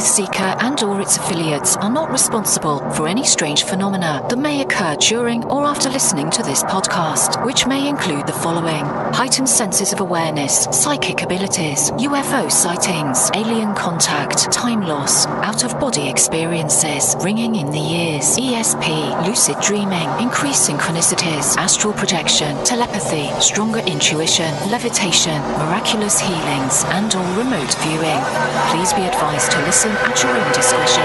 TruthSeekah and/or its affiliates are not responsible for any strange phenomena that may occur during or after listening to this podcast, which may include the following: heightened senses of awareness, psychic abilities, UFO sightings, alien contact, time loss, out-of-body experiences, ringing in the ears, ESP, lucid dreaming, increased synchronicities, astral projection, telepathy, stronger intuition, levitation, miraculous healings, and/or remote viewing. Please be advised to listen at your own discretion.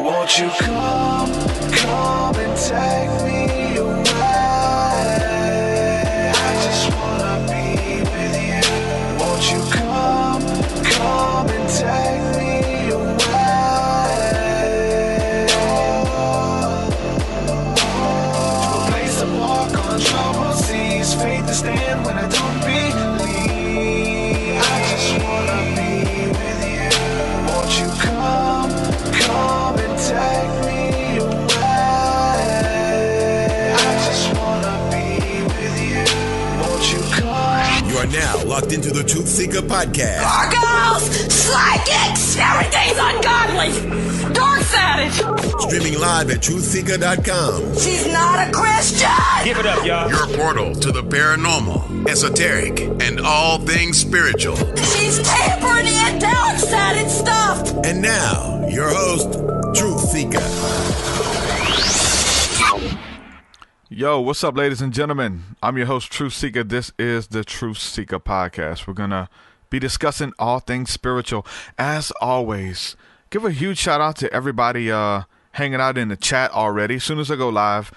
Won't you come and take me away? I just wanna be with you. Won't you come and take me away? To a place to walk on troubled seas, faith to stand when I don't believe. I just wanna be with you. Won't you come and take me away? I just wanna be with you. Won't you come? You are now locked into the TruthSeekah podcast. Gargoyles, psychics, everything's ungodly. Dark savage. Streaming live at TruthSeekah.com. She's not a Christian. Give it up, y'all. Your portal to the paranormal, esoteric, and all things spiritual. She's tampering in dark-sided stuff. And now, your host, TruthSeekah. Yo, what's up, ladies and gentlemen? I'm your host, TruthSeekah. This is the TruthSeekah podcast. We're going to be discussing all things spiritual. As always, give a huge shout out to everybody hanging out in the chat already. As soon as I go live,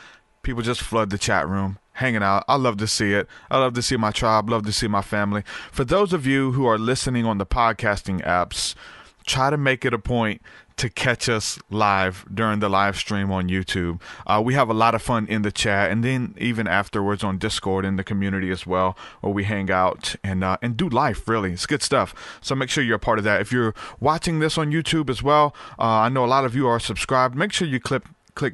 people just flood the chat room, hanging out. I love to see it. I love to see my tribe, love to see my family. For those of you who are listening on the podcasting apps, try to make it a point to catch us live during the live stream on YouTube. We have a lot of fun in the chat, and then even afterwards on Discord in the community as well, where we hang out and do life. Really, it's good stuff. So make sure you're a part of that. If you're watching this on YouTube as well, I know a lot of you are subscribed. Make sure you click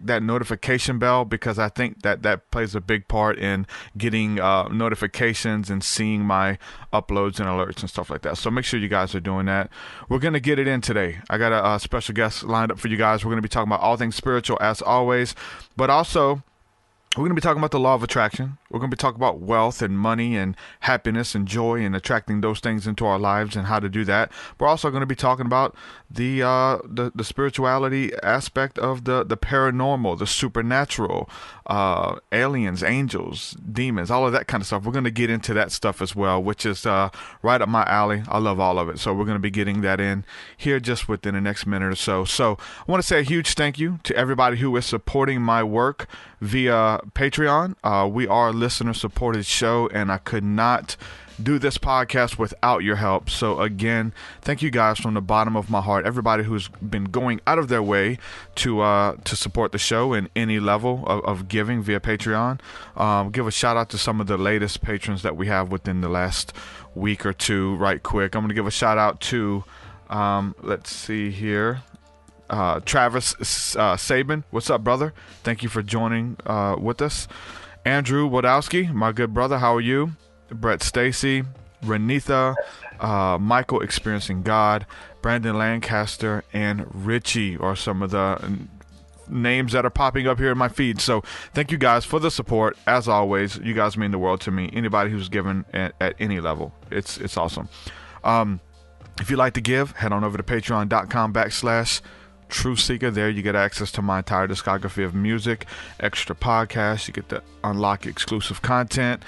that notification bell, because I think that plays a big part in getting notifications and seeing my uploads and alerts and stuff like that. So make sure you guys are doing that. We're going to get it in today. I got a special guest lined up for you guys. We're going to be talking about all things spiritual as always, but also we're going to be talking about the law of attraction. We're going to be talking about wealth and money and happiness and joy and attracting those things into our lives and how to do that. We're also going to be talking about the spirituality aspect of the paranormal, the supernatural, aliens, angels, demons, all of that kind of stuff. We're going to get into that stuff as well, which is right up my alley. I love all of it. So we're going to be getting that in here just within the next minute or so. So I want to say a huge thank you to everybody who is supporting my work via Patreon. We are a listener-supported show, and I could not do this podcast without your help. So again, thank you guys from the bottom of my heart. Everybody who's been going out of their way to support the show in any level of giving via Patreon. Give a shout out to some of the latest patrons that we have within the last week or two. Right quick, I'm going to give a shout out to let's see here. Travis Sabin, what's up, brother? Thank you for joining with us. Andrew Wodowski, my good brother, how are you? Brett Stacy, Renitha, Michael Experiencing God, Brandon Lancaster, and Richie are some of the names that are popping up here in my feed. So thank you guys for the support. As always, you guys mean the world to me. Anybody who's given at any level, it's awesome. If you'd like to give, head on over to patreon.com/TruthSeekah. There you get access to my entire discography of music, extra podcasts. You get to unlock exclusive content.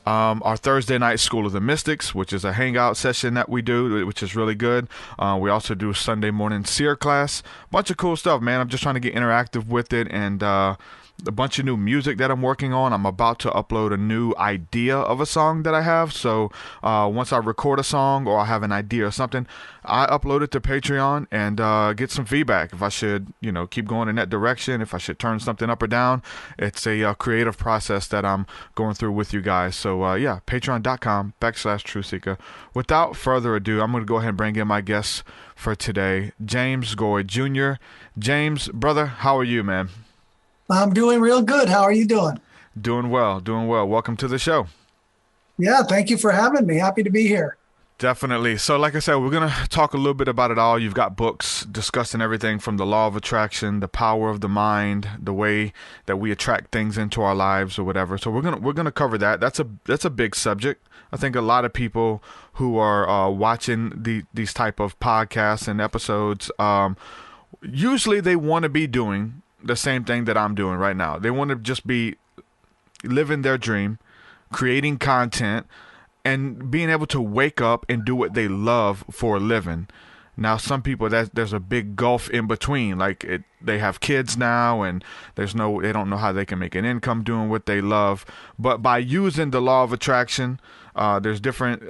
Our Thursday night School of the Mystics, which is a hangout session that we do, which is really good. We also do Sunday morning seer class. Bunch of cool stuff, man. I'm just trying to get interactive with it and a bunch of new music that I'm working on. I'm about to upload a new idea of a song that I have. So once I record a song or I have an idea or something, I upload it to Patreon and get some feedback. If I should, keep going in that direction, if I should turn something up or down. It's a creative process that I'm going through with you guys. So patreon.com/TruthSeekah. Without further ado, I'm going to go ahead and bring in my guest for today, James Goy Jr. James, brother, how are you, man? I'm doing real good. How are you doing? Doing well. Welcome to the show. Yeah, thank you for having me. Happy to be here. Definitely. So like I said, we're going to talk a little bit about it all. You've got books discussing everything from the law of attraction, the power of the mind, the way that we attract things into our lives or whatever. So we're going to cover that. That's a big subject. I think a lot of people who are watching these type of podcasts and episodes, usually they want to be doing the same thing that I'm doing right now. They want to just be living their dream, creating content, and being able to wake up and do what they love for a living. Now, some people, there's a big gulf in between. They have kids now, and they don't know how they can make an income doing what they love. But by using the law of attraction, there's different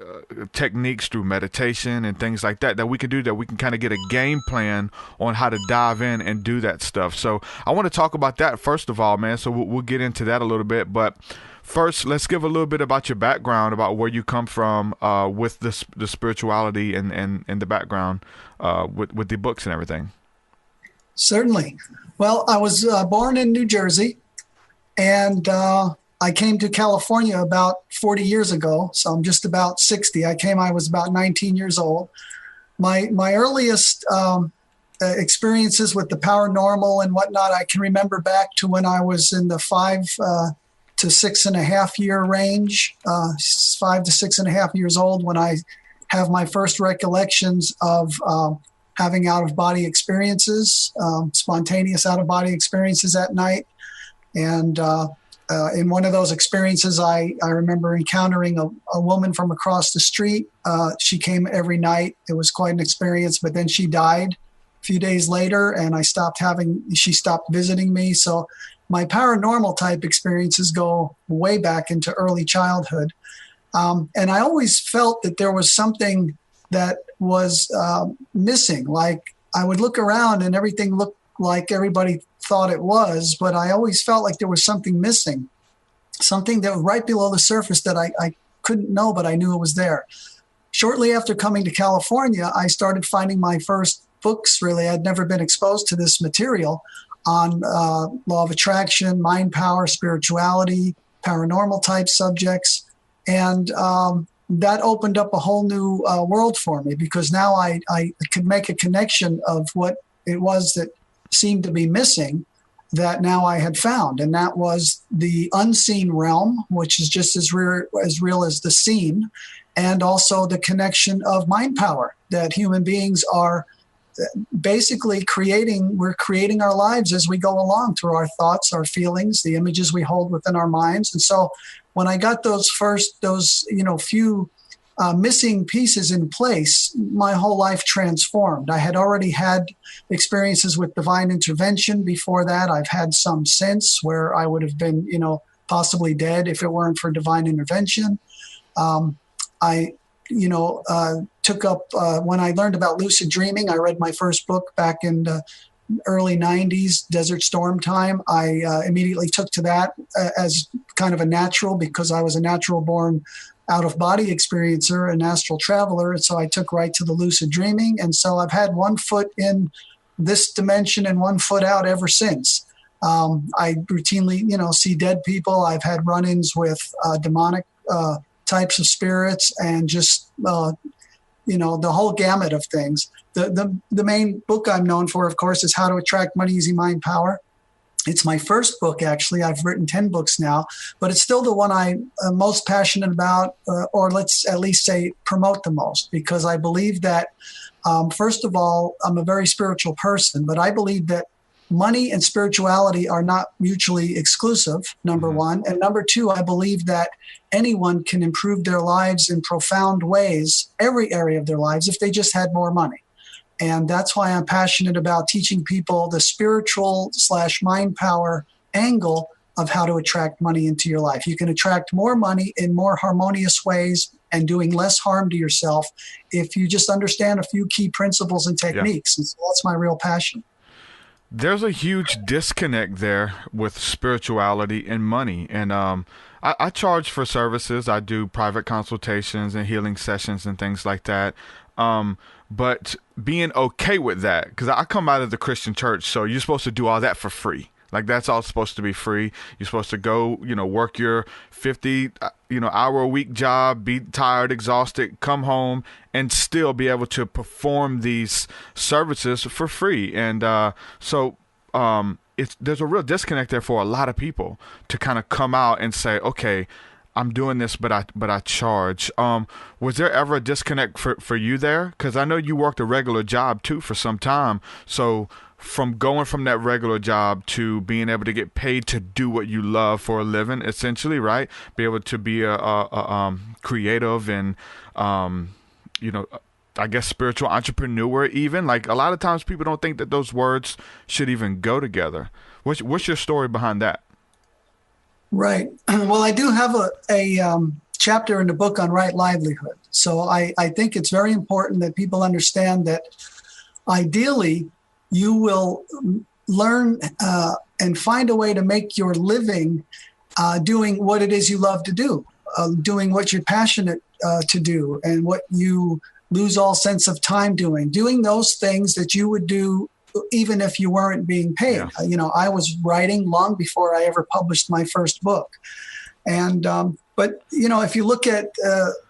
techniques through meditation and things like that we can do, that we can kind of get a game plan on how to dive in and do that stuff. So I want to talk about that first of all, man. So we'll get into that a little bit. But first, let's give a little bit about your background, about where you come from with the spirituality and the background with the books and everything. Certainly. Well, I was born in New Jersey, and I came to California about 40 years ago, so I'm just about 60. I was about 19 years old. My earliest experiences with the paranormal and whatnot, I can remember back to when I was in the 5 to 6.5 year range, 5 to 6.5 years old, when I have my first recollections of having out-of-body experiences, spontaneous out-of-body experiences at night. And in one of those experiences, I remember encountering a woman from across the street. She came every night. It was quite an experience, but then she died a few days later, and she stopped visiting me. So my paranormal type experiences go way back into early childhood. And I always felt that there was something that was missing. Like, I would look around and everything looked like everybody thought it was, but I always felt like there was something missing, something that was right below the surface that I couldn't know, but I knew it was there. Shortly after coming to California, I started finding my first books, really. I'd never been exposed to this material on law of attraction, mind power, spirituality, paranormal type subjects. And that opened up a whole new world for me, because now I could make a connection of what it was that seemed to be missing that now I had found. And that was the unseen realm, which is just as real as the seen, and also the connection of mind power, that human beings are basically we're creating our lives as we go along through our thoughts, our feelings, the images we hold within our minds. And so when I got those few missing pieces in place, my whole life transformed. I had already had experiences with divine intervention before that. I've had some since where I would have been, possibly dead if it weren't for divine intervention. I took up, when I learned about lucid dreaming, I read my first book back in the early 90s, Desert Storm time. I immediately took to that as kind of a natural, because I was a natural born out-of-body experiencer, an astral traveler. And so I took right to the lucid dreaming. And so I've had one foot in this dimension and one foot out ever since. I routinely, see dead people. I've had run-ins with demonic types of spirits, and just, the whole gamut of things. The main book I'm known for, of course, is How to Attract Money Using Mind Power. It's my first book, actually. I've written 10 books now, but it's still the one I'm most passionate about, or let's at least say promote the most, because I believe that, first of all, I'm a very spiritual person, but I believe that money and spirituality are not mutually exclusive, number one. And number two, I believe that anyone can improve their lives in profound ways, every area of their lives, if they just had more money. And that's why I'm passionate about teaching people the spiritual / mind power angle of how to attract money into your life. You can attract more money in more harmonious ways and doing less harm to yourself if you just understand a few key principles and techniques. And so that's my real passion. There's a huge disconnect there with spirituality and money. And I charge for services. I do private consultations and healing sessions and things like that. But being okay with that, because I come out of the Christian church, so you're supposed to do all that for free. Like, that's all supposed to be free. You're supposed to go, work your 50, hour a week job, be tired, exhausted, come home, and still be able to perform these services for free. And so there's a real disconnect there for a lot of people to kind of come out and say, okay, I'm doing this, but I charge. Was there ever a disconnect for you there? Because I know you worked a regular job too for some time. So from going from that regular job to being able to get paid to do what you love for a living, essentially, right? Be able to be a creative and, I guess spiritual entrepreneur even. Like, a lot of times people don't think that those words should even go together. What's your story behind that? Right. Well, I do have a chapter in the book on right livelihood. So I think it's very important that people understand that ideally you will learn and find a way to make your living doing what it is you love to do, doing what you're passionate to do, and what you lose all sense of time doing those things that you would do even if you weren't being paid. Yeah. I was writing long before I ever published my first book. And, but if you look at,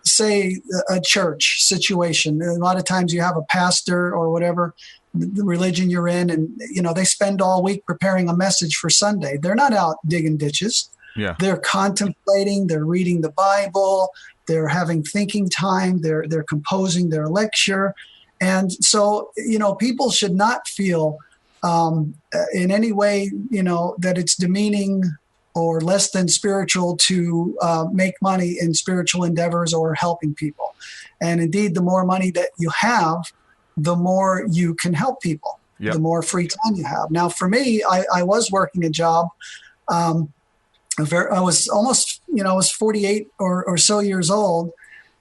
say, a church situation, a lot of times you have a pastor or whatever, the religion you're in, and, they spend all week preparing a message for Sunday. They're not out digging ditches. Yeah. They're contemplating, they're reading the Bible, they're having thinking time, they're composing their lecture. And so, people should not feel in any way, that it's demeaning or less than spiritual to make money in spiritual endeavors or helping people. And indeed, the more money that you have, the more you can help people, Yep. the more free time you have. Now, for me, I was working a job. I was almost, I was 48 or so years old.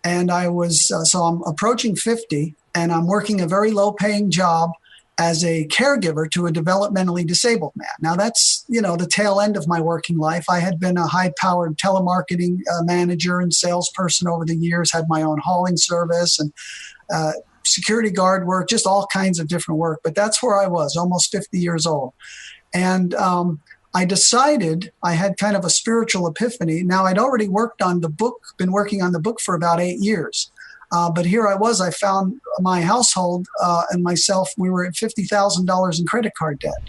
And I was, so I'm approaching 50, and I'm working a very low paying job as a caregiver to a developmentally disabled man. Now that's, the tail end of my working life. I had been a high powered telemarketing manager and salesperson over the years, had my own hauling service and security guard work, just all kinds of different work. But that's where I was, almost 50 years old. And I decided, I had kind of a spiritual epiphany. Now, I'd already been working on the book for about 8 years. But here I was, I found my household and myself, we were at $50,000 in credit card debt.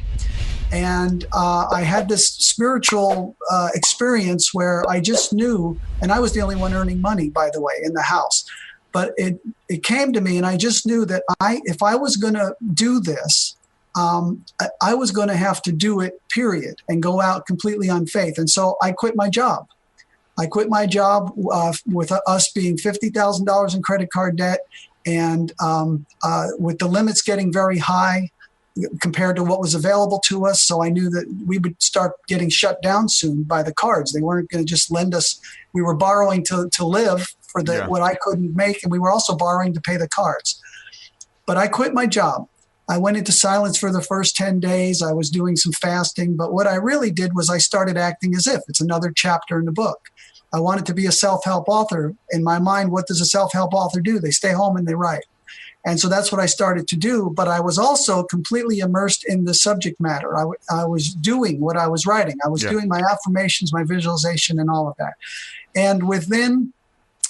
And I had this spiritual experience where I just knew, and I was the only one earning money, by the way, in the house. But it came to me, and I just knew that if I was going to do this, I was going to have to do it, period, and go out completely on faith. And so I quit my job. I quit my job with us being $50,000 in credit card debt, and with the limits getting very high compared to what was available to us. So I knew that we would start getting shut down soon by the cards. They weren't going to just lend us. We were borrowing to live for what I couldn't make, and we were also borrowing to pay the cards. But I quit my job. I went into silence for the first 10 days. I was doing some fasting. But what I really did was I started acting as if it's another chapter in the book. I wanted to be a self-help author. In my mind, what does a self-help author do? They stay home and they write. And so that's what I started to do. But I was also completely immersed in the subject matter. I was doing what I was writing. I was doing my affirmations, my visualization, and all of that. And within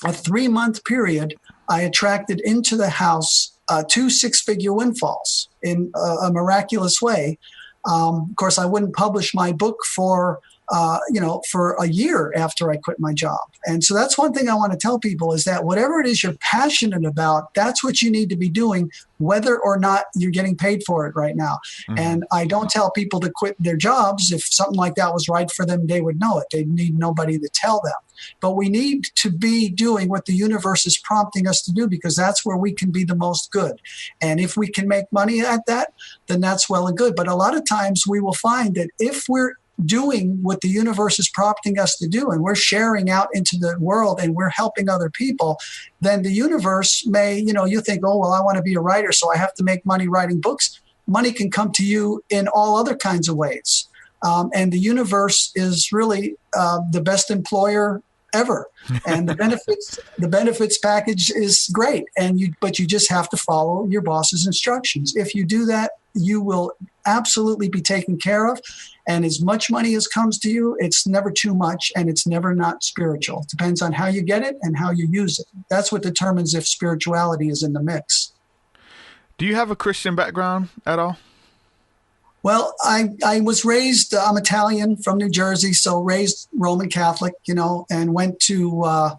a 3-month period, I attracted into the house 2 six-figure windfalls in a miraculous way. Of course, I wouldn't publish my book for a year after I quit my job. And so that's one thing I want to tell people is that whatever it is you're passionate about, that's what you need to be doing, whether or not you're getting paid for it right now. Mm-hmm. And I don't tell people to quit their jobs. If something like that was right for them, they would know it. They need nobody to tell them. But we need to be doing what the universe is prompting us to do, because that's where we can be the most good. And if we can make money at that, then that's well and good. But a lot of times we will find that if we're doing what the universe is prompting us to do, and we're sharing out into the world and we're helping other people, then the universe may, you think, oh, well, I want to be a writer, so I have to make money writing books. Money can come to you in all other kinds of ways. And the universe is really the best employer ever. And the benefits package is great. But you just have to follow your boss's instructions. If you do that, you will absolutely be taken care of. And as much money as comes to you, it's never too much and it's never not spiritual. It depends on how you get it and how you use it. That's what determines if spirituality is in the mix. Do you have a Christian background at all? Well, I was raised, I'm Italian from New Jersey, so raised Roman Catholic, and went to,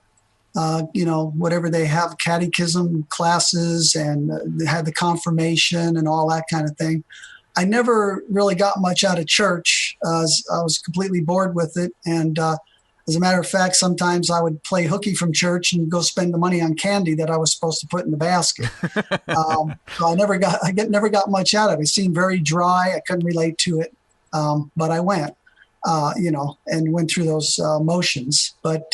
whatever they have, catechism classes, and had the confirmation and all that kind of thing. I never really got much out of church. I was completely bored with it. And as a matter of fact, sometimes I would play hooky from church and go spend the money on candy that I was supposed to put in the basket. So I never got much out of it. It seemed very dry. I couldn't relate to it. But I went, and went through those motions. But,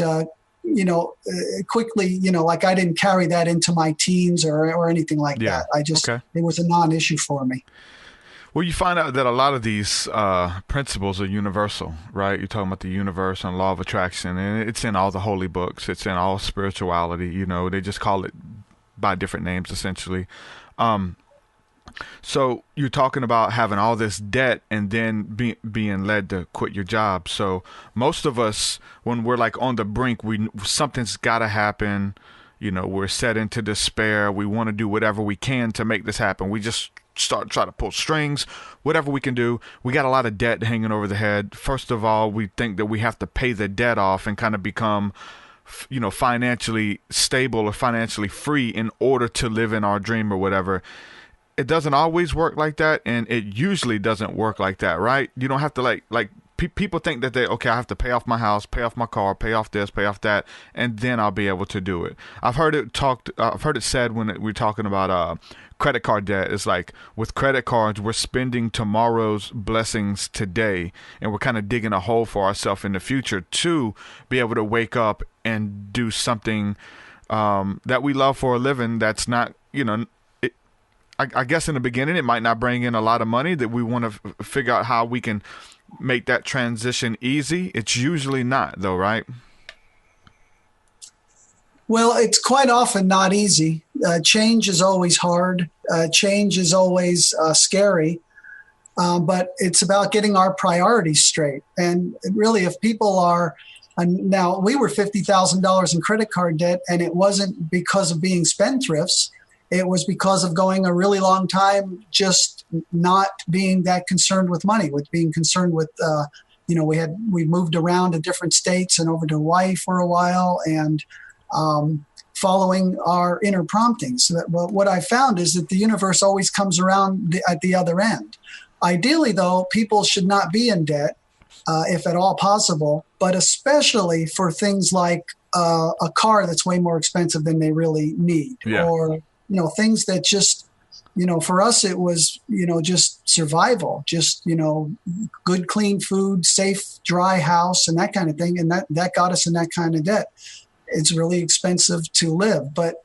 quickly, like I didn't carry that into my teens or anything like that. It was a non-issue for me. Well, you find out that a lot of these principles are universal, right? You're talking about the universe and law of attraction, and it's in all the holy books. It's in all spirituality. They just call it by different names, essentially. So you're talking about having all this debt and then being led to quit your job. So most of us, when we're like on the brink, something's got to happen. We're set into despair. We want to do whatever we can to make this happen. We just try to pull strings, whatever we can do. We got a lot of debt hanging over the head. First of all, we think that we have to pay the debt off and kind of become, financially stable or financially free in order to live in our dream or whatever. It doesn't always work like that, and it usually doesn't work like that, right? You don't have to like people think that I have to pay off my house, pay off my car, pay off this, pay off that, and then I'll be able to do it. I've heard it said when we're talking about credit card debt. It's like with credit cards, we're spending tomorrow's blessings today, and we're kind of digging a hole for ourselves in the future to be able to wake up and do something that we love for a living. That's not, I guess in the beginning, it might not bring in a lot of money, that we want to figure out how we can make that transition easy. It's usually not, though, right? Well, it's quite often not easy. Change is always hard. Change is always scary. But it's about getting our priorities straight. And really, if people are now, we were $50,000 in credit card debt, and it wasn't because of being spendthrifts. It was because of going a really long time just not being that concerned with money, with being concerned with, we moved around to different states and over to Hawaii for a while, and following our inner promptings. But what I found is that the universe always comes around at the other end. Ideally, though, people should not be in debt, if at all possible, but especially for things like a car that's way more expensive than they really need, or things that just, for us, it was, just survival, just, good, clean food, safe, dry house, and that kind of thing. And that got us in that kind of debt. It's really expensive to live. But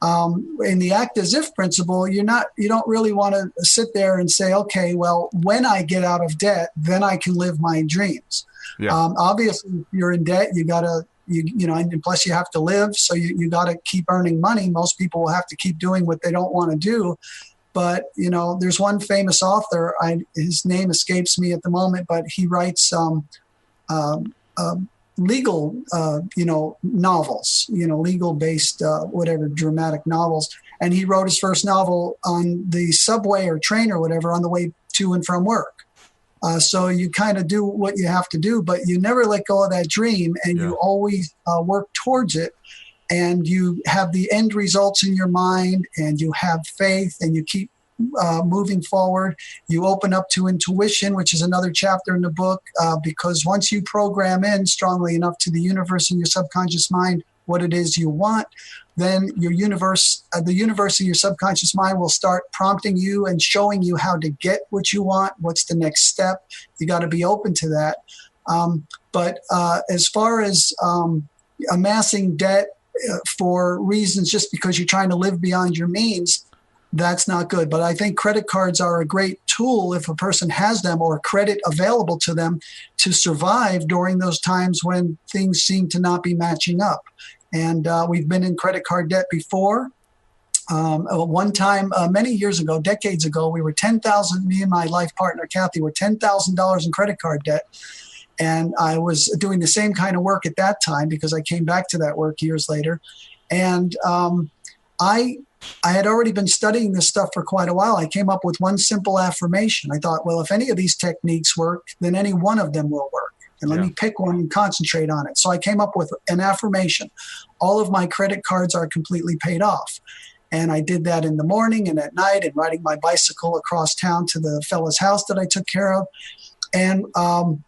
in the act as if principle, you don't really want to sit there and say, okay, well, when I get out of debt, then I can live my dreams. Yeah. Obviously, if you're in debt, you got to, and plus you have to live. So you got to keep earning money. Most people will have to keep doing what they don't want to do. But, there's one famous author, his name escapes me at the moment, but he writes legal, novels, legal-based, whatever, dramatic novels. And he wrote his first novel on the subway or train or whatever on the way to and from work. So you kind of do what you have to do, but you never let go of that dream, and you always work towards it. And you have the end results in your mind, and you have faith, and you keep moving forward. You open up to intuition, which is another chapter in the book, because once you program in strongly enough to the universe and your subconscious mind what it is you want, then your universe, the universe of your subconscious mind will start prompting you and showing you how to get what you want. What's the next step? You got to be open to that. But as far as amassing debt for reasons just because you're trying to live beyond your means, that's not good. But I think credit cards are a great tool if a person has them or credit available to them to survive during those times when things seem to not be matching up. And we've been in credit card debt before. One time, many years ago, decades ago, we were me and my life partner, Kathy, were $10,000 in credit card debt. And I was doing the same kind of work at that time because I came back to that work years later. And I had already been studying this stuff for quite a while. I came up with one simple affirmation. I thought, well, if any of these techniques work, then any one of them will work. And let me pick one and concentrate on it. So I came up with an affirmation. All of my credit cards are completely paid off. And I did that in the morning and at night and riding my bicycle across town to the fellow's house that I took care of. And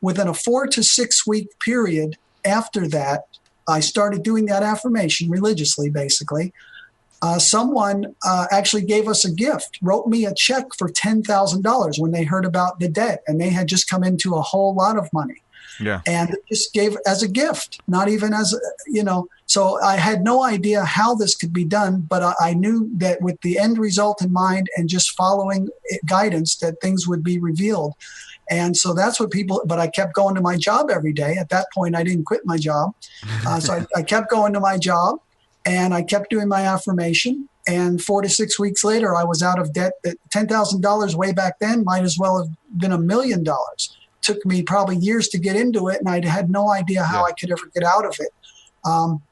within a 4 to 6 week period after that, I started doing that affirmation religiously, basically. Someone actually gave us a gift, wrote me a check for $10,000 when they heard about the debt, and they had just come into a whole lot of money. Yeah. And it just gave as a gift, not even as, so I had no idea how this could be done, but I knew that with the end result in mind and just following guidance that things would be revealed. And so that's what but I kept going to my job every day. At that point, I didn't quit my job. So I kept going to my job. And I kept doing my affirmation. And 4 to 6 weeks later, I was out of debt. That $10,000 way back then might as well have been $1 million. Took me probably years to get into it, and I had no idea how I could ever get out of it.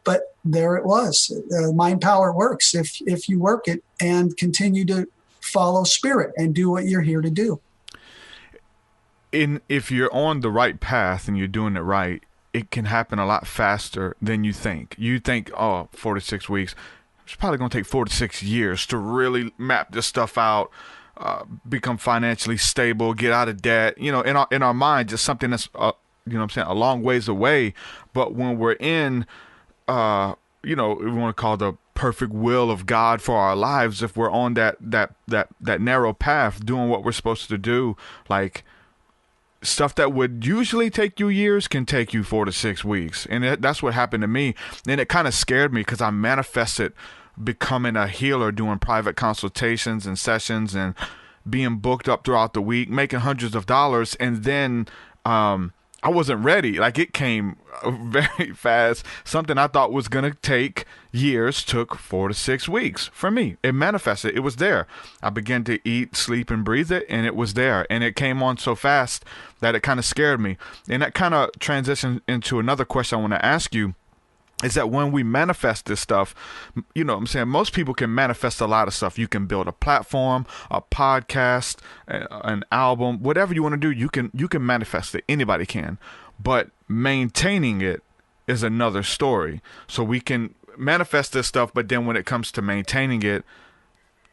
But there it was. Mind power works if you work it and continue to follow spirit and do what you're here to do. If you're on the right path and you're doing it right, it can happen a lot faster than you think. You think, 4 to 6 weeks. It's probably going to take 4 to 6 years to really map this stuff out, become financially stable, get out of debt. In our mind, just something that's, a long ways away. But when we're in, we want to call the perfect will of God for our lives, if we're on that narrow path, doing what we're supposed to do, like, stuff that would usually take you years can take you 4 to 6 weeks. And that's what happened to me. And it kind of scared me because I manifested becoming a healer, doing private consultations and sessions and being booked up throughout the week, making hundreds of dollars. And then I wasn't ready. Like, it came very fast. Something I thought was going to take years took 4 to 6 weeks for me. It manifested. It was there. I began to eat, sleep, and breathe it, and it was there. And it came on so fast that it kind of scared me. And that kind of transitioned into another question I want to ask you. Is that when we manifest this stuff, most people can manifest a lot of stuff. You can build a platform, a podcast, an album, whatever you want to do, you can manifest it. Anybody can. But maintaining it is another story. So we can manifest this stuff, but then when it comes to maintaining it,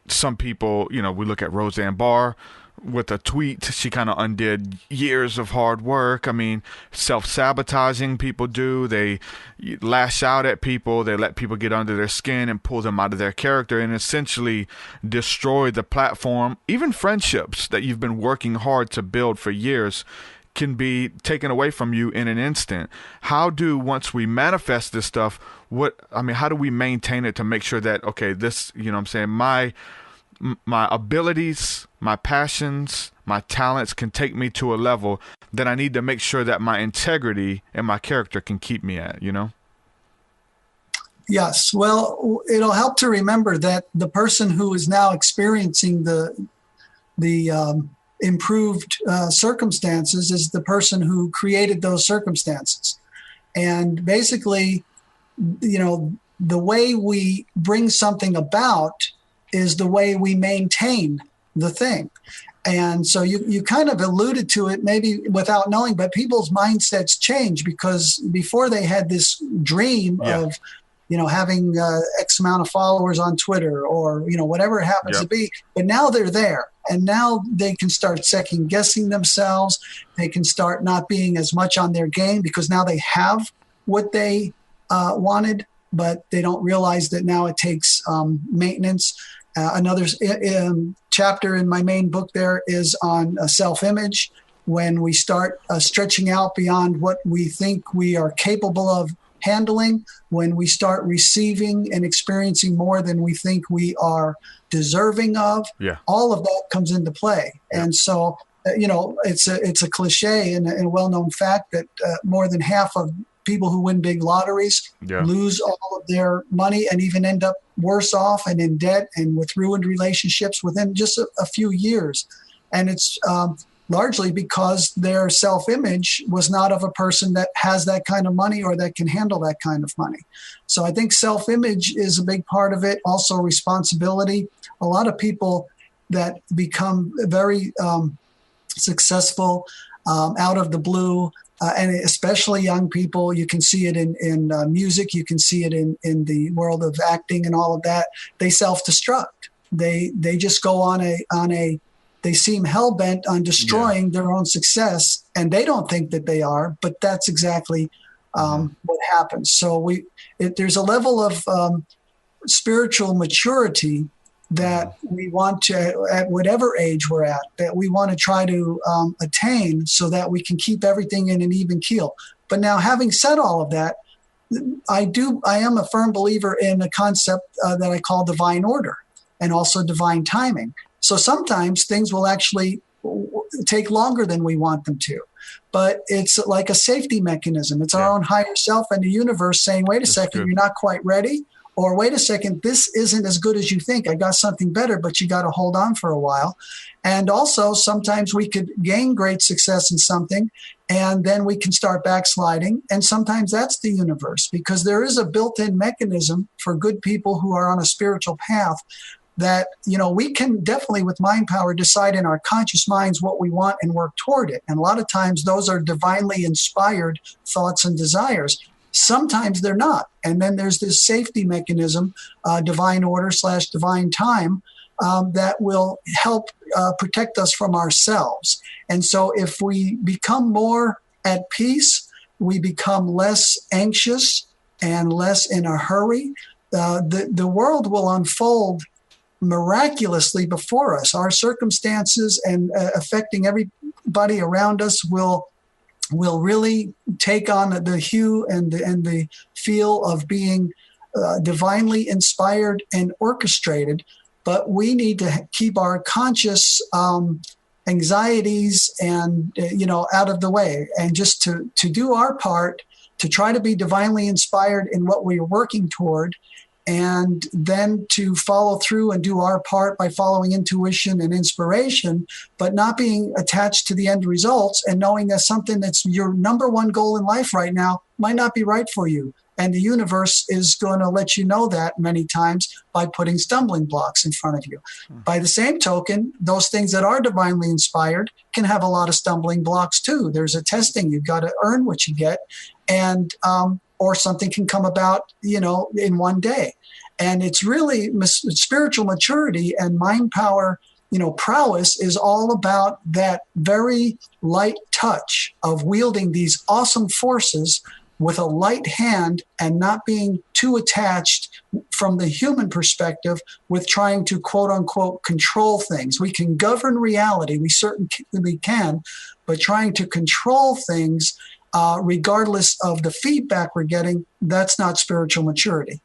some people, we look at Roseanne Barr with a tweet. She kind of undid years of hard work. I mean, self-sabotaging people do. They lash out at people. They let people get under their skin and pull them out of their character and essentially destroy the platform. Even friendships that you've been working hard to build for years can be taken away from you in an instant. Once we manifest this stuff, how do we maintain it to make sure that, okay, this, my abilities, my passions, my talents can take me to a level that I need to make sure that my integrity and my character can keep me at, Yes. Well, it'll help to remember that the person who is now experiencing the improved circumstances is the person who created those circumstances. And basically, the way we bring something about is the way we maintain the thing. And so you kind of alluded to it maybe without knowing, but people's mindsets change because before they had this dream of, having X amount of followers on Twitter or, whatever it happens to be, but now they're there. And now they can start second guessing themselves. They can start not being as much on their game because now they have what they wanted. but they don't realize that now it takes maintenance. Another chapter in my main book there is on self-image. When we start stretching out beyond what we think we are capable of handling, when we start receiving and experiencing more than we think we are deserving of, all of that comes into play. Yeah. And so, it's a cliche and a well-known fact that more than half of people who win big lotteries lose all of their money and even end up worse off and in debt and with ruined relationships within just a few years. And it's largely because their self-image was not of a person that has that kind of money or that can handle that kind of money. So I think self-image is a big part of it. Also responsibility. A lot of people that become very successful out of the blue, and especially young people, you can see it in music, you can see it in the world of acting and all of that. They self-destruct. They just go on a they seem hell-bent on destroying their own success, and they don't think that they are, but that's exactly what happens. So there's a level of spiritual maturity that we want to, at whatever age we're at, that we want to try to attain so that we can keep everything in an even keel. But now, having said all of that, I am a firm believer in a concept that I call divine order and also divine timing. So sometimes things will actually take longer than we want them to, but it's like a safety mechanism. It's our own higher self and the universe saying, wait a second, you're not quite ready. Or wait a second, this isn't as good as you think. I got something better, but you got to hold on for a while. And also sometimes we could gain great success in something and then we can start backsliding. And sometimes that's the universe, because there is a built-in mechanism for good people who are on a spiritual path that, we can definitely with mind power decide in our conscious minds what we want and work toward it. And a lot of times those are divinely inspired thoughts and desires. Sometimes they're not. And then there's this safety mechanism, divine order / divine time, that will help protect us from ourselves. And so if we become more at peace, we become less anxious and less in a hurry, the world will unfold miraculously before us. Our circumstances and affecting everybody around us will really take on the hue and the feel of being divinely inspired and orchestrated. But we need to keep our conscious anxieties and out of the way, and just to do our part to try to be divinely inspired in what we are working toward, and then to follow through and do our part by following intuition and inspiration, but not being attached to the end results and knowing that something that's your number one goal in life right now might not be right for you. And the universe is going to let you know that many times by putting stumbling blocks in front of you. By the same token, those things that are divinely inspired can have a lot of stumbling blocks too. There's a testing. You've got to earn what you get. And, or something can come about, in one day. And it's really spiritual maturity and mind power, prowess is all about that very light touch of wielding these awesome forces with a light hand and not being too attached from the human perspective with trying to quote unquote control things. We can govern reality, we certainly can, but trying to control things regardless of the feedback we're getting, that's not spiritual maturity.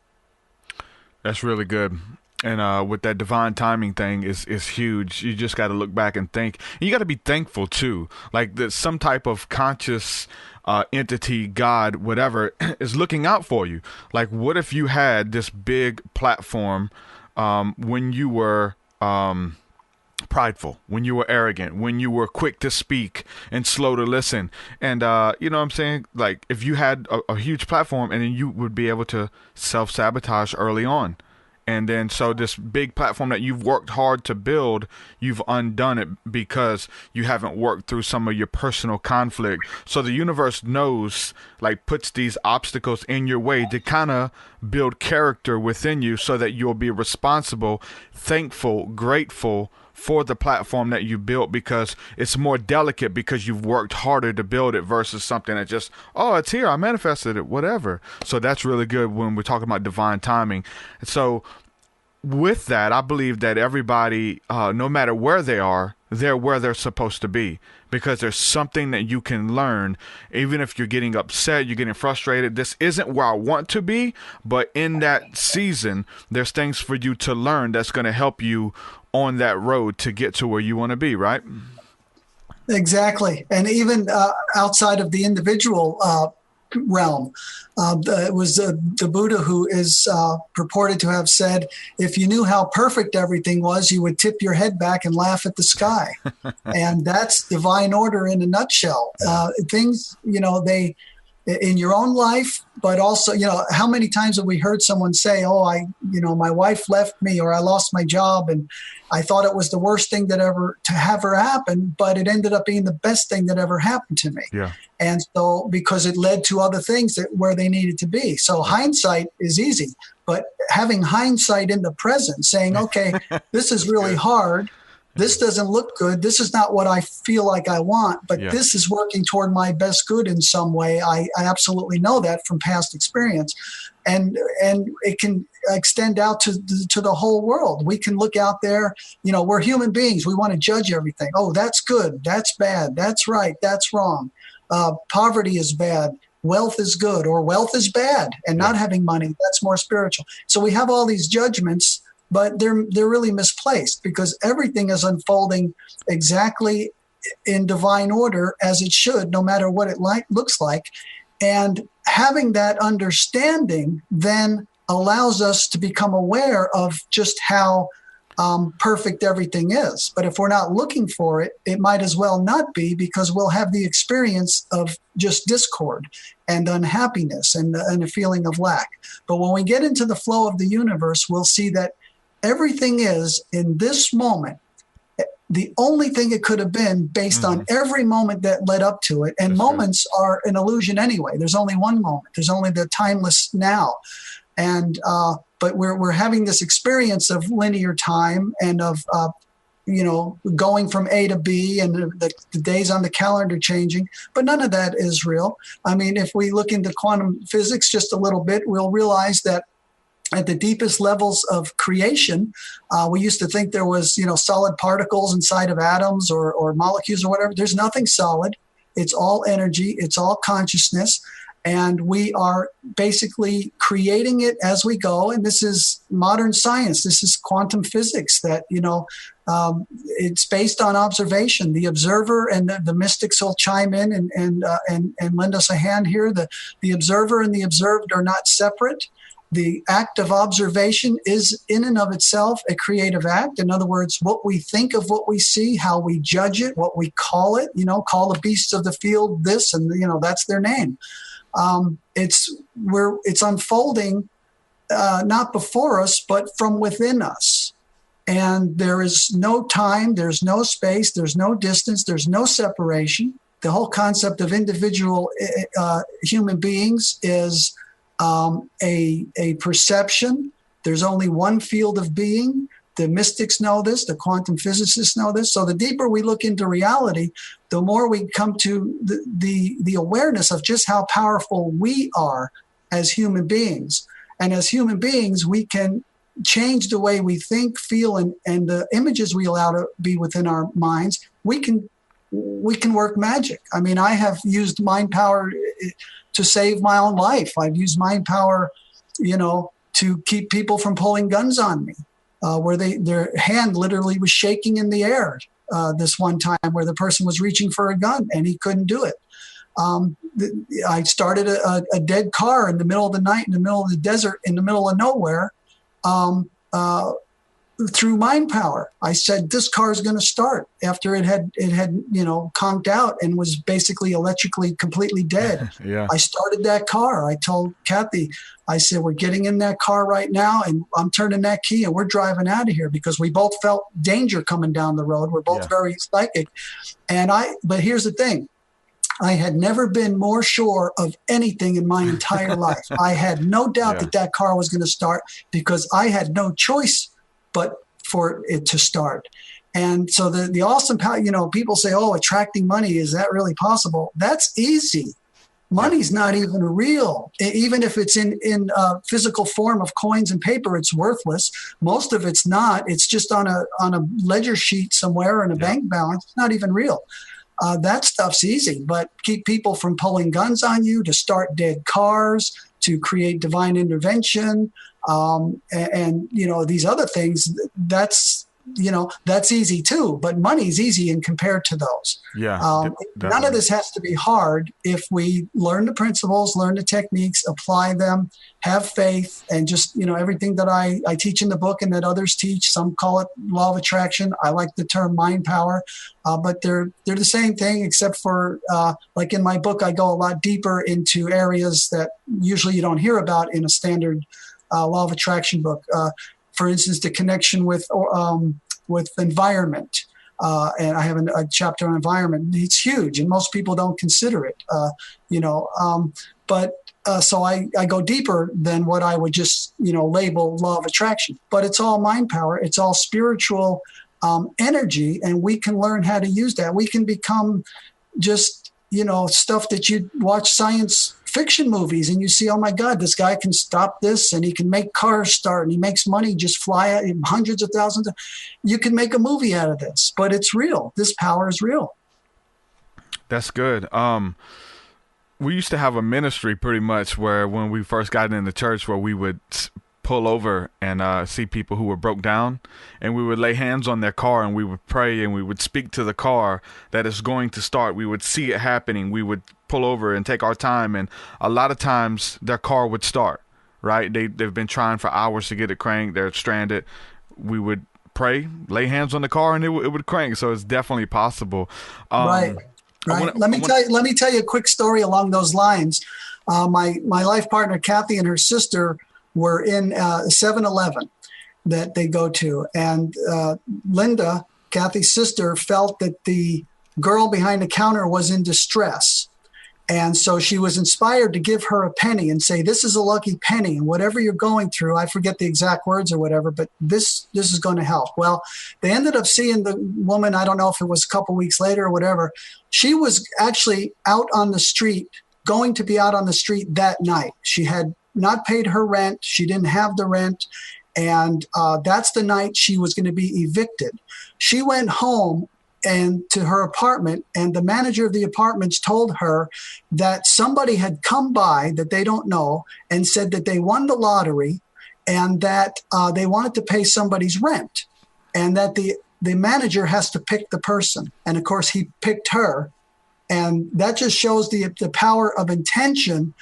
That's really good. And with that divine timing thing is huge. You just got to look back and think. And you got to be thankful too. Like that some type of conscious entity, God, whatever, is looking out for you. Like what if you had this big platform when you were prideful, when you were arrogant, when you were quick to speak and slow to listen. And you know what I'm saying? Like if you had a huge platform, and then you would be able to self-sabotage early on. And then so this big platform that you've worked hard to build, you've undone it because you haven't worked through some of your personal conflict. So the universe knows, like puts these obstacles in your way to kind of build character within you so that you'll be responsible, thankful, grateful for the platform that you built, because it's more delicate because you've worked harder to build it versus something that just, oh, it's here, I manifested it, whatever. So that's really good when we're talking about divine timing. So with that, I believe that everybody, no matter where they are, they're where they're supposed to be, because there's something that you can learn. Even if you're getting upset, you're getting frustrated, this isn't where I want to be, but in that season, there's things for you to learn that's going to help you on that road to get to where you want to be, right? Exactly. And even outside of the individual realm, it was the Buddha who is purported to have said, if you knew how perfect everything was, you would tip your head back and laugh at the sky. And that's divine order in a nutshell. Things, they, in your own life, but also, how many times have we heard someone say, my wife left me, or I lost my job and I thought it was the worst thing that ever to have her happen, but it ended up being the best thing that ever happened to me. Yeah. And so, because it led to other things where they needed to be. So hindsight is easy, but having hindsight in the present, saying, okay, this is really hard. This doesn't look good. This is not what I feel like I want, but this is working toward my best good in some way. I absolutely know that from past experience. And it can extend out to the whole world. We can look out there, we're human beings. We want to judge everything. Oh, that's good. That's bad. That's right. That's wrong. Poverty is bad. Wealth is good, or wealth is bad. And not having money, that's more spiritual. So we have all these judgments, but they're really misplaced, because everything is unfolding exactly in divine order as it should, no matter what it looks like. And having that understanding then allows us to become aware of just how perfect everything is. But if we're not looking for it, it might as well not be, because we'll have the experience of just discord and unhappiness and a feeling of lack. But when we get into the flow of the universe, we'll see that everything is, in this moment, the only thing it could have been based on every moment that led up to it. And that's moments are an illusion anyway. There's only one moment. There's only the timeless now. And but we're having this experience of linear time and of going from A to B, and the days on the calendar changing. But none of that is real. I mean, if we look into quantum physics just a little bit, we'll realize that at the deepest levels of creation, we used to think there was, solid particles inside of atoms or molecules or whatever. There's nothing solid. It's all energy. It's all consciousness. And we are basically creating it as we go. And this is modern science. This is quantum physics that, it's based on observation. The observer and the mystics will chime in and lend us a hand here. The observer and the observed are not separate. The act of observation is in and of itself a creative act. In other words, what we think of what we see, how we judge it, what we call it, call the beasts of the field this, and, that's their name. It's unfolding not before us, but from within us. And there is no time, there's no space, there's no distance, there's no separation. The whole concept of individual human beings is a perception. There's only one field of being. The mystics know this. The quantum physicists know this. So the deeper we look into reality, the more we come to the awareness of just how powerful we are as human beings. And as human beings, we can change the way we think, feel, and the images we allow to be within our minds. We can work magic. I mean, I have used mind power to save my own life. I've used mind power, to keep people from pulling guns on me, where their hand literally was shaking in the air this one time, where the person was reaching for a gun and he couldn't do it. I started a dead car in the middle of the night, in the middle of the desert, in the middle of nowhere, through mind power. I said, this car is going to start, after it had conked out and was basically electrically completely dead. Yeah. I started that car. I told Kathy, I said, we're getting in that car right now, and I'm turning that key and we're driving out of here, because we both felt danger coming down the road. We're both very psychic. But here's the thing. I had never been more sure of anything in my entire life. I had no doubt that car was going to start, because I had no choice but for it to start. And so the awesome power, people say, oh, attracting money, is that really possible? That's easy. Money's not even real. Even if it's in physical form of coins and paper, it's worthless. Most of it's not. It's just on a ledger sheet somewhere in a bank balance. It's not even real. That stuff's easy, but keep people from pulling guns on you, to start dead cars, to create divine intervention, and these other things. That's easy too, but money's easy in compared to those. None of this has to be hard if we learn the principles, learn the techniques, apply them, have faith, and just, everything that I teach in the book and that others teach. Some call it law of attraction. I like the term mind power, but they're the same thing, except for like in my book, I go a lot deeper into areas that usually you don't hear about in a standard law of attraction book. For instance, the connection with environment. And I have a chapter on environment. It's huge, and most people don't consider it. So I go deeper than what I would just, label law of attraction. But it's all mind power. It's all spiritual energy, and we can learn how to use that. We can become just, stuff that you watch science fiction movies and you see, oh my God, this guy can stop this and he can make cars start and he makes money just fly at hundreds of thousands. You can make a movie out of this, but it's real. This power is real. That's good. We used to have a ministry pretty much where when we first got in the church, where we would pull over and see people who were broke down, and we would lay hands on their car and we would pray and we would speak to the car that is going to start. We would see it happening. We would pull over and take our time, and a lot of times their car would start, right? They've been trying for hours to get it cranked. They're stranded. We would pray, lay hands on the car, and it would crank. So it's definitely possible. Right. Let me tell you a quick story along those lines. My life partner Kathy and her sister were in 7-Eleven that they go to, and Linda, Kathy's sister, felt that the girl behind the counter was in distress. And so she was inspired to give her a penny and say, this is a lucky penny, and whatever you're going through, I forget the exact words or whatever, but this is going to help. Well, they ended up seeing the woman, I don't know if it was a couple weeks later or whatever. She was actually out on the street, going to be out on the street that night. She had not paid her rent. She didn't have the rent. And that's the night she was going to be evicted. She went home and to her apartment, and the manager of the apartments told her that somebody had come by that they don't know and said that they won the lottery and that they wanted to pay somebody's rent, and that the manager has to pick the person. And of course he picked her. And that just shows the power of intention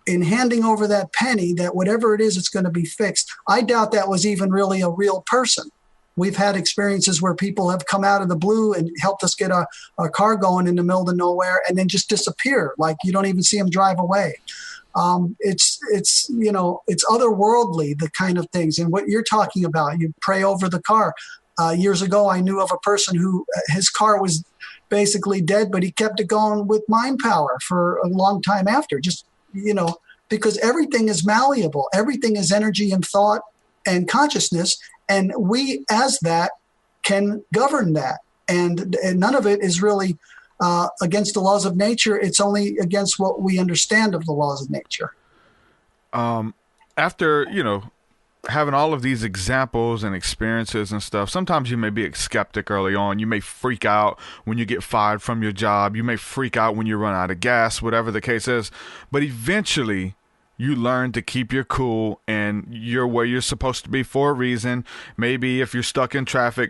in handing over that penny, that whatever it is, it's going to be fixed. I doubt that was even really a real person. We've had experiences where people have come out of the blue and helped us get a car going in the middle of nowhere and then just disappear. Like you don't even see them drive away. It's otherworldly, the kind of things. And what you're talking about, you pray over the car. Years ago, I knew of a person who his car was basically dead, but he kept it going with mind power for a long time after, just, because everything is malleable. Everything is energy and thought and consciousness. And we, as that, can govern that. And none of it is really against the laws of nature. It's only against what we understand of the laws of nature. After, having all of these examples and experiences and stuff, sometimes you may be a skeptic early on. You may freak out when you get fired from your job. You may freak out when you run out of gas, whatever the case is. But eventually you learn to keep your cool, and you're where you're supposed to be for a reason. Maybe if you're stuck in traffic,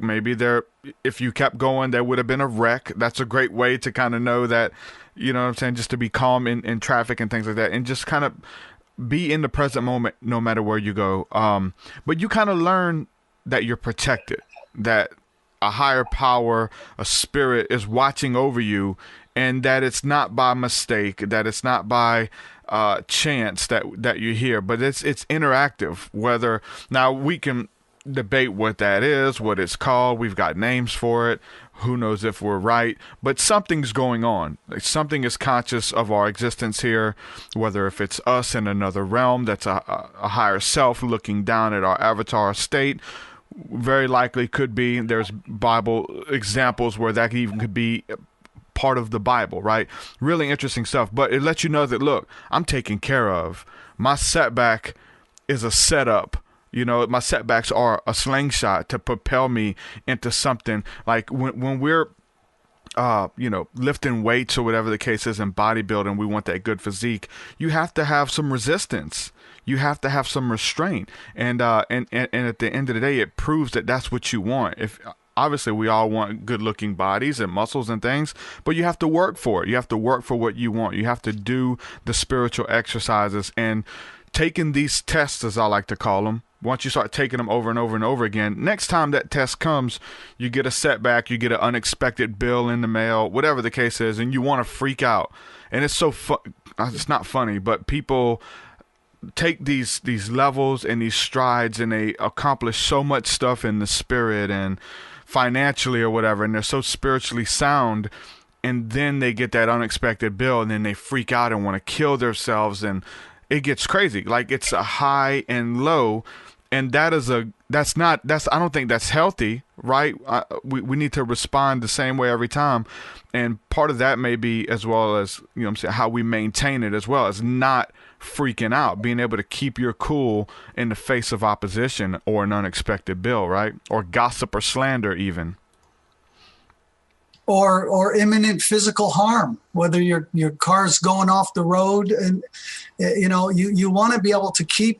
if you kept going, there would have been a wreck. That's a great way to kind of know that, you know what I'm saying, just to be calm in traffic and things like that, and just kind of be in the present moment no matter where you go. But you kind of learn that you're protected, that a higher power, a spirit is watching over you, and that it's not by mistake, that it's not by chance that you're here, but it's interactive. Whether now we can debate what that is, what it's called. We've got names for it. Who knows if we're right, but something's going on. Something is conscious of our existence here, whether if it's us in another realm, that's a higher self looking down at our avatar state. very likely could be. There's Bible examples where that even could be part of the Bible, right? Really interesting stuff. But it lets you know that, look, I'm taken care of. My setback is a setup. You know, my setbacks are a slingshot to propel me into something. Like when we're lifting weights or whatever the case is in bodybuilding, we want that good physique. You have to have some resistance. You have to have some restraint. And at the end of the day, it proves that that's what you want. If obviously we all want good looking bodies and muscles and things, but you have to work for it. You have to work for what you want. You have to do the spiritual exercises and taking these tests, as I like to call them. Once you start taking them over and over and over again, next time that test comes, you get a setback, you get an unexpected bill in the mail, whatever the case is, and you want to freak out. And it's so it's not funny, but people take these levels and these strides, and they accomplish so much stuff in the spirit and financially or whatever, and they're so spiritually sound, and then they get that unexpected bill, and then they freak out and want to kill themselves, and it gets crazy. Like, it's a high and low. And I don't think that's healthy, right? We need to respond the same way every time. And part of that may be, as well as, how we maintain it, as well as not freaking out, being able to keep your cool in the face of opposition or an unexpected bill, right? Or gossip or slander even. Or imminent physical harm, whether your car's going off the road, and you want to be able to keep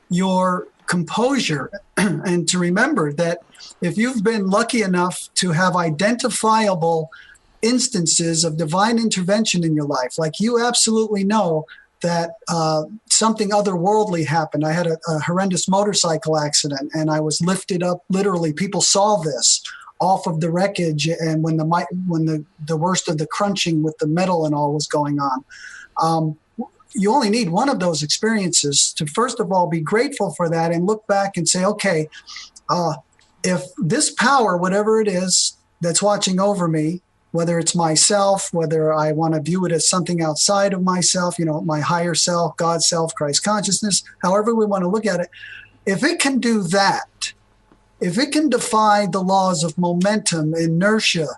your composure and to remember that if you've been lucky enough to have identifiable instances of divine intervention in your life, like you absolutely know that something otherworldly happened. I had a horrendous motorcycle accident, and I was lifted up, literally, people saw this, off of the wreckage, and when the worst of the crunching with the metal and all was going on. You only need one of those experiences to, first of all, be grateful for that and look back and say, okay, if this power, whatever it is that's watching over me, whether it's myself, whether I want to view it as something outside of myself, my higher self, God's self, Christ consciousness, however we want to look at it, if it can do that, if it can defy the laws of momentum, inertia,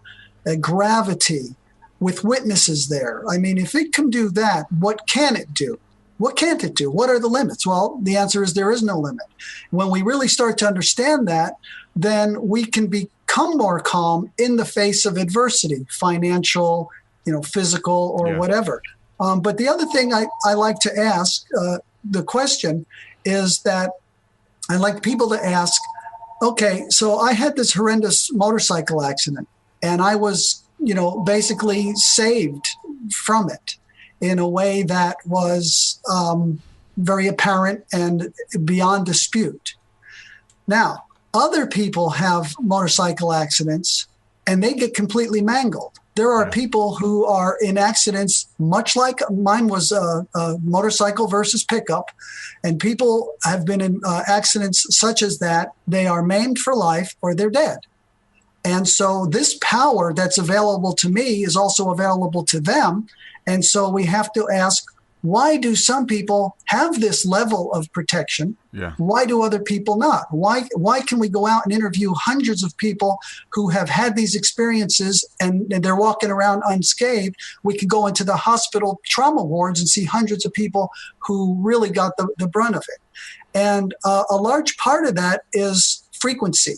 gravity, with witnesses there. I mean, if it can do that, what can it do? What can't it do? What are the limits? Well, the answer is there is no limit. When we really start to understand that, then we can become more calm in the face of adversity, financial, physical, or whatever. But the other thing I like to ask, the question is that I like people to ask, okay, so I had this horrendous motorcycle accident, and I was basically saved from it in a way that was very apparent and beyond dispute. Now, other people have motorcycle accidents and they get completely mangled. There are people who are in accidents, much like mine was a motorcycle versus pickup, and people have been in accidents such as that. They are maimed for life or they're dead. And so this power that's available to me is also available to them. And so we have to ask, why do some people have this level of protection? Yeah. Why do other people not? Why can we go out and interview hundreds of people who have had these experiences and they're walking around unscathed? We could go into the hospital trauma wards and see hundreds of people who really got the brunt of it. And a large part of that is frequency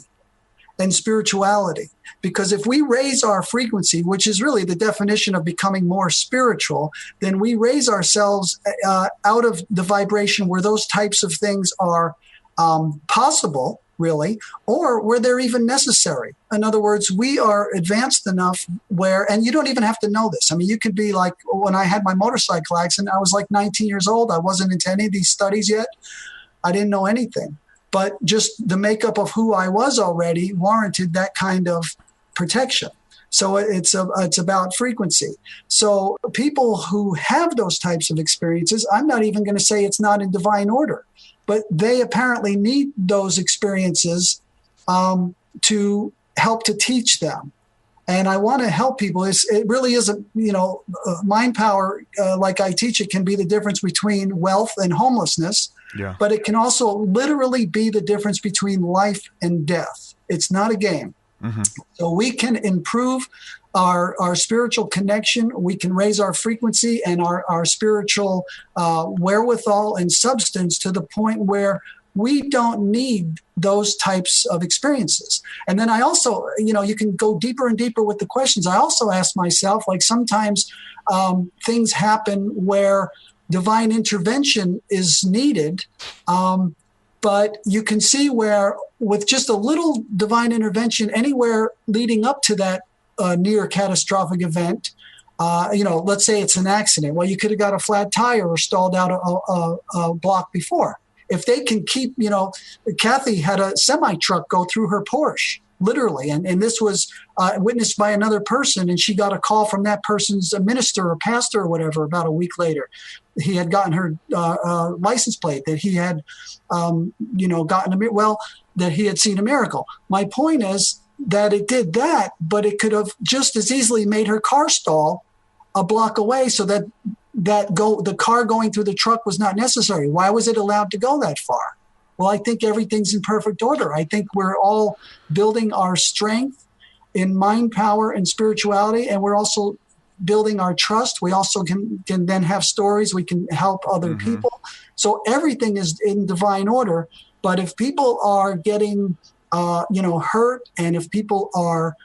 and spirituality. Because if we raise our frequency, which is really the definition of becoming more spiritual, then we raise ourselves out of the vibration where those types of things are possible, really, or where they're even necessary. In other words, we are advanced enough where, and you don't even have to know this. I mean, you could be like, when I had my motorcycle accident, I was like 19 years old. I wasn't into any of these studies yet. I didn't know anything. But just the makeup of who I was already warranted that kind of protection. So it's about frequency. So people who have those types of experiences, I'm not even going to say it's not in divine order, but they apparently need those experiences to help to teach them And I want to help people. It really is mind power, like I teach it, can be the difference between wealth and homelessness. Yeah. But it can also literally be the difference between life and death. It's not a game. Mm-hmm. So we can improve our spiritual connection. We can raise our frequency and our spiritual wherewithal and substance to the point where we don't need those types of experiences. And then I also, you can go deeper and deeper with the questions. I also ask myself, like sometimes things happen where divine intervention is needed. But you can see where with just a little divine intervention anywhere leading up to that near catastrophic event, let's say it's an accident. Well, you could have got a flat tire or stalled out a block before. If they can keep, Kathy had a semi-truck go through her Porsche, literally. And this was witnessed by another person. And she got a call from that person's minister or pastor or whatever about a week later. He had gotten her license plate that he had, that he had seen a miracle. My point is that it did that, but it could have just as easily made her car stall a block away so that the car going through the truck was not necessary. Why was it allowed to go that far? Well, I think everything's in perfect order. I think we're all building our strength in mind power and spirituality, and we're also building our trust. We also can then have stories. We can help other people. So everything is in divine order. But if people are getting, hurt, and if people are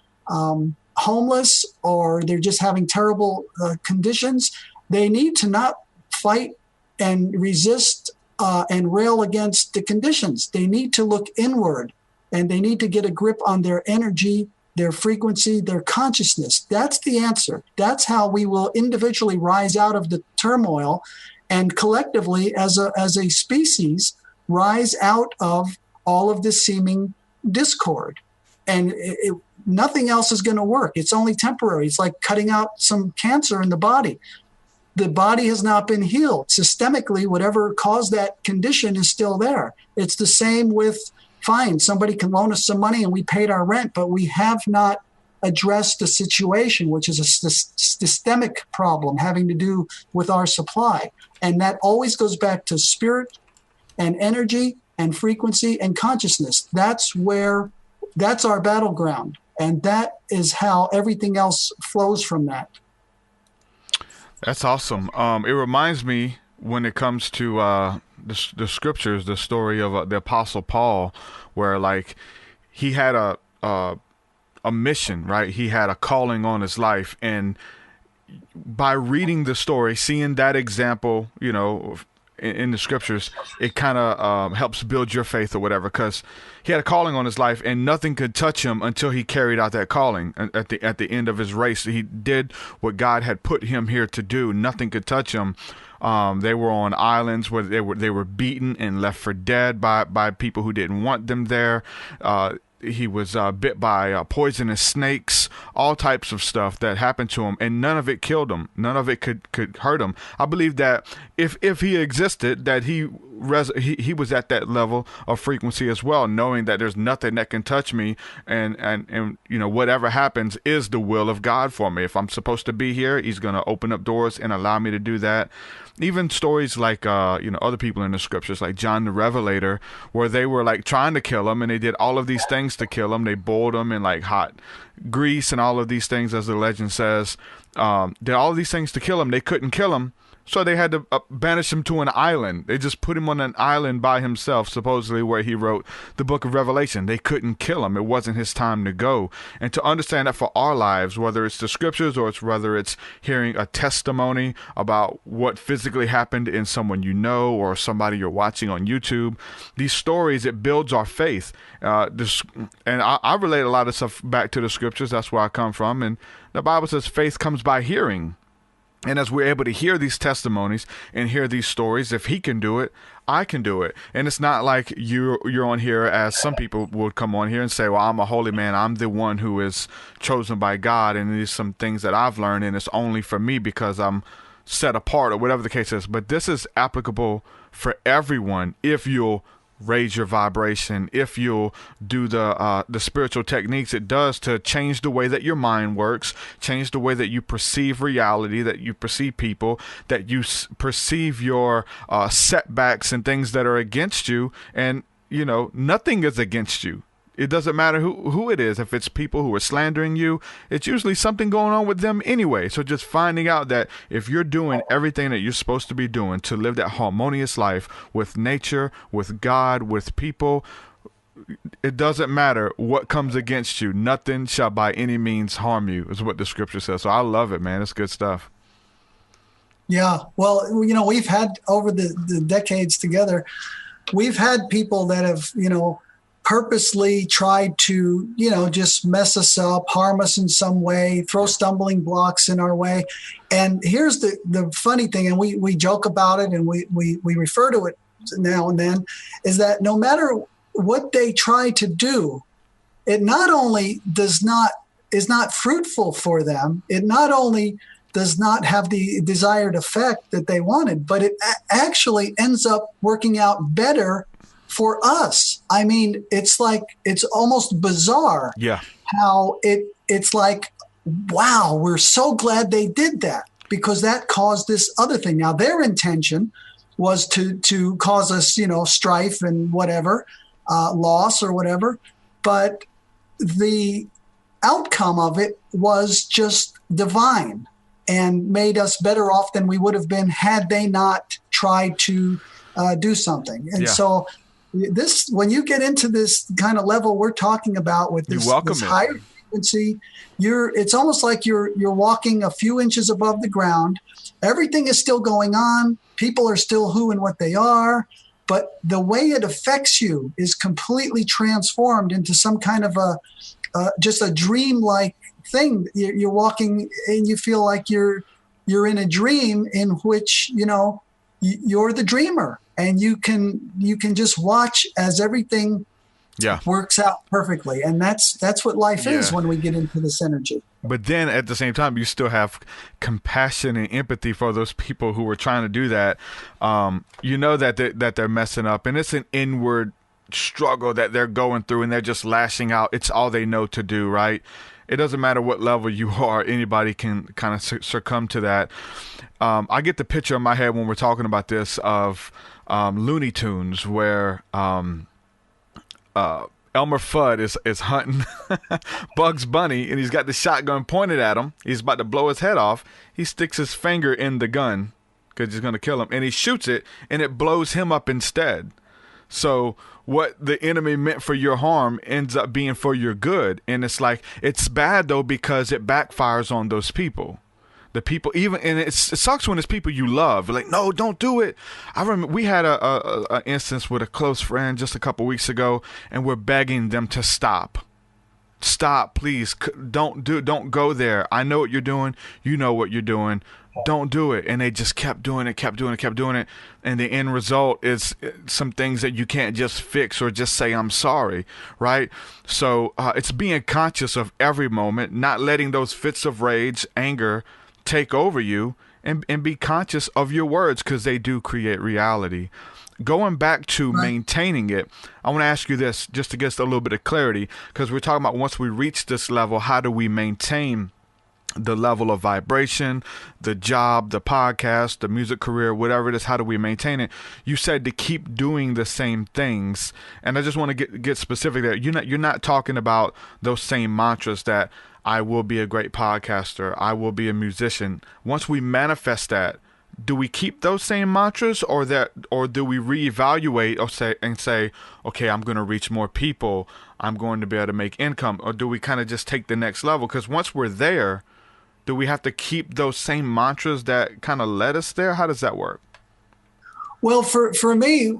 homeless or they're just having terrible conditions, they need to not fight and resist and rail against the conditions. They need to look inward, and they need to get a grip on their energy, their frequency, their consciousness. That's the answer. That's how we will individually rise out of the turmoil and collectively as a species rise out of all of this seeming discord. And nothing else is going to work. It's only temporary. It's like cutting out some cancer in the body. The body has not been healed. Systemically, whatever caused that condition is still there. It's the same with fine. Somebody can loan us some money and we paid our rent, but we have not addressed the situation, which is a systemic problem having to do with our supply. And that always goes back to spirit and energy and frequency and consciousness. That's our battleground. And that is how everything else flows from that. That's awesome. It reminds me when it comes to the scriptures, the story of the Apostle Paul, where like he had a mission, right? He had a calling on his life, and by reading the story, seeing that example, in the scriptures, it kind of helps build your faith or whatever, because he had a calling on his life and nothing could touch him until he carried out that calling. At the end of his race, he did what God had put him here to do. Nothing could touch him. They were on islands where they were beaten and left for dead by people who didn't want them there. He was bit by poisonous snakes, all types of stuff that happened to him, and none of it killed him. None of it could hurt him. I believe that if he existed, that he was at that level of frequency as well, knowing that there's nothing that can touch me, and whatever happens is the will of God for me. If I'm supposed to be here, He's going to open up doors and allow me to do that. Even stories like other people in the scriptures, like John the Revelator, where they were like trying to kill him, and they did all of these things to kill him. They boiled him in like hot grease and all of these things, as the legend says. Did all of these things to kill him. They couldn't kill him, so they had to banish him to an island. They just put him on an island by himself, supposedly where he wrote the book of Revelation. They couldn't kill him. It wasn't his time to go. And to understand that for our lives, whether it's the scriptures or whether it's hearing a testimony about what physically happened in someone or somebody you're watching on YouTube, these stories, it builds our faith. And I relate a lot of stuff back to the scriptures. That's where I come from. And the Bible says faith comes by hearing. And as we're able to hear these testimonies and hear these stories, if He can do it, I can do it. And it's not like you're on here, as some people would come on here and say, well, I'm a holy man. I'm the one who is chosen by God. And there's some things that I've learned, and it's only for me because I'm set apart, or whatever the case is. But this is applicable for everyone if you'll raise your vibration, if you'll do the spiritual techniques it does to change the way that your mind works, change the way that you perceive reality, that you perceive people, that you perceive your setbacks and things that are against you. And, you know, nothing is against you. It doesn't matter who it is. If it's people who are slandering you, it's usually something going on with them anyway. So just finding out that if you're doing everything that you're supposed to be doing to live that harmonious life with nature, with God, with people, it doesn't matter what comes against you. Nothing shall by any means harm you, is what the scripture says. So I love it, man. It's good stuff. Yeah. Well, you know, we've had over the decades together, we've had people that have, you know, purposely tried to, you know, just mess us up, harm us in some way, throw stumbling blocks in our way. And here's the funny thing, and we joke about it and we refer to it now and then, is that no matter what they try to do, it not only is not fruitful for them, it not only does not have the desired effect that they wanted, but it actually ends up working out better for us. I mean, it's like, it's almost bizarre how it's like, wow, we're so glad they did that, because that caused this other thing. Now, their intention was to cause us, you know, strife and whatever, loss or whatever. But the outcome of it was just divine and made us better off than we would have been had they not tried to do something. And so this, when you get into this kind of level we're talking about with this higher frequency, it's almost like you're walking a few inches above the ground. Everything is still going on. People are still who and what they are, but the way it affects you is completely transformed into some kind of just a dream-like thing. You're walking and you feel like you're in a dream in which, you know, you're the dreamer. And you can just watch as everything works out perfectly. And that's what life is when we get into this energy. But then at the same time, you still have compassion and empathy for those people who are trying to do that. You know that they're messing up, and it's an inward struggle that they're going through, and they're just lashing out. It's all they know to do, right? It doesn't matter what level you are. Anybody can kind of succumb to that. I get the picture in my head when we're talking about this of Looney Tunes, where Elmer Fudd is hunting Bugs Bunny, and he's got the shotgun pointed at him. He's about to blow his head off. He sticks his finger in the gun because he's going to kill him, and he shoots it, and it blows him up instead. So what the enemy meant for your harm ends up being for your good. And it's like, it's bad though, because it backfires on those people. The people, even, and it sucks when it's people you love. Like, no, don't do it. I remember we had a instance with a close friend just a couple weeks ago, and we're begging them to stop. Stop, please. Don't go there. I know what you're doing. You know what you're doing. Don't do it. And they just kept doing it. And the end result is some things that you can't just fix or just say, I'm sorry, right? So it's being conscious of every moment, not letting those fits of rage, anger take over you, and be conscious of your words, because they do create reality. Going back to maintaining it, I want to ask you this just to get us a little bit of clarity, because we're talking about once we reach this level, how do we maintain the level of vibration, the job, the podcast, the music career, whatever it is, how do we maintain it? You said to keep doing the same things. And I just want to get specific there. You're not talking about those same mantras that I will be a great podcaster, I will be a musician. Once we manifest that, do we keep those same mantras, or do we reevaluate and say, okay, I'm going to reach more people, I'm going to be able to make income, or do we kind of just take the next level? Because once we're there, do we have to keep those same mantras that kind of led us there? How does that work? Well, for me,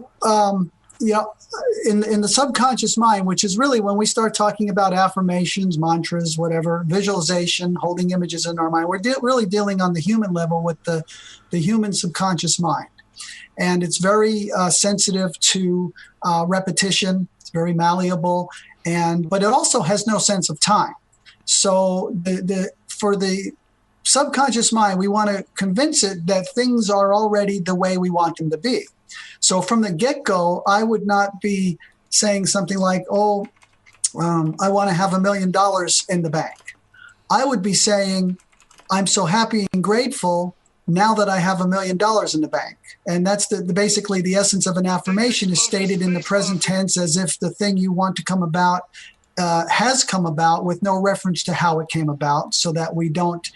in the subconscious mind, which is really when we start talking about affirmations, mantras, whatever, visualization, holding images in our mind, we're really dealing on the human level with the human subconscious mind. And it's very sensitive to repetition. It's very malleable, but it also has no sense of time. So for the subconscious mind, we want to convince it that things are already the way we want them to be. So from the get-go, I would not be saying something like, I want to have $1 million in the bank. I would be saying, I'm so happy and grateful now that I have $1 million in the bank. And that's basically the essence of an affirmation is stated in the present tense as if the thing you want to come about has come about with no reference to how it came about, so that we don't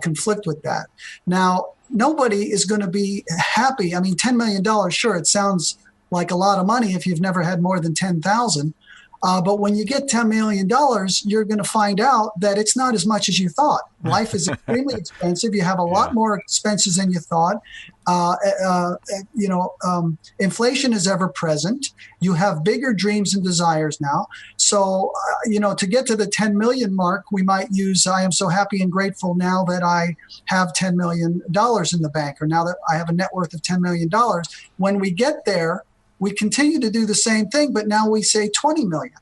conflict with that. Now, nobody is going to be happy. I mean, $10 million, sure, it sounds like a lot of money if you've never had more than 10,000. But when you get $10 million, you're going to find out that it's not as much as you thought. Life is extremely expensive. You have a lot more expenses than you thought. Inflation is ever present. You have bigger dreams and desires now. So, to get to the 10 million mark, we might use, I am so happy and grateful now that I have $10 million in the bank, or now that I have a net worth of $10 million. When we get there, we continue to do the same thing, but now we say 20 million.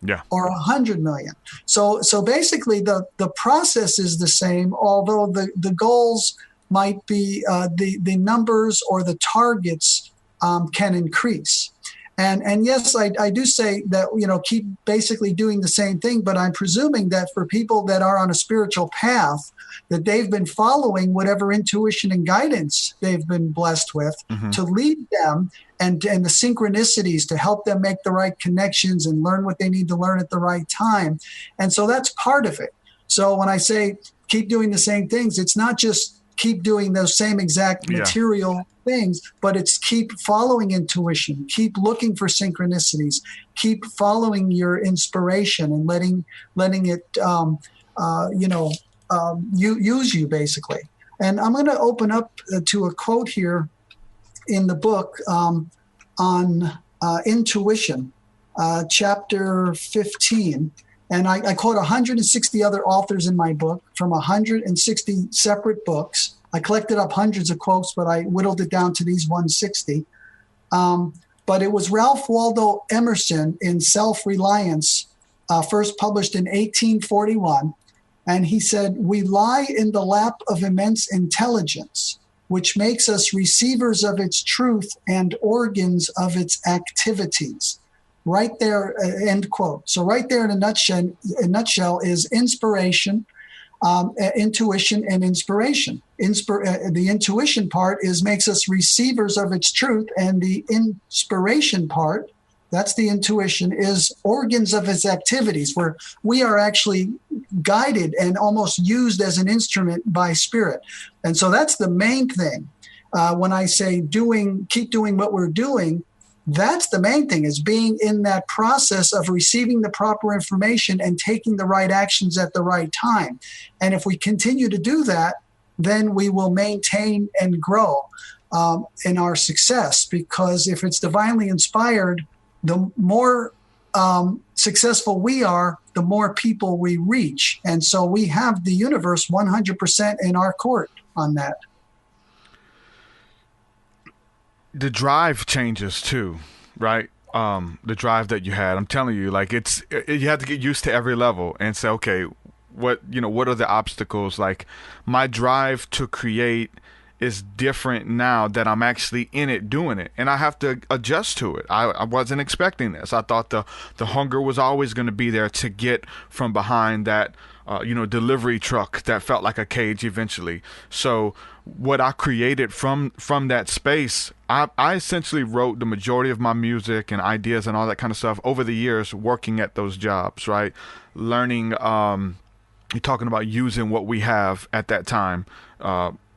Yeah. Or 100 million. So basically the process is the same, although the goals might be the numbers or the targets can increase. And yes, I do say that, keep basically doing the same thing, but I'm presuming that for people that are on a spiritual path, that they've been following whatever intuition and guidance they've been blessed with to lead them and the synchronicities to help them make the right connections and learn what they need to learn at the right time. And so that's part of it. So when I say keep doing the same things, it's not just keep doing those same exact material things, but it's keep following intuition, keep looking for synchronicities, keep following your inspiration and letting it, use you basically. And I'm going to open up to a quote here in the book on intuition, chapter 15. And I quote 160 other authors in my book from 160 separate books. I collected up hundreds of quotes, but I whittled it down to these 160. But it was Ralph Waldo Emerson in Self-Reliance, first published in 1841. And he said, "We lie in the lap of immense intelligence, which makes us receivers of its truth and organs of its activities." Right there, end quote. So right there in a nutshell is inspiration, intuition, and inspiration. The intuition part makes us receivers of its truth, and the inspiration part, that's the intuition, is organs of its activities, where we are actually guided and almost used as an instrument by spirit. And so that's the main thing. When I say keep doing what we're doing, that's the main thing, is being in that process of receiving the proper information and taking the right actions at the right time. And if we continue to do that, then we will maintain and grow in our success, because if it's divinely inspired, the more successful we are, the more people we reach. And so we have the universe 100% in our court on that. The drive changes too, right? The drive that you had, I'm telling you, like you have to get used to every level and say, okay, what are the obstacles? Like my drive to create is different now that I'm actually in it doing it, and I have to adjust to it. I wasn't expecting this. I thought the hunger was always going to be there to get from behind that delivery truck that felt like a cage eventually. So what I created from that space, I essentially wrote the majority of my music and ideas and all that kind of stuff over the years working at those jobs, right? Learning, you're talking about using what we have at that time.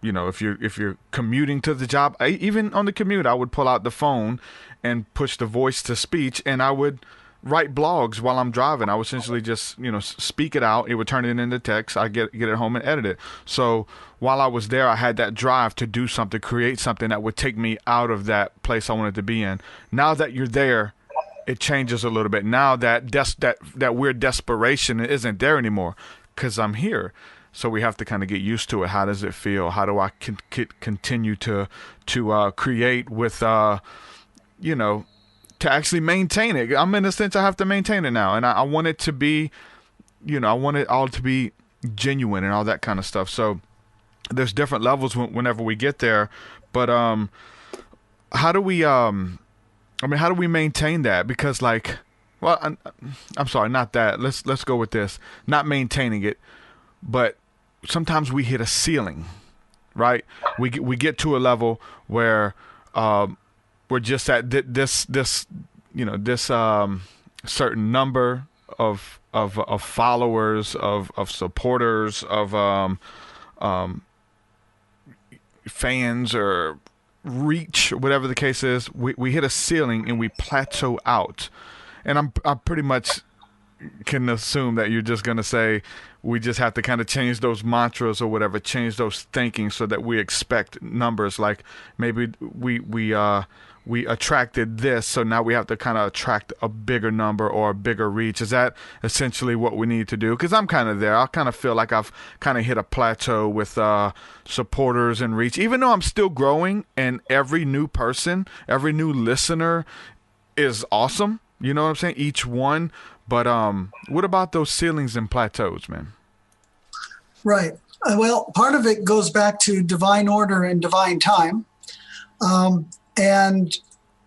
If you're commuting to the job, even on the commute, I would pull out the phone and push the voice to speech, and I would write blogs while I'm driving. I would essentially just, speak it out. It would turn it into text. I get it home and edit it. So while I was there, I had that drive to do something, create something that would take me out of that place I wanted to be in. Now that you're there, it changes a little bit. Now that weird desperation isn't there anymore because I'm here. So we have to kind of get used to it. How does it feel? How do I continue to create with, to actually maintain it? I'm in a sense I have to maintain it now, and I want it to be, I want it all to be genuine and all that kind of stuff. So there's different levels whenever we get there, but how do we how do we maintain that? Because like, well, I'm sorry, not that. Let's go with this. Not maintaining it, but sometimes we hit a ceiling, right? We get to a level where we're just at this certain number of followers, of supporters, of fans, or reach, whatever the case is. We hit a ceiling and we plateau out. And I pretty much can assume that you're just going to say we just have to kind of change those mantras or whatever, change those thinking so that we expect numbers. Like maybe we attracted this, so now we have to kind of attract a bigger number or a bigger reach. Is that essentially what we need to do? Because I'm kind of there. I kind of feel like I've kind of hit a plateau with supporters and reach, even though I'm still growing, and every new person, every new listener is awesome. You know what I'm saying? Each one. But what about those ceilings and plateaus, man? Right. Well, part of it goes back to divine order and divine time. And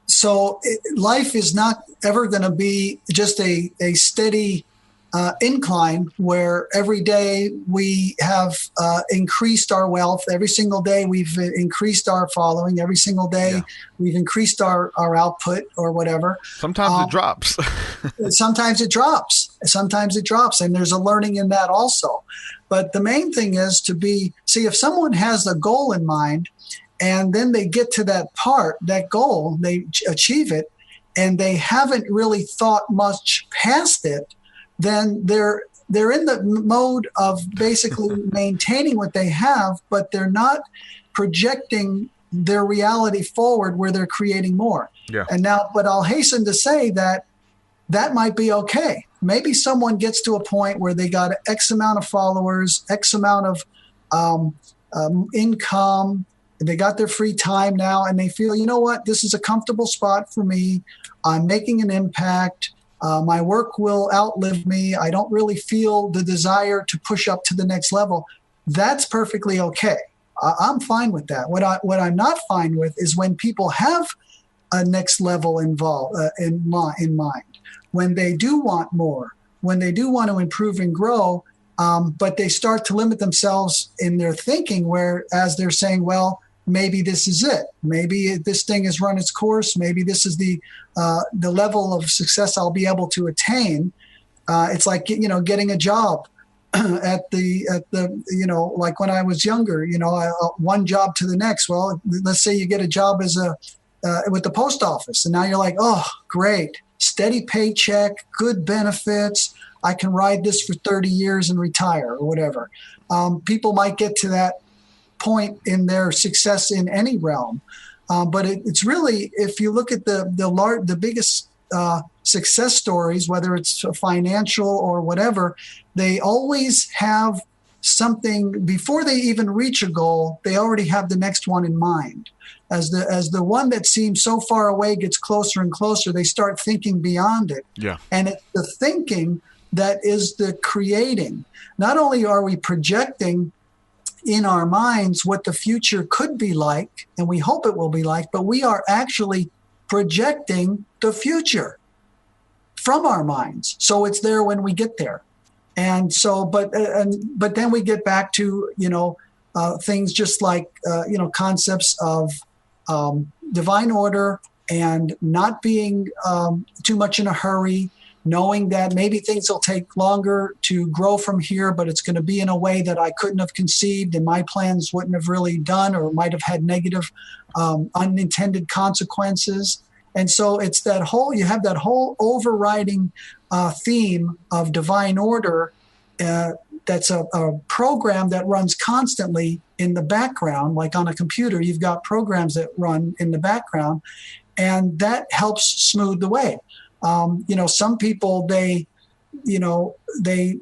so life is not ever going to be just a steady incline where every day we have increased our wealth. Every single day we've increased our following. Every single day we've increased our output or whatever. Sometimes it drops. Sometimes it drops. Sometimes it drops. And there's a learning in that also. But the main thing is if someone has a goal in mind and then they get to that goal, they achieve it, and they haven't really thought much past it, then they're in the mode of basically maintaining what they have, but they're not projecting their reality forward where they're creating more. Yeah. And now, but I'll hasten to say that might be okay. Maybe someone gets to a point where they got X amount of followers, X amount of income, they got their free time now, and they feel, you know what, this is a comfortable spot for me. I'm making an impact. My work will outlive me. I don't really feel the desire to push up to the next level. That's perfectly okay. I'm fine with that. What I'm not fine with is when people have a next level involved in mind, when they do want more, when they do want to improve and grow, but they start to limit themselves in their thinking, whereas they're saying, well, maybe this is it. Maybe this thing has run its course. Maybe this is the level of success I'll be able to attain. It's like, getting a job at the like when I was younger, one job to the next. Well, let's say you get a job as with the post office, and now you're like, oh, great, steady paycheck, good benefits. I can ride this for 30 years and retire or whatever. People might get to that point in their success in any realm. But it's really, if you look at the biggest success stories, whether it's financial or whatever, they always have something before they even reach a goal. They already have the next one in mind. As the one that seems so far away gets closer and closer, they start thinking beyond it. Yeah. And it's the thinking that is the creating. Not only are we projecting in our minds what the future could be like, and we hope it will be like, but we are actually projecting the future from our minds. So it's there when we get there. And so, but then we get back to, things just like, concepts of divine order and not being too much in a hurry, knowing that maybe things will take longer to grow from here, but it's going to be in a way that I couldn't have conceived and my plans wouldn't have really done, or might have had negative unintended consequences. And so it's you have that whole overriding theme of divine order that's a program that runs constantly in the background. Like on a computer, you've got programs that run in the background, and that helps smooth the way. Some people, they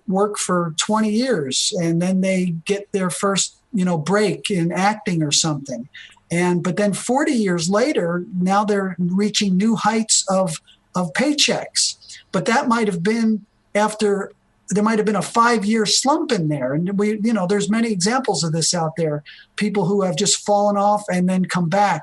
work for 20 years and then they get their first, break in acting or something. But then 40 years later, now they're reaching new heights of paychecks. But that might have been after there might have been a 5-year slump in there. And there's many examples of this out there. People who have just fallen off and then come back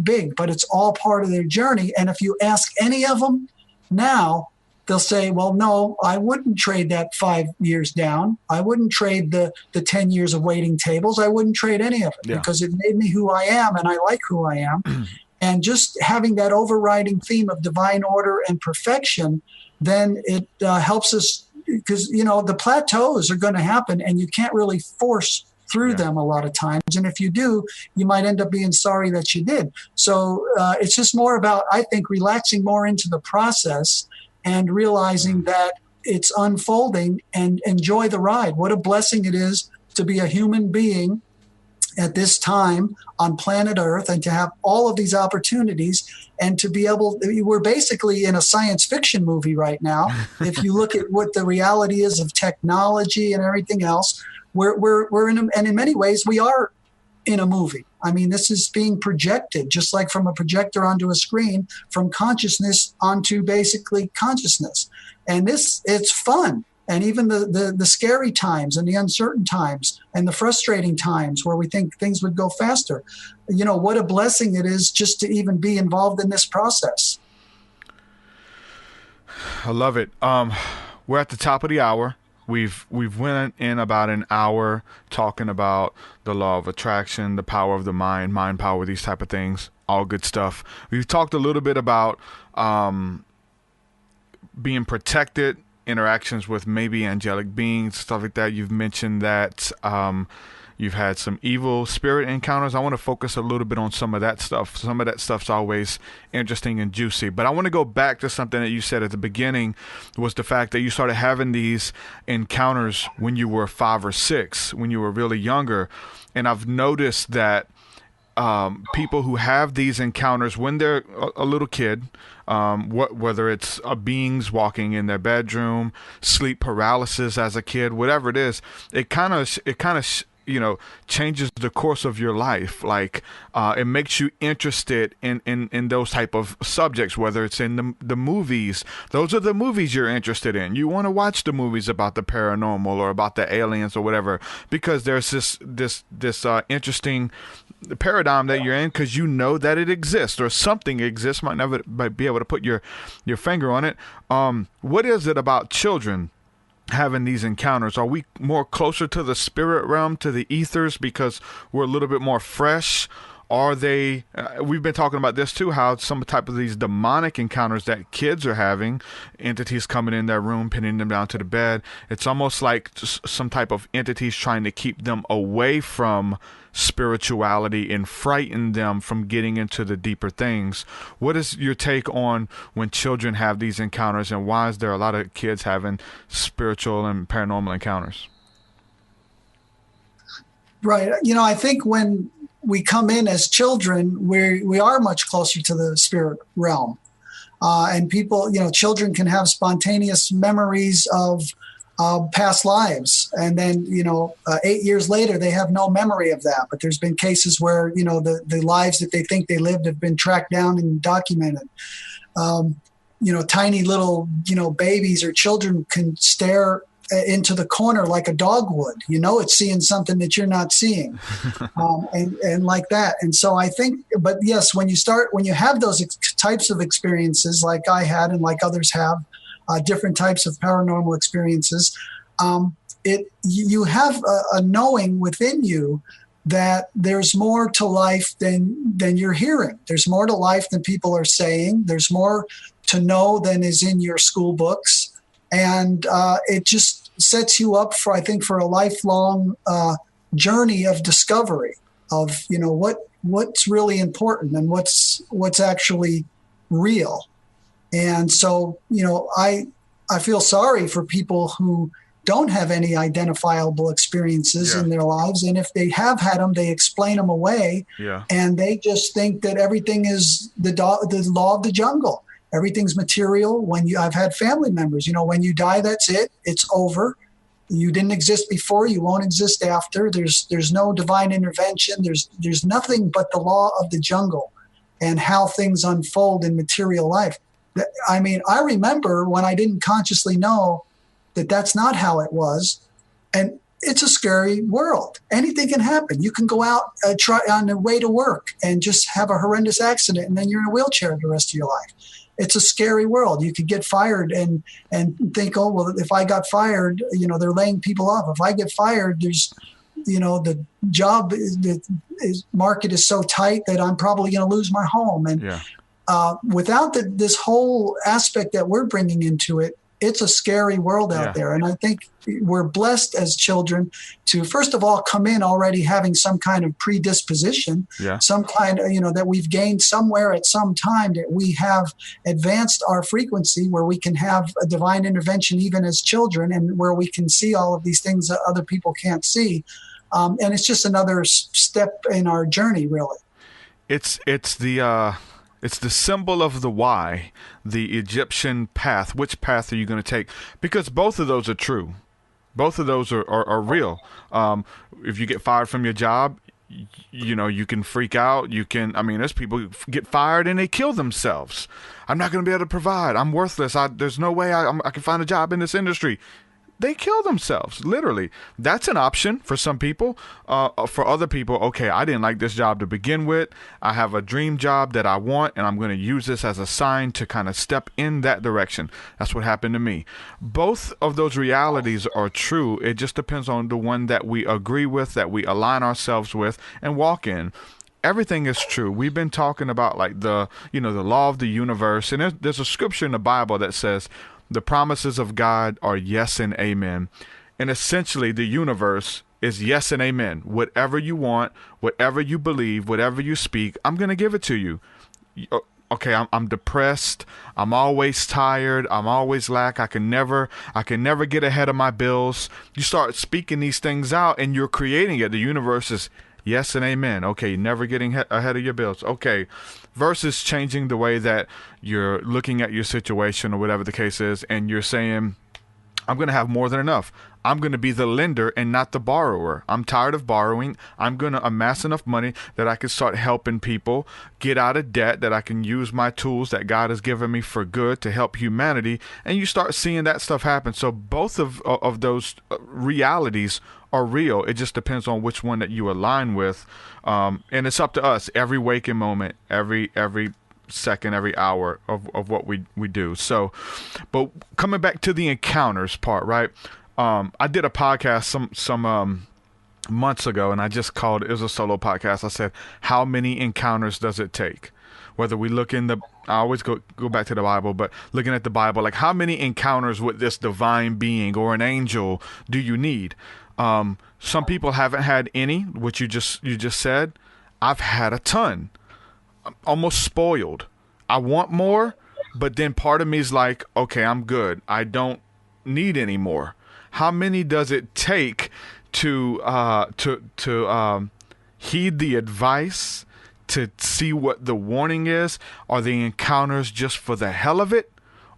big, but it's all part of their journey. And if you ask any of them now, they'll say, well, no, I wouldn't trade that 5 years down. I wouldn't trade the 10 years of waiting tables. I wouldn't trade any of it because it made me who I am, and I like who I am. And just having that overriding theme of divine order and perfection, then it helps us, because, the plateaus are going to happen and you can't really force through them a lot of times. And if you do, you might end up being sorry that you did. So it's just more about, I think, relaxing more into the process and realizing that it's unfolding, and enjoy the ride. What a blessing it is to be a human being at this time on planet Earth, and to have all of these opportunities, and to be able, we're basically in a science fiction movie right now. If you look at what the reality is of technology and everything else, we're in, and in many ways we are in a movie. I mean, this is being projected, just like from a projector onto a screen, from consciousness onto basically consciousness. And it's fun. And even the scary times and the uncertain times and the frustrating times where we think things would go faster. What a blessing it is just to even be involved in this process. I love it. We're at the top of the hour. We've went in about an hour talking about the law of attraction, the power of the mind power, these type of things, all good stuff. We've talked a little bit about being protected, interactions with maybe angelic beings, stuff like that. You've mentioned that you've had some evil spirit encounters. I want to focus a little bit on some of that stuff. Some of that stuff's always interesting and juicy. But I want to go back to something that you said at the beginning, was the fact that you started having these encounters when you were 5 or 6, when you were really younger. And I've noticed that people who have these encounters when they're a little kid, whether it's beings walking in their bedroom, sleep paralysis as a kid, whatever it is, it kind of changes the course of your life. Like it makes you interested in those type of subjects, whether it's in the movies. Those are the movies you're interested in. You want to watch the movies about the paranormal or about the aliens or whatever, because there's this interesting paradigm that you're in, because you know that it exists or something exists. Might never be able to put your finger on it. What is it about children having these encounters? Are we more closer to the spirit realm, to the ethers, because we're a little bit more fresh? Are they, we've been talking about this too, how some type of these demonic encounters that kids are having, entities coming in their room, pinning them down to the bed. It's almost like some type of entities trying to keep them away from spirituality and frighten them from getting into the deeper things. What is your take on when children have these encounters, and why is there a lot of kids having spiritual and paranormal encounters? Right. I think when we come in as children, we are much closer to the spirit realm. And people, children can have spontaneous memories of past lives. And then, 8 years later, they have no memory of that. But there's been cases where, the lives that they think they lived have been tracked down and documented. Tiny little, babies or children can stare into the corner like a dog would. It's seeing something that you're not seeing, and like that. And so I think, but yes, when you have those types of experiences like I had and like others have, different types of paranormal experiences, you have a knowing within you that there's more to life than you're hearing. There's more to life than people are saying. There's more to know than is in your school books. And it just sets you up for a lifelong journey of discovery of, what's really important and what's actually real. And so, I feel sorry for people who don't have any identifiable experiences in their lives. And if they have had them, they explain them away. Yeah. And they just think that everything is the law of the jungle. Everything's material. I've had family members, when you die, that's it. It's over. You didn't exist before. You won't exist after. There's no divine intervention. There's nothing but the law of the jungle and how things unfold in material life. I mean, I remember when I didn't consciously know that that's not how it was. And it's a scary world. Anything can happen. You can go out try on the way to work and just have a horrendous accident, and then you're in a wheelchair the rest of your life. It's a scary world. You could get fired and think, oh, well, if I got fired, they're laying people off. If I get fired, there's, the job market is so tight that I'm probably going to lose my home. And without this whole aspect that we're bringing into it, it's a scary world out there. And I think we're blessed as children to, first of all, come in already having some kind of predisposition, some kind of, that we've gained somewhere at some time, that we have advanced our frequency where we can have a divine intervention even as children, and where we can see all of these things that other people can't see. And it's just another step in our journey, really. It's the symbol of the why, the Egyptian path. Which path are you going to take? Because both of those are true. Both of those are real. If you get fired from your job, you can freak out. There's people who get fired and they kill themselves. I'm not going to be able to provide. I'm worthless. There's no way I can find a job in this industry. They kill themselves, literally. That's an option for some people. For other people, okay, I didn't like this job to begin with. I have a dream job that I want, and I'm going to use this as a sign to kind of step in that direction. That's what happened to me. Both of those realities are true. It just depends on the one that we agree with, that we align ourselves with, and walk in. Everything is true. We've been talking about like the law of the universe, and there's a scripture in the Bible that says, the promises of God are yes and amen. And essentially, the universe is yes and amen. Whatever you want, whatever you believe, whatever you speak, I'm going to give it to you. Okay, I'm depressed. I'm always tired. I'm always lack. I can never get ahead of my bills. You start speaking these things out, and you're creating it. The universe is yes and amen. Okay, never getting ahead of your bills. Okay, versus changing the way that you're looking at your situation or whatever the case is, and you're saying, I'm going to have more than enough. I'm going to be the lender and not the borrower. I'm tired of borrowing. I'm going to amass enough money that I can start helping people get out of debt, that I can use my tools that God has given me for good to help humanity. And you start seeing that stuff happen. So both of those realities are real. It just depends on which one that you align with. And it's up to us every waking moment, every second, every hour of what we do. So, but coming back to the encounters part, right? I did a podcast some months ago, and I just called it was a solo podcast. I said, how many encounters does it take? Whether we look in I always go back to the Bible, but looking at the Bible, like how many encounters with this divine being or an angel do you need? Some people haven't had any, which you just said. I've had a ton. I'm almost spoiled. I want more, but then part of me is like, okay, I'm good. I don't need any more. How many does it take to heed the advice, to see what the warning is? Are the encounters just for the hell of it?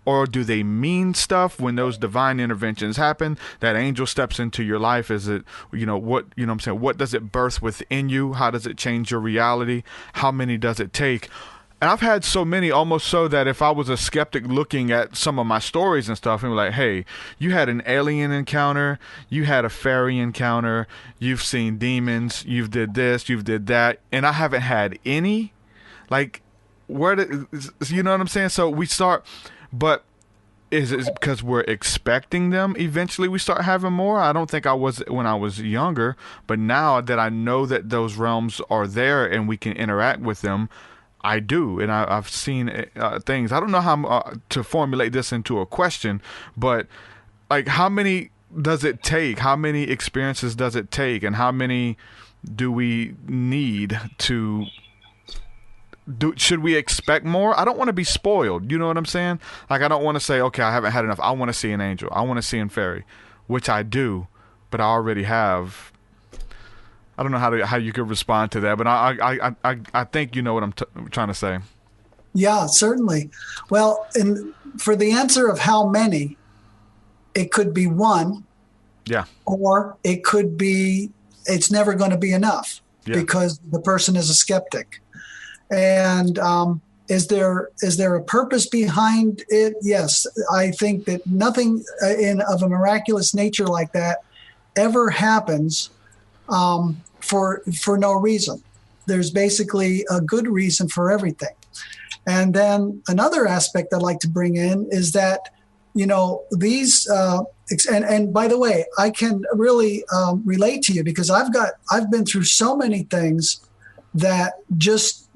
Or do they mean stuff when those divine interventions happen? That angel steps into your life. Is it, what I'm saying? What does it birth within you? How does it change your reality? How many does it take? And I've had so many, almost so that if I was a skeptic looking at some of my stories and stuff, and be like, hey, you had an alien encounter, you had a fairy encounter, you've seen demons, you've did this, you've did that, and I haven't had any. Like, you know what I'm saying? So we start. But is it because we're expecting them eventually we start having more? I don't think I was when I was younger, but now that I know that those realms are there and we can interact with them, I do. And I've seen things. I don't know how to formulate this into a question, but like how many does it take? How many experiences does it take? And how many do we need to... should we expect more? I don't want to be spoiled. You know what I'm saying? Like, I don't want to say, okay, I haven't had enough. I want to see an angel. I want to see a fairy, which I do, but I already have. I don't know how you could respond to that, but I think you know what I'm trying to say. Yeah, certainly. Well, and for the answer of how many, it could be one. Yeah. Or it could be it's never going to be enough because the person is a skeptic. And Is there a purpose behind it? Yes. I think that nothing of a miraculous nature like that ever happens for no reason. There's basically a good reason for everything. And then another aspect I'd like to bring in is that, these and by the way, I can really relate to you because I've been through so many things that just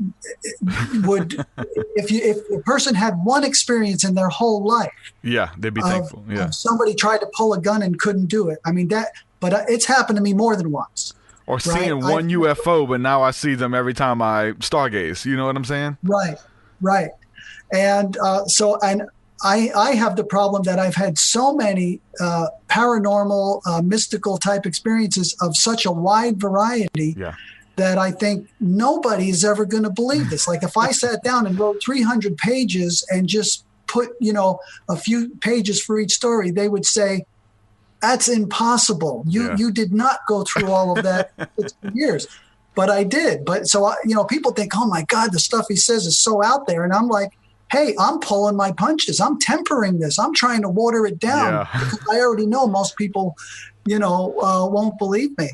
would, if a person had one experience in their whole life, they'd be thankful. Somebody tried to pull a gun and couldn't do it. I mean but it's happened to me more than once. Or seeing one UFO, but now I see them every time I stargaze. You know what I'm saying? Right. And I have the problem that I've had so many paranormal, mystical type experiences of such a wide variety. That I think nobody is ever going to believe this. Like if I sat down and wrote 300 pages and just put, a few pages for each story, they would say, that's impossible. You did not go through all of that for years. But I did. But so, people think, oh my God, the stuff he says is so out there. And I'm like, hey, I'm pulling my punches. I'm tempering this. I'm trying to water it down. Because I already know most people, won't believe me.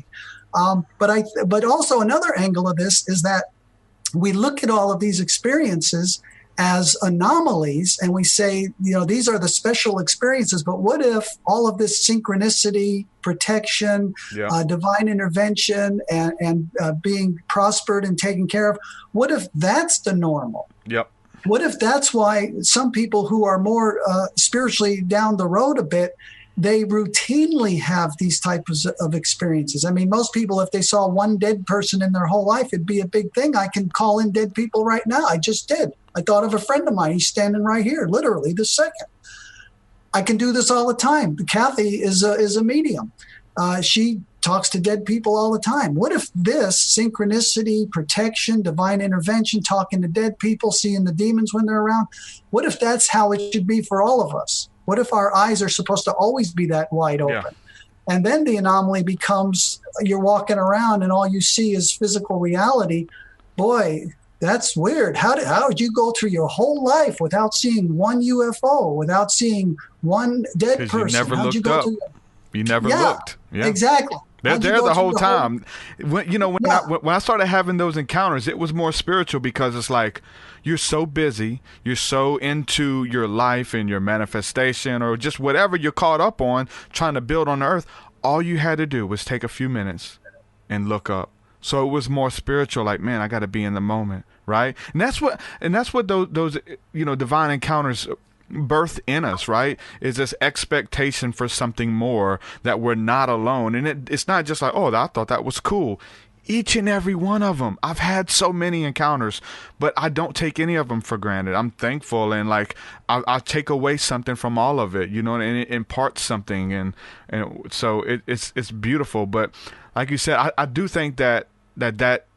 But also another angle of this is that we look at all of these experiences as anomalies and we say, these are the special experiences. But what if all of this synchronicity, protection, divine intervention, and being prospered and taken care of, what if that's the normal? What if that's why some people who are more spiritually down the road a bit, they routinely have these types of experiences? I mean, most people, if they saw one dead person in their whole life, it'd be a big thing. I can call in dead people right now. I just did. I thought of a friend of mine. He's standing right here, literally this second. I can do this all the time. Kathy is a medium. She talks to dead people all the time. What if this synchronicity, protection, divine intervention, talking to dead people, seeing the demons when they're around, what if that's how it should be for all of us? What if our eyes are supposed to always be that wide open? And then the anomaly becomes you're walking around and all you see is physical reality. Boy, that's weird. How did you go through your whole life without seeing one UFO, without seeing one dead person? You never looked up. You never looked. Exactly. They're there the whole time. When I started having those encounters, it was more spiritual because it's like you're so busy, you're so into your life and your manifestation or just whatever you're caught up on trying to build on the earth. All you had to do was take a few minutes and look up. So it was more spiritual, like, man, I got to be in the moment, right? And that's what those divine encounters birth in us, right? Is this expectation for something more, that we're not alone. And it's not just like, oh, I thought that was cool. Each and every one of them. I've had so many encounters, but I don't take any of them for granted. I'm thankful, and like I'll take away something from all of it, and it imparts something, and so it's beautiful. But like you said, I do think that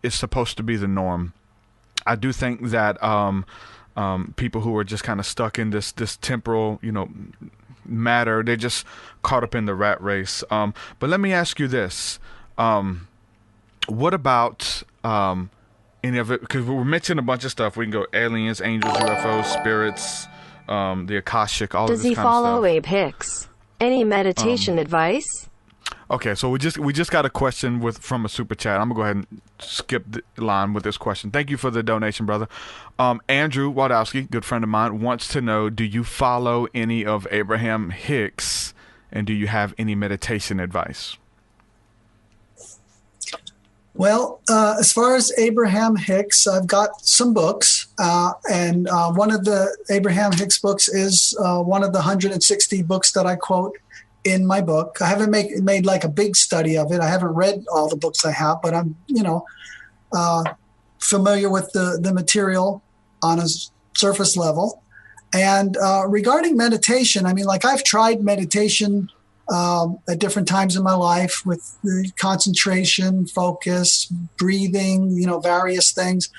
is supposed to be the norm. I do think that people who are just kind of stuck in this temporal, matter, they're just caught up in the rat race. But let me ask you this. What about any of it? Because we're mentioning a bunch of stuff. We can go aliens, angels, UFOs, spirits, the Akashic, all of this kind of stuff. Does he follow Abe Hicks? Any meditation advice? Okay, so we just got a question from a super chat. I'm gonna go ahead and skip the line with this question. Thank you for the donation, brother. Andrew Wadowski, good friend of mine, wants to know: do you follow any of Abraham Hicks, and do you have any meditation advice? Well, as far as Abraham Hicks, I've got some books, and one of the Abraham Hicks books is one of the 160 books that I quote in my book. I haven't made like a big study of it. I haven't read all the books I have, but I'm, familiar with the material on a surface level. And regarding meditation, I mean, like I've tried meditation at different times in my life with the concentration, focus, breathing, various things.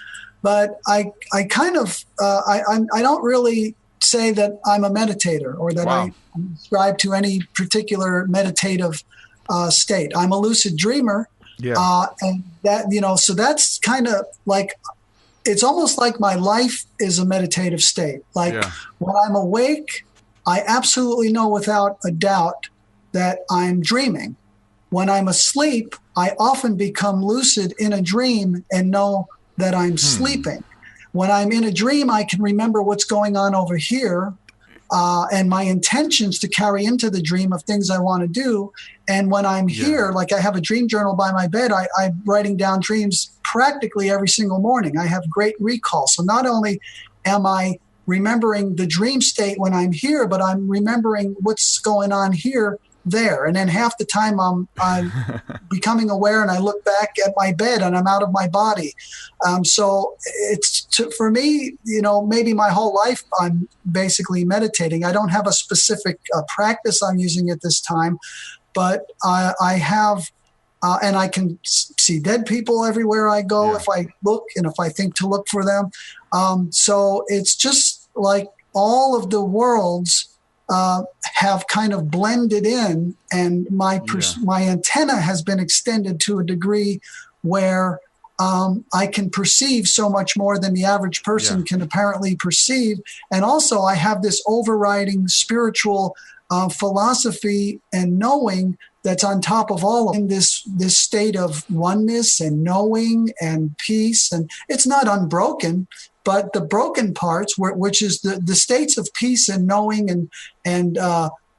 But I kind of, I don't really say that I'm a meditator or that I subscribe to any particular meditative state. I'm a lucid dreamer. And that, so that's kind of like it's almost like my life is a meditative state. Like when I'm awake, I absolutely know without a doubt that I'm dreaming. When I'm asleep, I often become lucid in a dream and know that I'm sleeping. When I'm in a dream, I can remember what's going on over here and my intentions to carry into the dream of things I want to do. And when I'm here, like I have a dream journal by my bed, I'm writing down dreams practically every single morning. I have great recall. So not only am I remembering the dream state when I'm here, but I'm remembering what's going on here, there. And then half the time I'm becoming aware and I look back at my bed and I'm out of my body. So for me, maybe my whole life I'm basically meditating. I don't have a specific practice I'm using at this time, but I have, and I can see dead people everywhere I go if I look and if I think to look for them. So it's just like all of the worlds have kind of blended in, and my antenna has been extended to a degree where I can perceive so much more than the average person can apparently perceive. And also I have this overriding spiritual philosophy and knowing that's on top of all of this state of oneness and knowing and peace. And it's not unbroken, but the broken parts, which is the states of peace and knowing and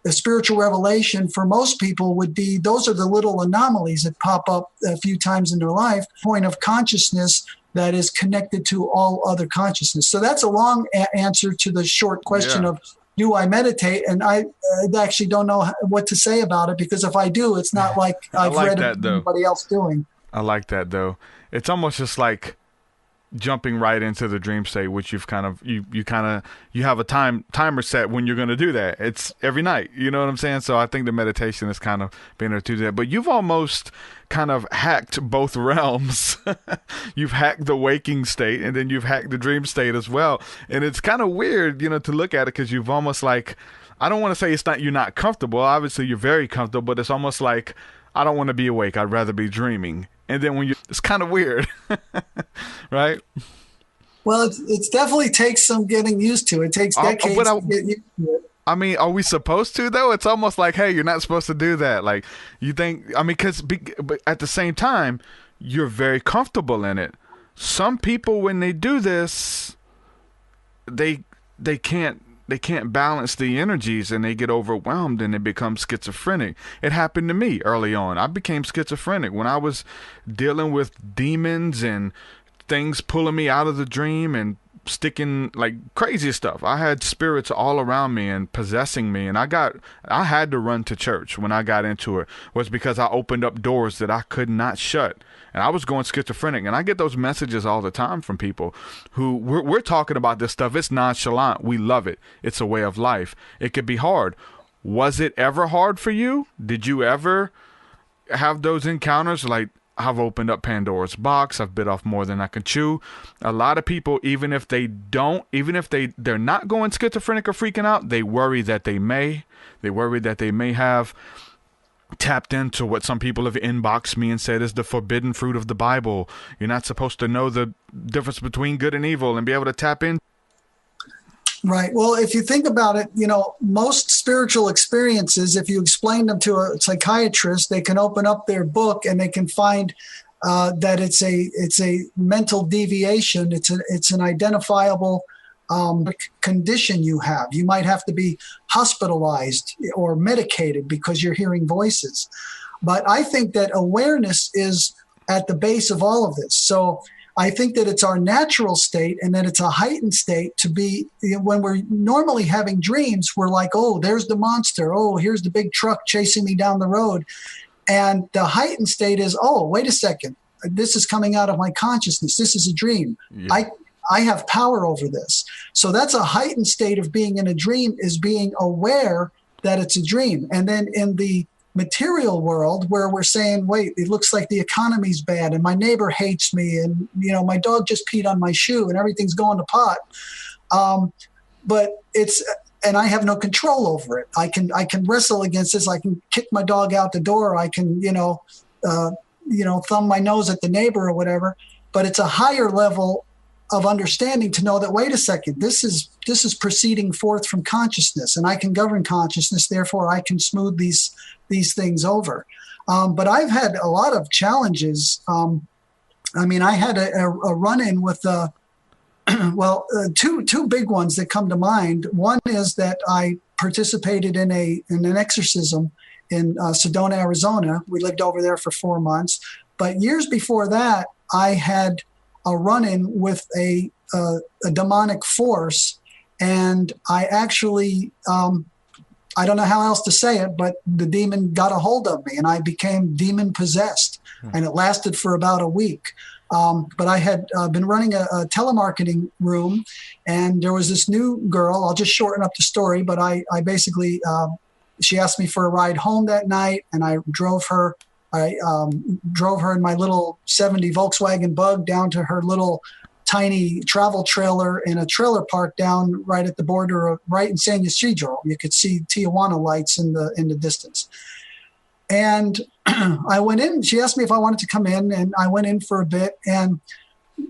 the spiritual revelation for most people would be, those are the little anomalies that pop up a few times in their life, point of consciousness that is connected to all other consciousness. So that's a long answer to the short question of, do I meditate? And I actually don't know what to say about it, because if I do, it's not like I've read anybody else doing. I like that, though. It's almost just like jumping right into the dream state, which you have a timer set when you're going to do that. It's every night, you know what I'm saying? So I think the meditation is kind of being able to do that. But you've almost kind of hacked both realms. You've hacked the waking state, and then you've hacked the dream state as well. And it's kind of weird, to look at it, because you've almost like, I don't want to say you're not comfortable. Obviously you're very comfortable, but it's almost like, I don't want to be awake. I'd rather be dreaming. And then it's kind of weird, right? Well, it definitely takes some getting used to. It takes decades to get used to it. I mean, are we supposed to, though? It's almost like, hey, you're not supposed to do that. Like, you think, but at the same time, you're very comfortable in it. Some people, when they do this, they can't balance the energies, and they get overwhelmed and they become schizophrenic. It happened to me early on. I became schizophrenic when I was dealing with demons and things pulling me out of the dream and sticking like crazy stuff. I had spirits all around me and possessing me, and I had to run to church when I got into it. Was because I opened up doors that I could not shut. And I was going schizophrenic, and I get those messages all the time from people who we're talking about this stuff. It's nonchalant. We love it. It's a way of life. It could be hard. Was it ever hard for you? Did you ever have those encounters? Like, I've opened up Pandora's box. I've bit off more than I can chew. A lot of people, even if they're not going schizophrenic or freaking out, they worry that they may. They worry that they may have tapped into what some people have inboxed me and said is the forbidden fruit of the Bible. You're not supposed to know the difference between good and evil and be able to tap in. Right. Well, if you think about it, most spiritual experiences, if you explain them to a psychiatrist, they can open up their book and they can find that it's a mental deviation. It's an identifiable condition you have. You might have to be hospitalized or medicated because you're hearing voices. But I think that awareness is at the base of all of this. So I think that it's our natural state, and that it's a heightened state to be, when we're normally having dreams, we're like, oh, there's the monster. Oh, here's the big truck chasing me down the road. And the heightened state is, oh, wait a second. This is coming out of my consciousness. This is a dream. Yeah. I have power over this. So that's a heightened state of being in a dream, is being aware that it's a dream. And then in the material world, where we're saying, wait, it looks like the economy's bad and my neighbor hates me, and my dog just peed on my shoe and everything's going to pot. And I have no control over it. I can wrestle against this. I can kick my dog out the door. I can, thumb my nose at the neighbor or whatever. But it's a higher level of understanding to know that, wait a second, this is proceeding forth from consciousness, and I can govern consciousness, therefore I can smooth these things over. But I've had a lot of challenges. I had a run-in with two big ones that come to mind. One is that I participated in an exorcism in Sedona, Arizona. We lived over there for 4 months. But years before that, I had a run-in with a demonic force, and I actually, I don't know how else to say it, but the demon got a hold of me, and I became demon-possessed, and it lasted for about a week. But I had been running a telemarketing room, and there was this new girl. I'll just shorten up the story, but I basically, she asked me for a ride home that night, and I drove her. I drove her in my little 70 Volkswagen Bug down to her little tiny travel trailer in a trailer park down right at the border of right in San Ysidro. You could see Tijuana lights in the distance. And I went in. She asked me if I wanted to come in, and I went in for a bit. And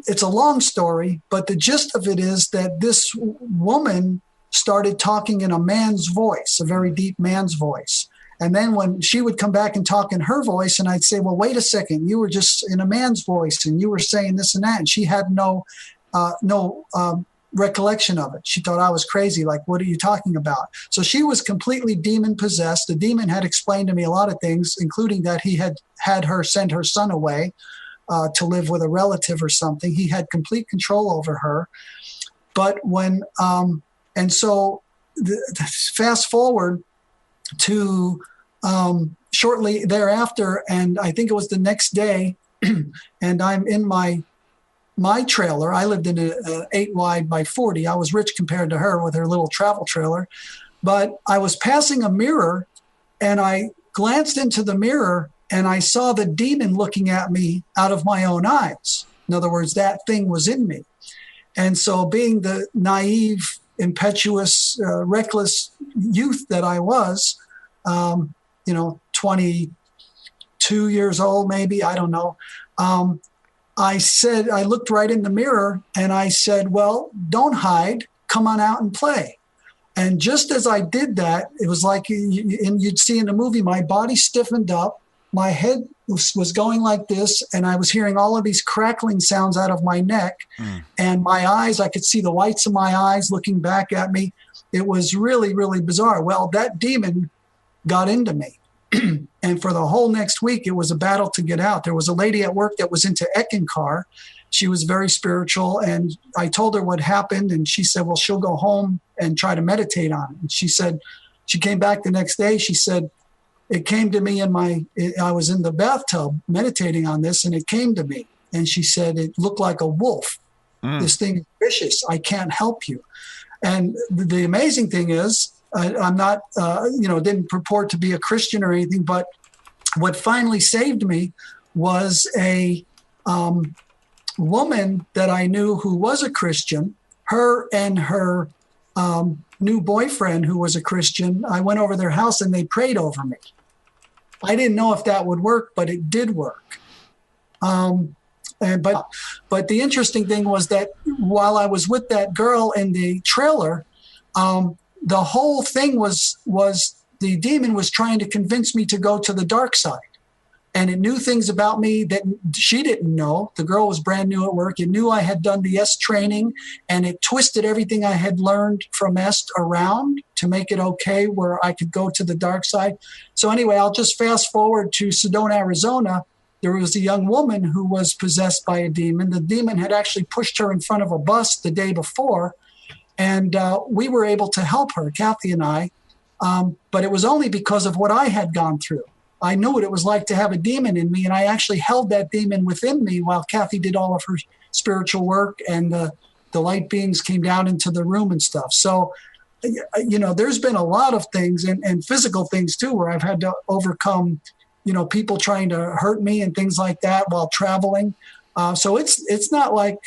it's a long story, but the gist of it is that this woman started talking in a man's voice, a very deep man's voice. And then when she would come back and talk in her voice, and I'd say, well, wait a second, you were just in a man's voice and you were saying this and that. And she had no recollection of it. She thought I was crazy. Like, what are you talking about? So she was completely demon possessed. The demon had explained to me a lot of things, including that he had her send her son away to live with a relative or something. He had complete control over her. But fast forward to shortly thereafter, and I think it was the next day, and I'm in my trailer. I lived in a 8 wide by 40. I was rich compared to her with her little travel trailer. But I was passing a mirror, and I glanced into the mirror, and I saw the demon looking at me out of my own eyes. In other words, that thing was in me. And so, being the naive, impetuous, reckless youth that I was, 22 years old, maybe, I don't know. I looked right in the mirror and I said, well, don't hide, come on out and play. And just as I did that, it was like you'd see in the movie, my body stiffened up, my head was going like this, and I was hearing all of these crackling sounds out of my neck. And my eyes, I could see the whites of my eyes looking back at me. It was really, really bizarre. Well, that demon got into me. And for the whole next week, it was a battle to get out. There was a lady at work that was into Eckankar. She was very spiritual, and I told her what happened, and she said, well, she'll go home and try to meditate on it. And she said, she came back the next day. She said, it came to me I was in the bathtub meditating on this, and it came to me. And she said, it looked like a wolf. This thing is vicious. I can't help you. And the amazing thing is, I'm not, didn't purport to be a Christian or anything, but what finally saved me was a woman that I knew who was a Christian. Her and her new boyfriend, who was a Christian, I went over their house and they prayed over me. I didn't know if that would work, but it did work. But the interesting thing was that while I was with that girl in the trailer, the whole thing was the demon was trying to convince me to go to the dark side. And it knew things about me that she didn't know. The girl was brand new at work. It knew I had done the S training, and it twisted everything I had learned from S around to make it okay where I could go to the dark side. So anyway, I'll just fast forward to Sedona, Arizona. There was a young woman who was possessed by a demon. The demon had actually pushed her in front of a bus the day before, and we were able to help her, Kathy and I, but it was only because of what I had gone through. I knew what it was like to have a demon in me, and I actually held that demon within me while Kathy did all of her spiritual work, and the light beings came down into the room and stuff. So, there's been a lot of things and physical things too, where I've had to overcome, people trying to hurt me and things like that while traveling. So it's not like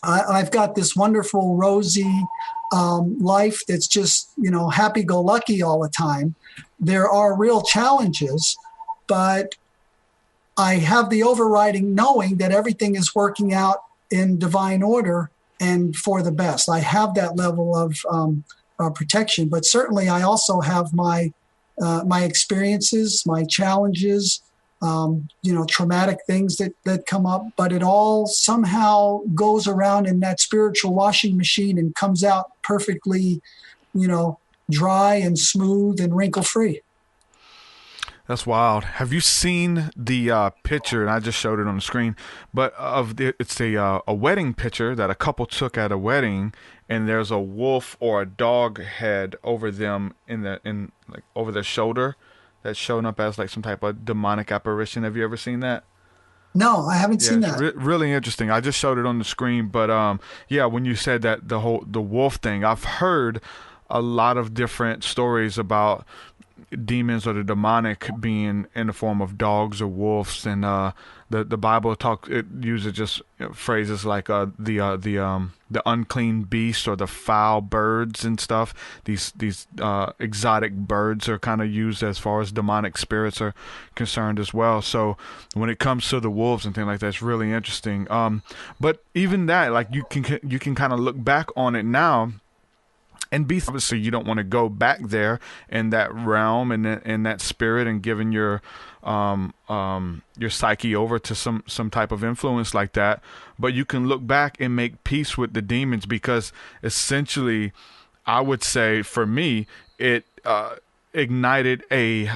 I've got this wonderful, rosy life that's just, happy-go-lucky all the time. There are real challenges, but I have the overriding knowing that everything is working out in divine order and for the best. I have that level of protection, but certainly I also have my experiences, my challenges, traumatic things that come up, but it all somehow goes around in that spiritual washing machine and comes out perfectly, dry and smooth and wrinkle-free. That's wild. Have you seen the picture? And I just showed it on the screen, but it's a wedding picture that a couple took at a wedding, and there's a wolf or a dog head over them over their shoulder, that's showing up as like some type of demonic apparition. Have you ever seen that? No, I haven't seen that. Really interesting. I just showed it on the screen, but when you said that the wolf thing, I've heard a lot of different stories about demons or the demonic being in the form of dogs or wolves, and the Bible uses just phrases like the unclean beast or the foul birds and stuff. These exotic birds are kind of used as far as demonic spirits are concerned as well. So when it comes to the wolves and things like that, it's really interesting. But even that, like you can kind of look back on it now. And obviously, you don't want to go back there in that realm and in that spirit and giving your psyche over to some type of influence like that. But you can look back and make peace with the demons, because essentially, I would say for me, it ignited an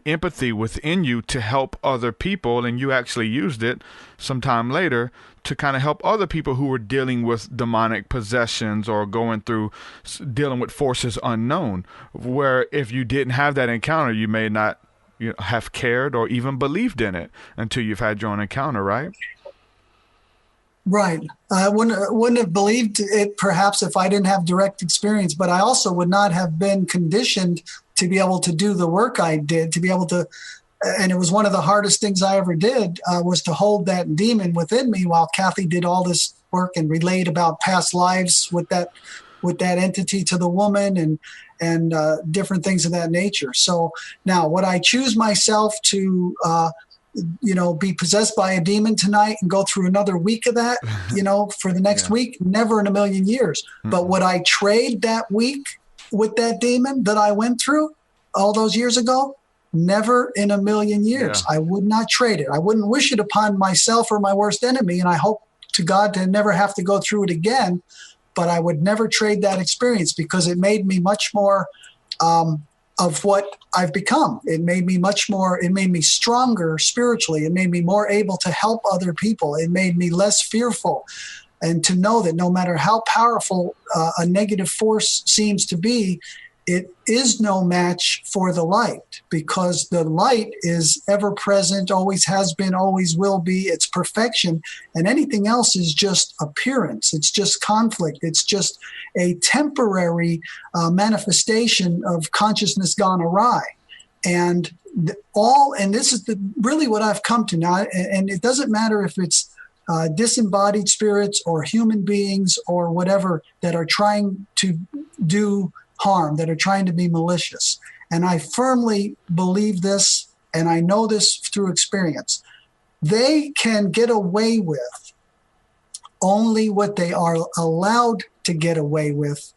empathy within you to help other people, and you actually used it sometime later to kind of help other people who were dealing with demonic possessions or dealing with forces unknown, where if you didn't have that encounter, you may not have cared or even believed in it until you've had your own encounter, right? Right. I wouldn't have believed it perhaps if I didn't have direct experience, but I also would not have been conditioned to be able to do the work I did, to be able to, and it was one of the hardest things I ever did, was to hold that demon within me while Kathy did all this work and relayed about past lives with that entity to the woman and different things of that nature. So now, would I choose myself to be possessed by a demon tonight and go through another week of that, for the next week? Never in a million years. Mm-hmm. But would I trade that week with that demon that I went through all those years ago? Never in a million years. Yeah. I would not trade it. I wouldn't wish it upon myself or my worst enemy, and I hope to God to never have to go through it again. But I would never trade that experience, because it made me much more of what I've become. It made me stronger spiritually. It made me more able to help other people. It made me less fearful. And to know that no matter how powerful a negative force seems to be, it is no match for the light, because the light is ever present, always has been, always will be. It's perfection. And anything else is just appearance. It's just conflict. It's just a temporary manifestation of consciousness gone awry. And this is really what I've come to now. And it doesn't matter if it's disembodied spirits or human beings or whatever that are trying to do harm, that are trying to be malicious. And I firmly believe this, and I know this through experience. They can get away with only what they are allowed to get away with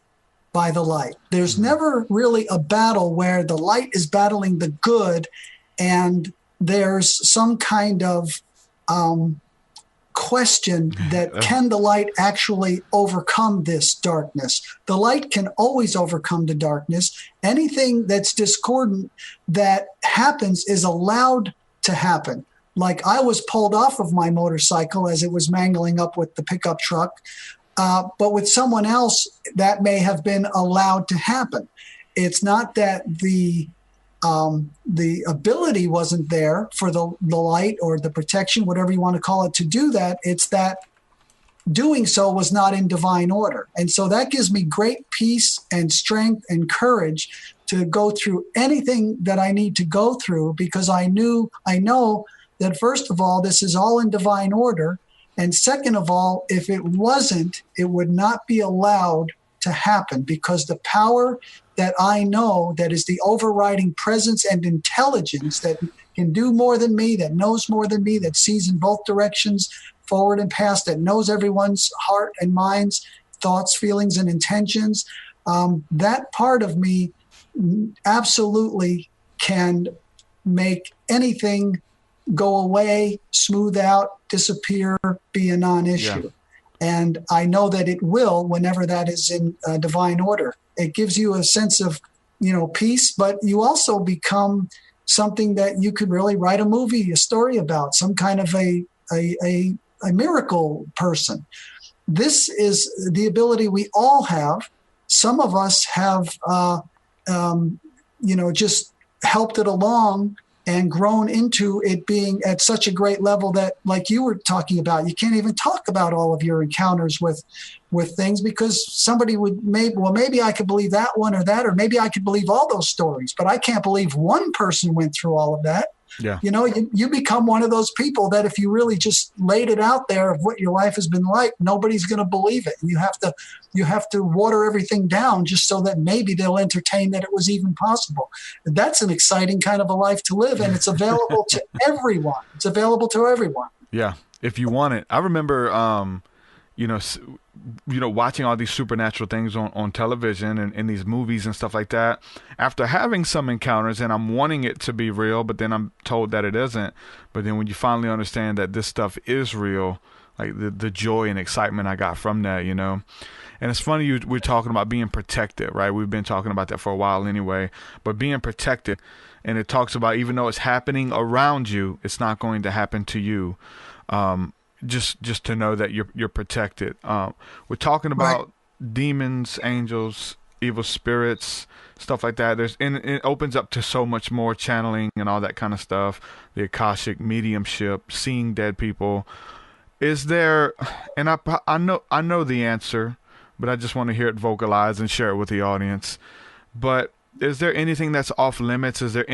by the light. There's never really a battle where the light is battling the good and there's some kind of question that can the light actually overcome this darkness? The light can always overcome the darkness. Anything that's discordant that happens is allowed to happen. Like I was pulled off of my motorcycle as it was mangling up with the pickup truck, but with someone else that may have been allowed to happen. It's not that the ability wasn't there for the light or the protection, whatever you want to call it, to do that. It's that doing so was not in divine order. And so that gives me great peace and strength and courage to go through anything that I need to go through, because I know that first of all, this is all in divine order. And second of all, if it wasn't, it would not be allowed to happen, because the power that I know, that is the overriding presence and intelligence that can do more than me, that knows more than me, that sees in both directions, forward and past, that knows everyone's heart and minds, thoughts, feelings, and intentions. That part of me absolutely can make anything go away, smooth out, disappear, be a non-issue. Yeah. And I know that it will whenever that is in divine order. It gives you a sense of, peace, but you also become something that you could really write a movie, a story about, some kind of a miracle person. This is the ability we all have. Some of us have, just helped it along and grown into it being at such a great level that, like you were talking about, you can't even talk about all of your encounters with things, because somebody would maybe I could believe that one or that, or maybe I could believe all those stories, but I can't believe one person went through all of that. Yeah. You become one of those people that if you really just laid it out there of what your life has been like, nobody's going to believe it. And you have to water everything down just so that maybe they'll entertain that it was even possible. That's an exciting kind of a life to live, and it's available to everyone. It's available to everyone. Yeah, if you want it. I remember, watching all these supernatural things on television and in these movies and stuff like that. After having some encounters, and I'm wanting it to be real, but then I'm told that it isn't. But then when you finally understand that this stuff is real, like the joy and excitement I got from that, And it's funny we're talking about being protected, right? We've been talking about that for a while anyway. But being protected, and it talks about even though it's happening around you, it's not going to happen to you. Just to know that you're protected. We're talking about demons, angels, evil spirits, stuff like that. It opens up to so much more channeling and all that kind of stuff. The Akashic, mediumship, seeing dead people. Is there? And I know the answer, but I just want to hear it vocalized and share it with the audience. But is there anything that's off limits? Is there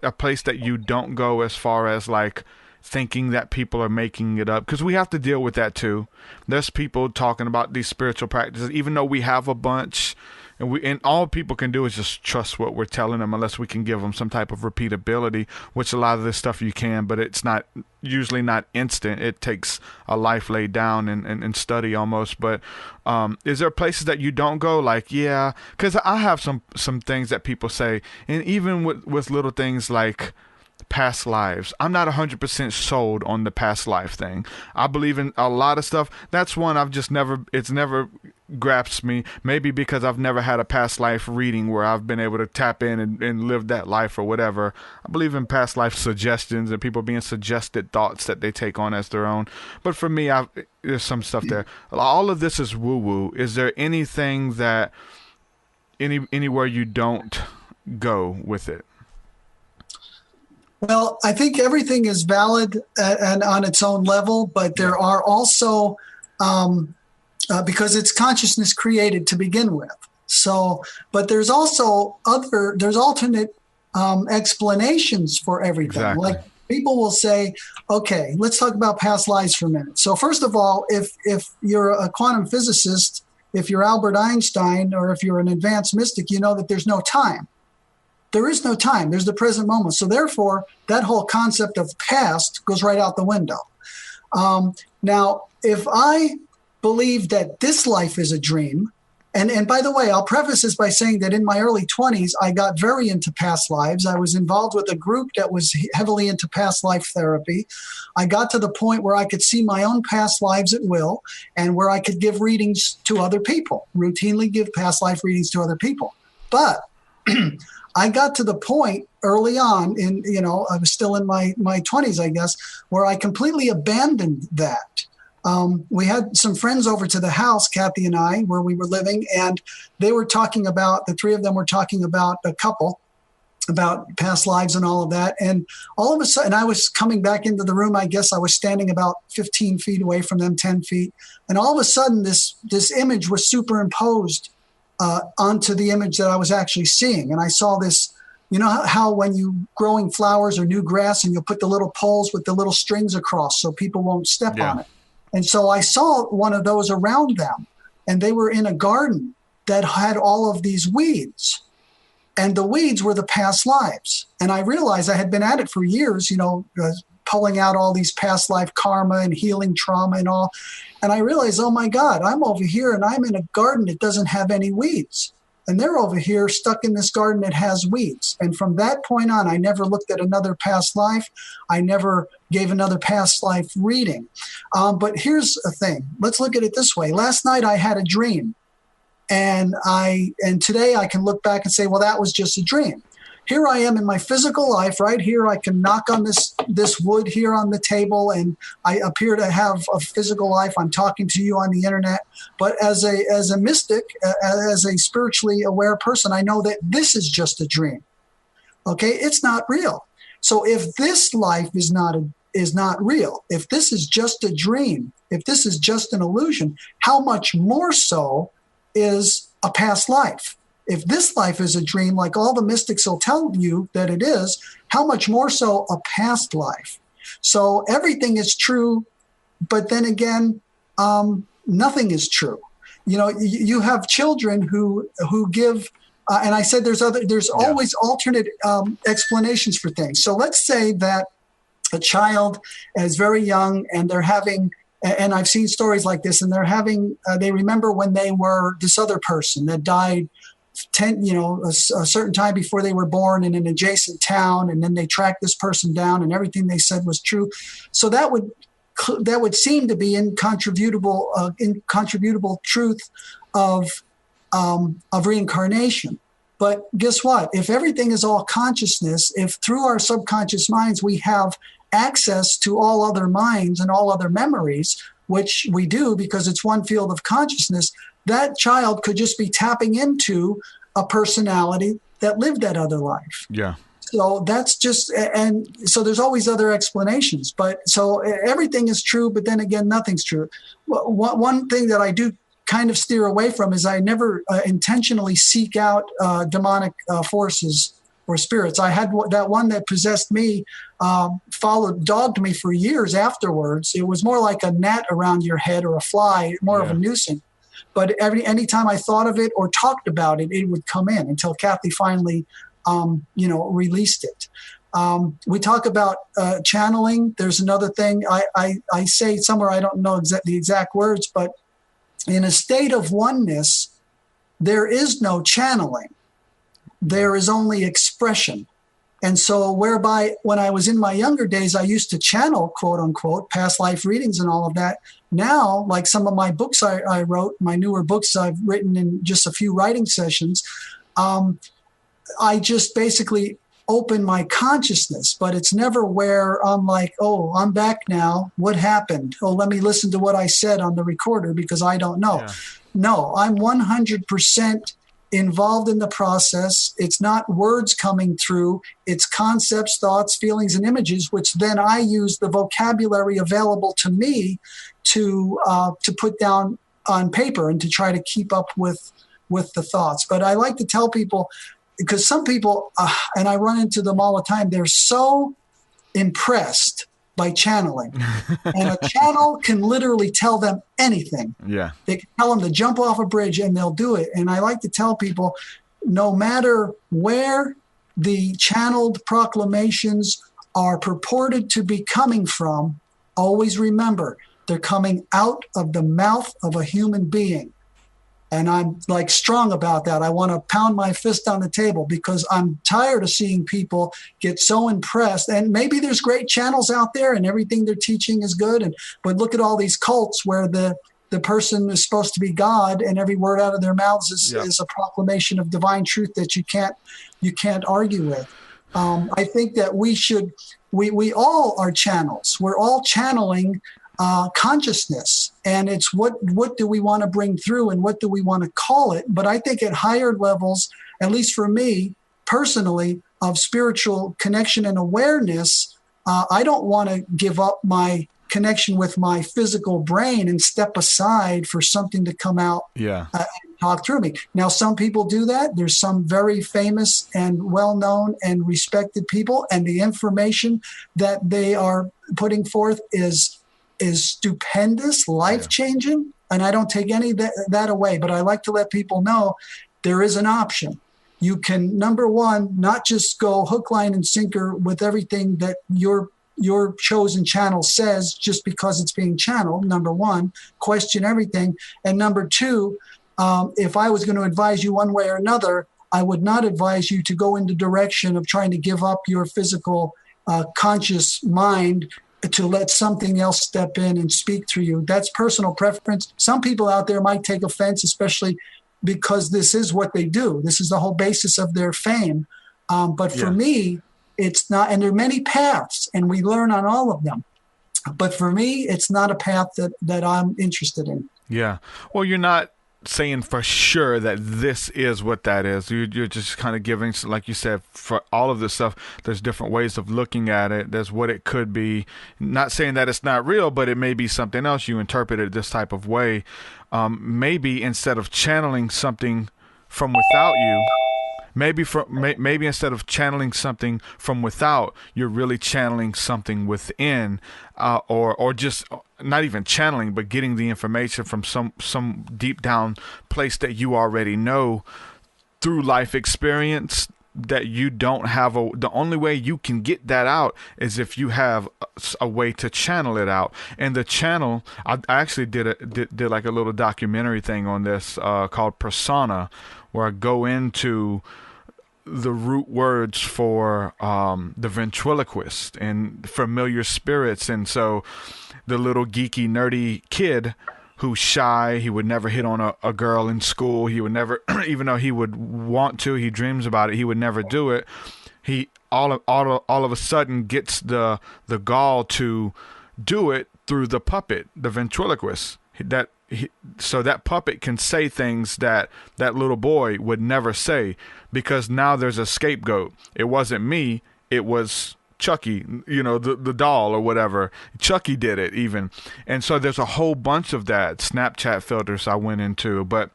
a place that you don't go as far as like thinking that people are making it up? Because we have to deal with that too. There's people talking about these spiritual practices, even though we have a bunch, and all people can do is just trust what we're telling them, unless we can give them some type of repeatability, which a lot of this stuff you can, but it's usually not instant. It takes a life laid down and study almost. But is there places that you don't go? Like, yeah, because I have some things that people say, and even with little things like past lives. I'm not 100% sold on the past life thing. I believe in a lot of stuff. That's one it's never grasped me. Maybe because I've never had a past life reading where I've been able to tap in and live that life or whatever. I believe in past life suggestions and people being suggested thoughts that they take on as their own. But for me, there's some stuff there. All of this is woo-woo. Is there anything that anywhere you don't go with it? Well, I think everything is valid and on its own level, but there are also, because it's consciousness created to begin with. So, but there's also there's alternate explanations for everything. Exactly. Like people will say, okay, let's talk about past lives for a minute. So first of all, if you're a quantum physicist, if you're Albert Einstein, or if you're an advanced mystic, you know that there's no time. There is no time. There's the present moment. So therefore, that whole concept of past goes right out the window. Now, if I believe that this life is a dream, and by the way, I'll preface this by saying that in my early 20s, I got very into past lives. I was involved with a group that was heavily into past life therapy. I got to the point where I could see my own past lives at will, and where I could give readings to other people, routinely give past life readings to other people. But I got to the point early on I was still in my 20s, I guess, where I completely abandoned that. We had some friends over to the house, Kathy and I, where we were living, and they were talking about, the three of them were talking about a couple, about past lives and all of that. And all of a sudden, I was coming back into the room. I guess I was standing about 15 feet away from them, 10 feet. And all of a sudden, this image was superimposed onto the image that I was actually seeing. And I saw this, you know how when you growing flowers or new grass and you'll put the little poles with the little strings across so people won't step on it. And so I saw one of those around them, and they were in a garden that had all of these weeds. And the weeds were the past lives. And I realized I had been at it for years, pulling out all these past life karma and healing trauma and all. And I realized, oh my God, I'm over here and I'm in a garden that doesn't have any weeds. And they're over here stuck in this garden that has weeds. And from that point on, I never looked at another past life. I never gave another past life reading. But here's a thing. Let's look at it this way. Last night I had a dream. And today I can look back and say, well, that was just a dream. Here I am in my physical life, right here. I can knock on this wood here on the table, and I appear to have a physical life. I'm talking to you on the internet. But as a mystic, as a spiritually aware person, I know that this is just a dream. Okay, it's not real. So if this life is not real, if this is just a dream, if this is just an illusion, how much more so is a past life? If this life is a dream, like all the mystics will tell you that it is, how much more so a past life? So everything is true, but then again, nothing is true. You know, you have children who give, and I said there's always alternate explanations for things. So let's say that a child is very young and they're having, and I've seen stories like this, and they remember when they were this other person that died a certain time before they were born in an adjacent town, and then they tracked this person down and everything they said was true. So that would seem to be incontrovertible truth of reincarnation. But guess what? If everything is all consciousness, if through our subconscious minds we have access to all other minds and all other memories, which we do because it's one field of consciousness, that child could just be tapping into a personality that lived that other life. Yeah. So that's just, and so there's always other explanations. But so everything is true, but then again, nothing's true. One thing that I do kind of steer away from is I never intentionally seek out demonic forces or spirits. I had that one that possessed me, dogged me for years afterwards. It was more like a gnat around your head or a fly, more of a nuisance. But anytime I thought of it or talked about it, it would come in until Kathy finally, released it. We talk about channeling. There's another thing I say somewhere, I don't know the exact words, but in a state of oneness, there is no channeling. There is only expression. And so whereby when I was in my younger days, I used to channel, quote unquote, past life readings and all of that. Now, like some of my books I wrote, my newer books I've written in just a few writing sessions, I just basically open my consciousness, but it's never where I'm like, oh, I'm back now. What happened? Oh, let me listen to what I said on the recorder because I don't know. Yeah. No, I'm 100% involved in the process. It's not words coming through. It's concepts, thoughts, feelings, and images, which then I use the vocabulary available to me to put down on paper and to try to keep up with the thoughts. But I like to tell people, because some people, and I run into them all the time, they're so impressed by channeling. And a channel can literally tell them anything. Yeah. They can tell them to jump off a bridge and they'll do it. And I like to tell people, no matter where the channeled proclamations are purported to be coming from, always remember, they're coming out of the mouth of a human being. And I'm like strong about that. I want to pound my fist on the table because I'm tired of seeing people get so impressed. And maybe there's great channels out there and everything they're teaching is good. But look at all these cults where the person is supposed to be God and every word out of their mouths is a proclamation of divine truth that you can't argue with. I think that we all are channels. We're all channeling consciousness, and it's what do we want to bring through and what do we want to call it. But I think at higher levels, at least for me personally, of spiritual connection and awareness, I don't want to give up my connection with my physical brain and step aside for something to come out and talk through me. Now, some people do that. There's some very famous and well-known and respected people, and the information that they are putting forth is stupendous, life-changing, and I don't take any of that away. But I like to let people know there is an option. You can, number one, not just go hook, line, and sinker with everything that you're your chosen channel says just because it's being channeled. Number one, question everything. And number two, if I was going to advise you one way or another, I would not advise you to go in the direction of trying to give up your physical conscious mind to let something else step in and speak through you. That's personal preference. Some people out there might take offense, especially because this is what they do. This is the whole basis of their fame. But for me, it's not, and there are many paths, and we learn on all of them. But for me, it's not a path that I'm interested in. Yeah. Well, you're not saying for sure that this is what that is. You're just kind of giving, like you said, for all of this stuff, there's different ways of looking at it. There's what it could be. Not saying that it's not real, but it may be something else. You interpret it this type of way. Maybe instead of channeling something from without you, maybe instead of channeling something from without, you're really channeling something within, or just not even channeling, but getting the information from some deep down place that you already know through life experience that you don't have. The only way you can get that out is if you have a way to channel it out. And the channel, I actually did like a little documentary thing on this called Persona, where I go into the root words for the ventriloquist and familiar spirits. And so the little geeky, nerdy kid who's shy, he would never hit on a girl in school. He would never, even though he would want to, he dreams about it, he would never do it. He all of a sudden gets the gall to do it through the puppet, the ventriloquist. So that puppet can say things that little boy would never say, because now there's a scapegoat. It wasn't me, it was Chucky, the doll or whatever. Chucky did it even. And so there's a whole bunch of that Snapchat filters I went into. But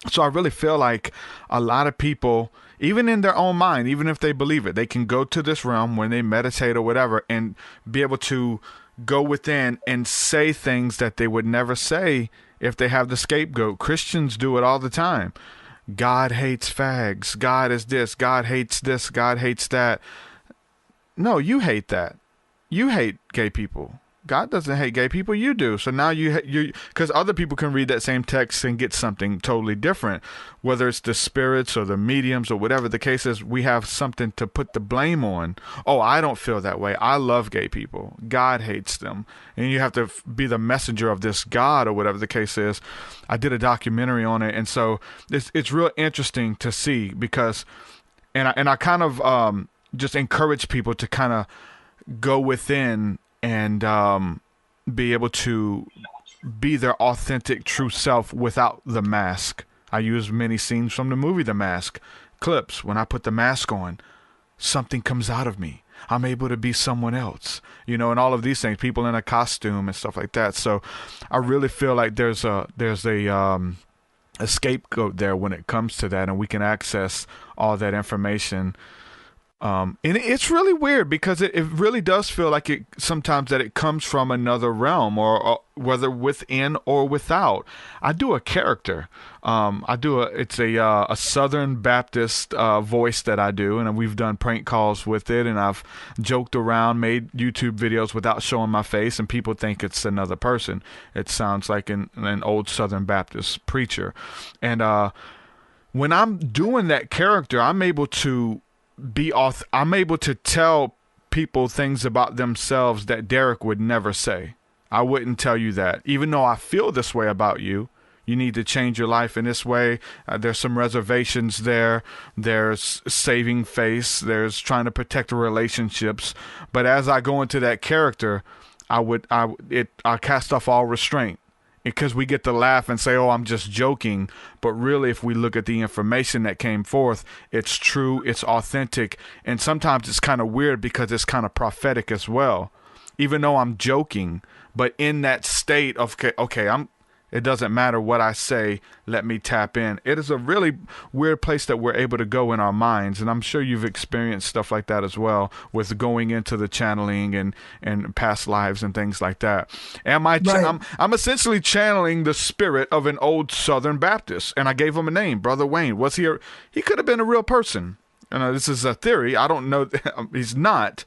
so I really feel like a lot of people, even in their own mind, even if they believe it, they can go to this realm when they meditate or whatever and be able to go within and say things that they would never say if they have the scapegoat. Christians do it all the time. God hates fags. God is this. God hates this. God hates that. No, you hate that. You hate gay people. God doesn't hate gay people. You do. So now you because other people can read that same text and get something totally different, whether it's the spirits or the mediums or whatever the case is. We have something to put the blame on. Oh, I don't feel that way. I love gay people. God hates them. And you have to be the messenger of this God or whatever the case is. I did a documentary on it. And so it's real interesting to see, because, and I kind of just encourage people to kind of go within and be able to be their authentic, true self without the mask. I use many scenes from the movie The Mask, clips. When I put the mask on, something comes out of me. I'm able to be someone else, and all of these things, people in a costume and stuff like that. So I really feel like there's a scapegoat there when it comes to that, and we can access all that information. And it's really weird, because it really does feel like it sometimes that it comes from another realm, or whether within or without. I do a character. It's a Southern Baptist voice that I do, and we've done prank calls with it, and I've joked around, made YouTube videos without showing my face, and people think it's another person. It sounds like an old Southern Baptist preacher. And when I'm doing that character, I'm able to tell people things about themselves that Derek would never say. I wouldn't tell you that. Even though I feel this way about you, you need to change your life in this way. There's some reservations there. There's saving face. There's trying to protect the relationships. But as I go into that character, I cast off all restraint. Because we get to laugh and say, oh, I'm just joking. But really, if we look at the information that came forth, it's true, it's authentic. And sometimes it's kind of weird, because it's kind of prophetic as well. Even though I'm joking, but in that state of, okay, it doesn't matter what I say, let me tap in. It is a really weird place that we're able to go in our minds. And I'm sure you've experienced stuff like that as well, with going into the channeling and past lives and things like that. I'm essentially channeling the spirit of an old Southern Baptist. And I gave him a name, Brother Wayne. He could have been a real person. This is a theory. I don't know. He's not.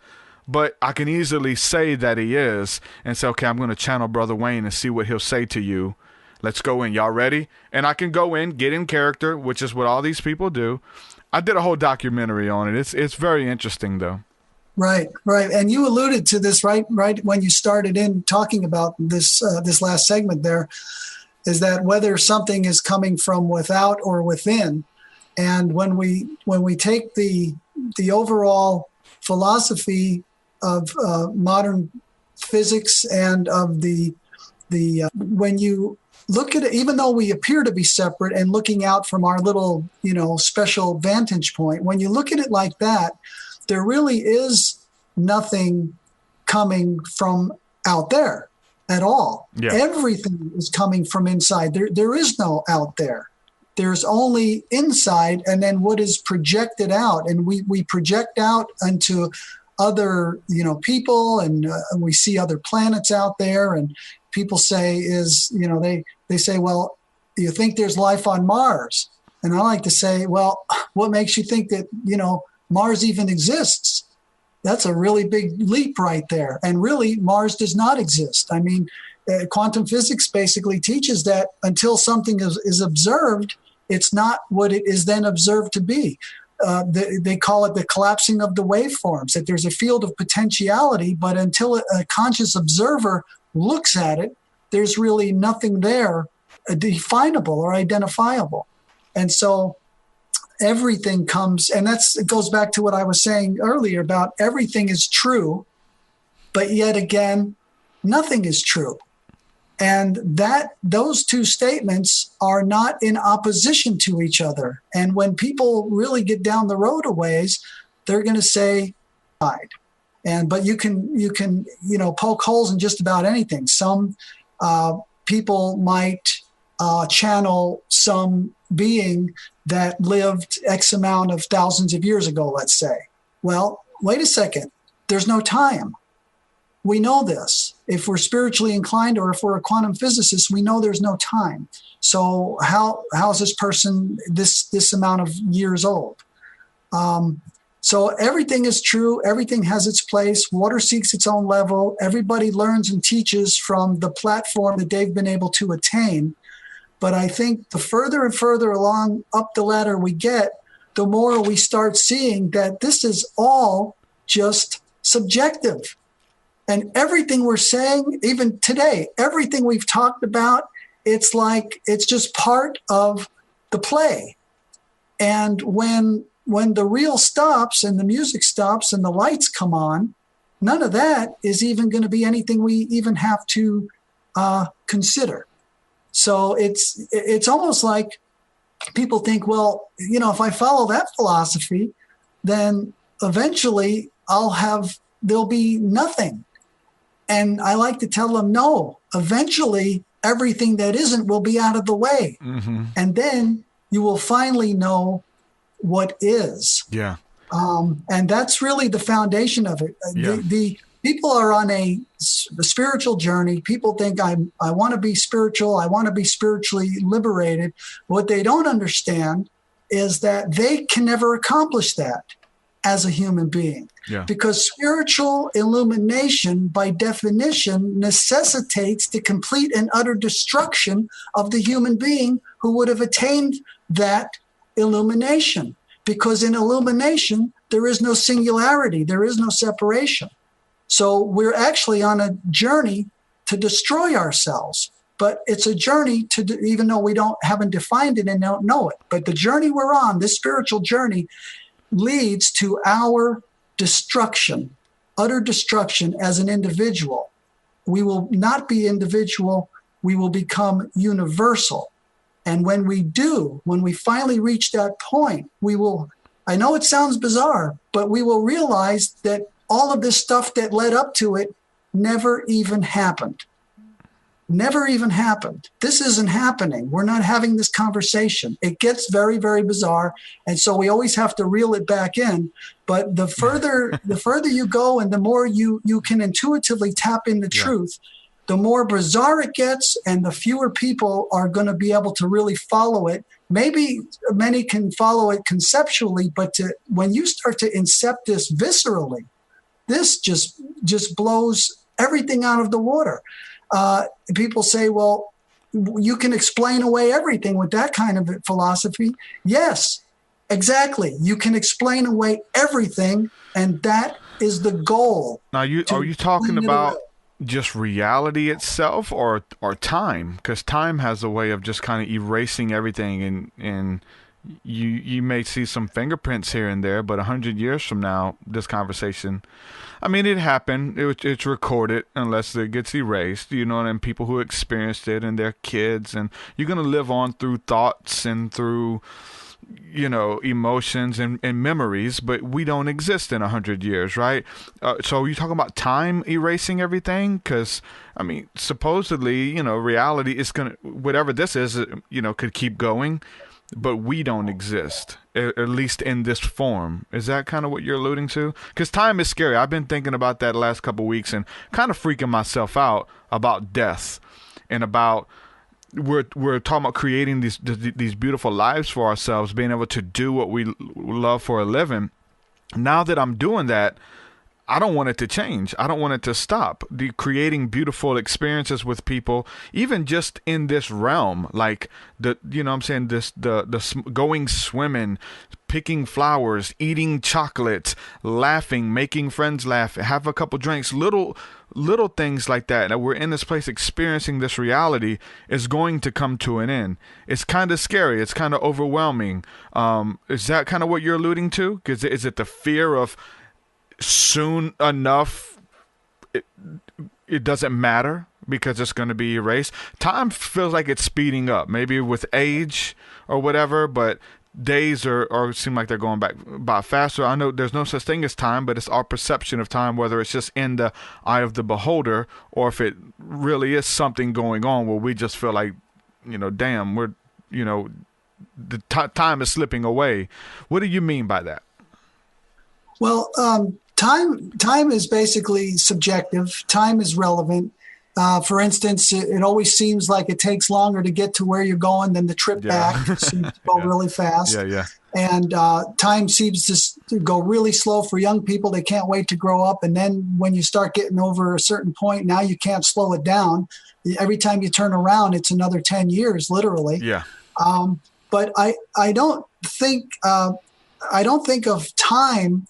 but I can easily say that he is and say, okay, I'm going to channel Brother Wayne and see what he'll say to you. Let's go in. Y'all ready? And I can go in, get in character, which is what all these people do. I did a whole documentary on it. It's very interesting, though. Right. And you alluded to this right when you started in talking about this last segment there, is that whether something is coming from without or within. And when we take the overall philosophy of modern physics and of the when you look at it, even though we appear to be separate and looking out from our little, special vantage point, when you look at it like that, there really is nothing coming from out there at all. Yeah. Everything is coming from inside. There is no out there. There's only inside, and then what is projected out. And we project out into other, people, and we see other planets out there, and people say they say, well, do you think there's life on Mars? And I like to say, well, what makes you think that, Mars even exists? That's a really big leap right there. And really, Mars does not exist. I mean, quantum physics basically teaches that until something is observed, it's not what it is then observed to be. They call it the collapsing of the waveforms, that there's a field of potentiality, but until a conscious observer looks at it, there's really nothing there definable or identifiable. And so everything comes, and it goes back to what I was saying earlier about everything is true, but yet again, nothing is true. And those two statements are not in opposition to each other. And when people really get down the road a ways, they're going to say, but you can poke holes in just about anything. Some people might channel some being that lived X amount of thousands of years ago, let's say. Well, wait a second. There's no time. We know this. If we're spiritually inclined or if we're a quantum physicist, we know there's no time. So how is this person this amount of years old? So everything is true. Everything has its place. Water seeks its own level. Everybody learns and teaches from the platform that they've been able to attain. But I think the further and further along up the ladder we get, the more we start seeing that this is all just subjective. And everything we're saying, even today, everything we've talked about, it's like it's just part of the play. And when the reel stops and the music stops and the lights come on, none of that is even going to be anything we even have to consider. So it's almost like people think, well, if I follow that philosophy, then eventually there'll be nothing. And I like to tell them, no, eventually everything that isn't will be out of the way. Mm-hmm. And then you will finally know what is. Yeah. And that's really the foundation of it. Yeah. The people are on a spiritual journey. People think I want to be spiritual. I want to be spiritually liberated. What they don't understand is that they can never accomplish that as a human being. Yeah. Because spiritual illumination, by definition, necessitates the complete and utter destruction of the human being who would have attained that illumination. Because in illumination, there is no singularity, there is no separation. So we're actually on a journey to destroy ourselves. But it's a journey even though we haven't defined it and don't know it. But the journey we're on, this spiritual journey, leads to our destruction, utter destruction as an individual. We will not be individual. We will become universal. And when we finally reach that point, I know it sounds bizarre, but we will realize that all of this stuff that led up to it never even happened. Never even happened. This isn't happening. We're not having this conversation. It gets very, very bizarre. And so we always have to reel it back in. But the further you go and the more you can intuitively tap into truth, the more bizarre it gets and the fewer people are going to be able to really follow it. Maybe many can follow it conceptually, but when you start to incept this viscerally, this just blows everything out of the water. People say, well, you can explain away everything with that kind of philosophy. Yes, exactly. You can explain away everything, and that is the goal. Now, are you talking about just reality itself, or time? Because time has a way of just kind of erasing everything, and you may see some fingerprints here and there, but 100 years from now, this conversation, I mean, it happened. It's recorded unless it gets erased, and people who experienced it and their kids, and you're going to live on through thoughts and through, emotions and memories, but we don't exist in 100 years, right? So you talking about time erasing everything? Because, I mean, supposedly, reality is going to, whatever this is, could keep going, but we don't exist, at least in this form. Is that kind of what you're alluding to? Because time is scary. I've been thinking about that the last couple of weeks and kind of freaking myself out about death and about we're talking about creating these beautiful lives for ourselves, being able to do what we love for a living. Now that I'm doing that, I don't want it to change. I don't want it to stop. Creating beautiful experiences with people, even just in this realm, like the going swimming, picking flowers, eating chocolate, laughing, making friends laugh, have a couple drinks, little things like that. That we're in this place experiencing this reality is going to come to an end. It's kind of scary. It's kind of overwhelming. Is that kind of what you're alluding to? Because is it the fear of soon enough it doesn't matter because it's going to be erased? Time feels like it's speeding up, maybe with age or whatever, but days are seem like they're going by faster. I know there's no such thing as time, but it's our perception of time, whether it's just in the eye of the beholder or if it really is something going on where we just feel like, damn, we're, the time is slipping away. What do you mean by that? Well, time is basically subjective. Time is relevant. For instance, it always seems like it takes longer to get to where you're going than the trip back. It seems to go really fast. Yeah. And time seems to go really slow for young people. They can't wait to grow up. And then when you start getting over a certain point, now you can't slow it down. Every time you turn around, it's another 10 years, literally. Yeah. But I don't think of time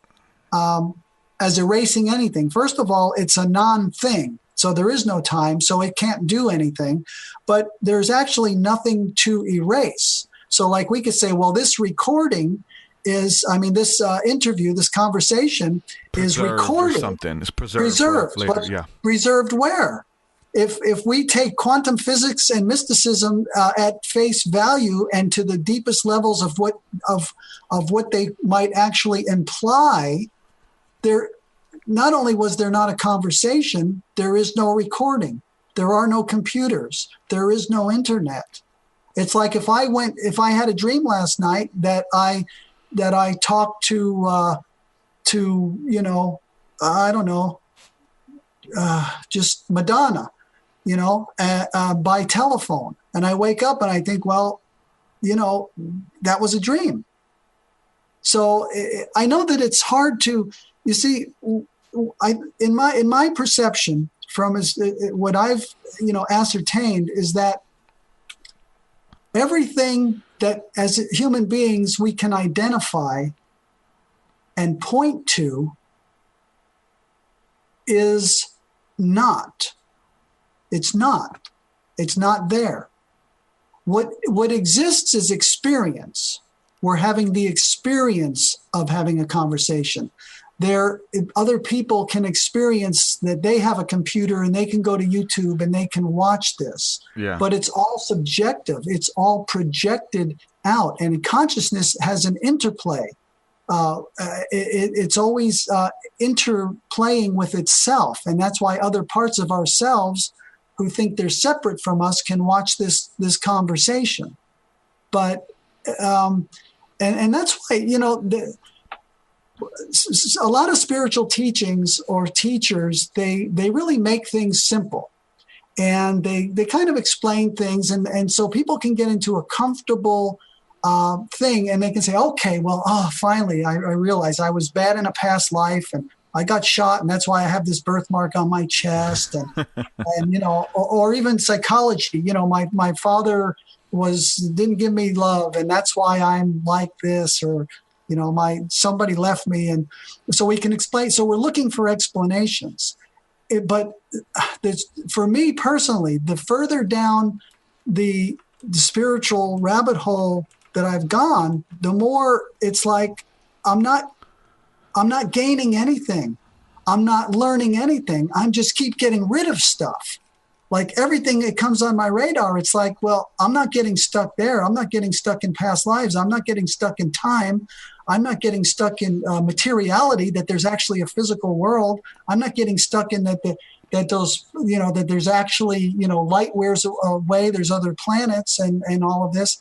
as erasing anything. First of all, it's a non-thing. So there is no time, so it can't do anything. But there's actually nothing to erase. So like we could say, well, this recording is, this interview, this conversation is recorded. Or something. It's preserved later, but preserved where? If we take quantum physics and mysticism at face value and to the deepest levels of what they might actually imply, there not only was there not a conversation, there is no recording. There are no computers. There is no internet. It's like if I had a dream last night that I talked to I don't know, just Madonna, by telephone, and I wake up and I think, well, that was a dream. So I know that it's hard to. You see, in my perception, from what I've ascertained, is that everything that as human beings we can identify and point to is not. It's not. It's not there. What exists is experience. We're having the experience of having a conversation. Other people can experience that they have a computer and they can go to YouTube and they can watch this. Yeah. But it's all subjective. It's all projected out. And consciousness has an interplay. It's always interplaying with itself. And that's why other parts of ourselves who think they're separate from us can watch this conversation. But and that's why, a lot of spiritual teachings or teachers, they really make things simple, and they kind of explain things, and so people can get into a comfortable thing, and they can say, okay, well, finally I realized I was bad in a past life, and I got shot and that's why I have this birthmark on my chest. And you know, or even psychology, you know, my father didn't give me love and that's why I'm like this, or, you know, somebody left me. And so we can explain. So we're looking for explanations. But for me personally, the further down the spiritual rabbit hole that I've gone, the more it's like I'm not gaining anything. I'm not learning anything. I'm just keep getting rid of stuff. Like everything that comes on my radar, it's like, well, I'm not getting stuck there. I'm not getting stuck in past lives. I'm not getting stuck in time. I'm not getting stuck in materiality, that there's actually a physical world. I'm not getting stuck in that there's actually, you know, light wears away. There's other planets and all of this.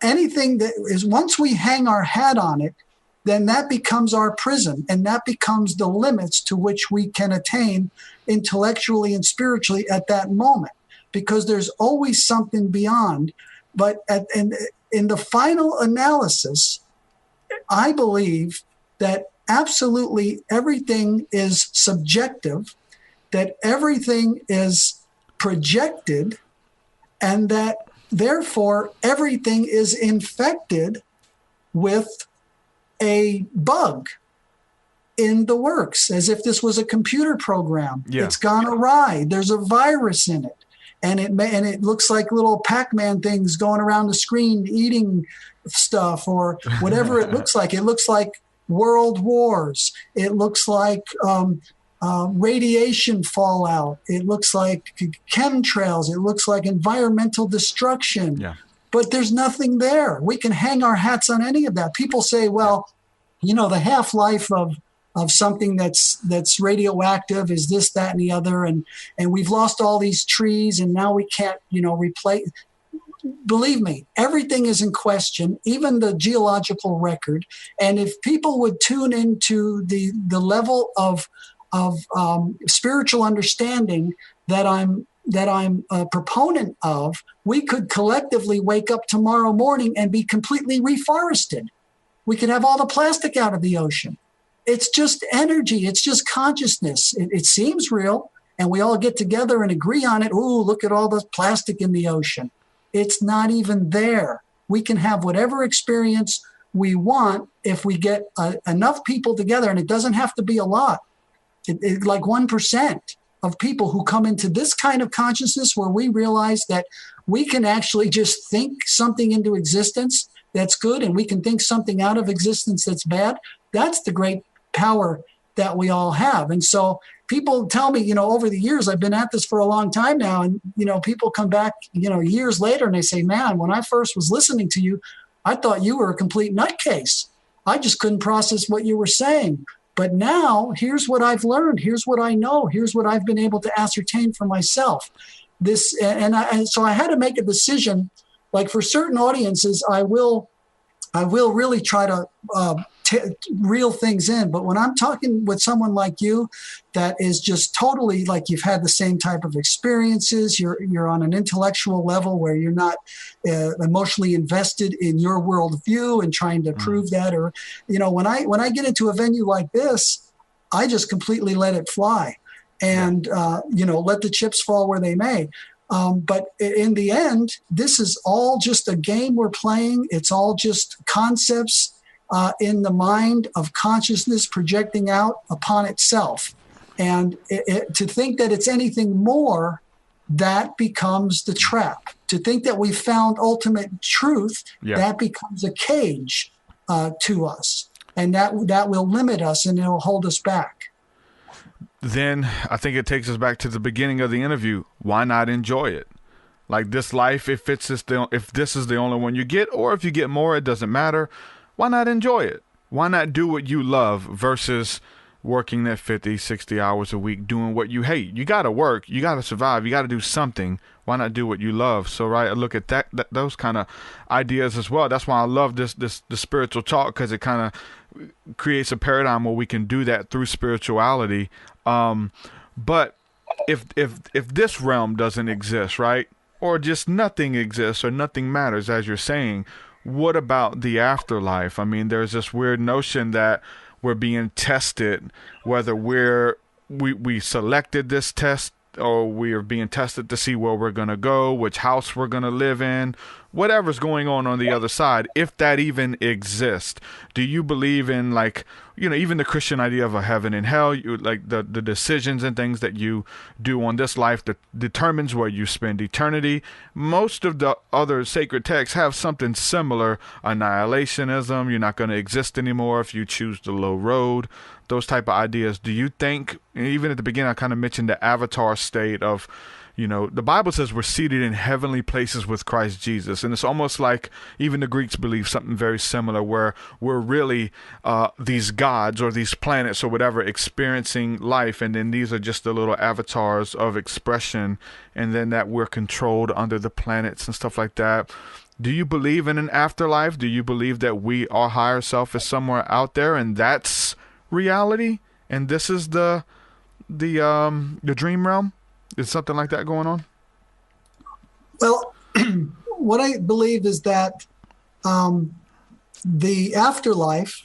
Anything that is, once we hang our hat on it, then that becomes our prison, and that becomes the limits to which we can attain intellectually and spiritually at that moment, because there's always something beyond. But in the final analysis, I believe that absolutely everything is subjective, that everything is projected, and that therefore everything is infected with a bug in the works, as if this was a computer program. Yeah. It's gone awry. There's a virus in it, and it looks like little Pac-Man things going around the screen eating stuff or whatever it looks like. It looks like world wars. It looks like radiation fallout. It looks like chemtrails. It looks like environmental destruction. Yeah. But there's nothing there. We can hang our hats on any of that. People say, well, you know, the half-life of something that's radioactive is this, that, and the other, and we've lost all these trees, and now we can't, you know, replace. Believe me, everything is in question, even the geological record. And if people would tune into the level of spiritual understanding that I'm a proponent of, we could collectively wake up tomorrow morning and be completely reforested. We could have all the plastic out of the ocean. It's just energy. It's just consciousness. It seems real, and we all get together and agree on it. Ooh, look at all the plastic in the ocean. It's not even there. We can have whatever experience we want if we get enough people together, and it doesn't have to be a lot. Like 1% of people who come into this kind of consciousness where we realize that we can actually just think something into existence that's good, and we can think something out of existence that's bad. That's the great power that we all have. And so people tell me, you know, over the years, I've been at this for a long time now, and, you know, people come back, you know, years later and they say, man, when I first was listening to you, I thought you were a complete nutcase. I just couldn't process what you were saying. But now here's what I've learned. Here's what I know. Here's what I've been able to ascertain for myself. So I had to make a decision. Like for certain audiences, I will really try to reel things in. But when I'm talking with someone like you, that is just totally like you've had the same type of experiences, you're on an intellectual level where you're not emotionally invested in your worldview and trying to prove that, or, you know, when I get into a venue like this, I just completely let it fly, and you know, let the chips fall where they may. But in the end, this is all just a game we're playing. It's all just concepts in the mind of consciousness projecting out upon itself. And to think that it's anything more, that becomes the trap. To think that we found ultimate truth, that becomes a cage to us. And that will limit us, and it will hold us back. Then I think it takes us back to the beginning of the interview. Why not enjoy it? Like this life, if this is the only one you get, or if you get more, it doesn't matter. Why not enjoy it? Why not do what you love versus working that 50, 60 hours a week doing what you hate? You got to work. You got to survive. You got to do something. Why not do what you love? So, right, I look at those kind of ideas as well. That's why I love the spiritual talk, because it kind of creates a paradigm where we can do that through spirituality. But if this realm doesn't exist, right, or just nothing exists or nothing matters, as you're saying, what about the afterlife? I mean, there's this weird notion that we're being tested, whether we selected this test, or we are being tested to see where we're going to go, which house we're going to live in, whatever's going on the other side, if that even exists. Do you believe in, like, even the Christian idea of a heaven and hell? Like the decisions and things that you do on this life that determines where you spend eternity. Most of the other sacred texts have something similar. Annihilationism, you're not going to exist anymore if you choose the low road. Those type of ideas. Do you think, even at the beginning I kind of mentioned the avatar state of, the Bible says we're seated in heavenly places with Christ Jesus. And it's almost like even the Greeks believe something very similar, where we're really these gods or these planets or whatever experiencing life. And then these are just the little avatars of expression. And then that we're controlled under the planets and stuff like that. Do you believe in an afterlife? Do you believe that our higher self is somewhere out there and that's reality? And this is the dream realm? Is something like that going on? Well, what I believe is that the afterlife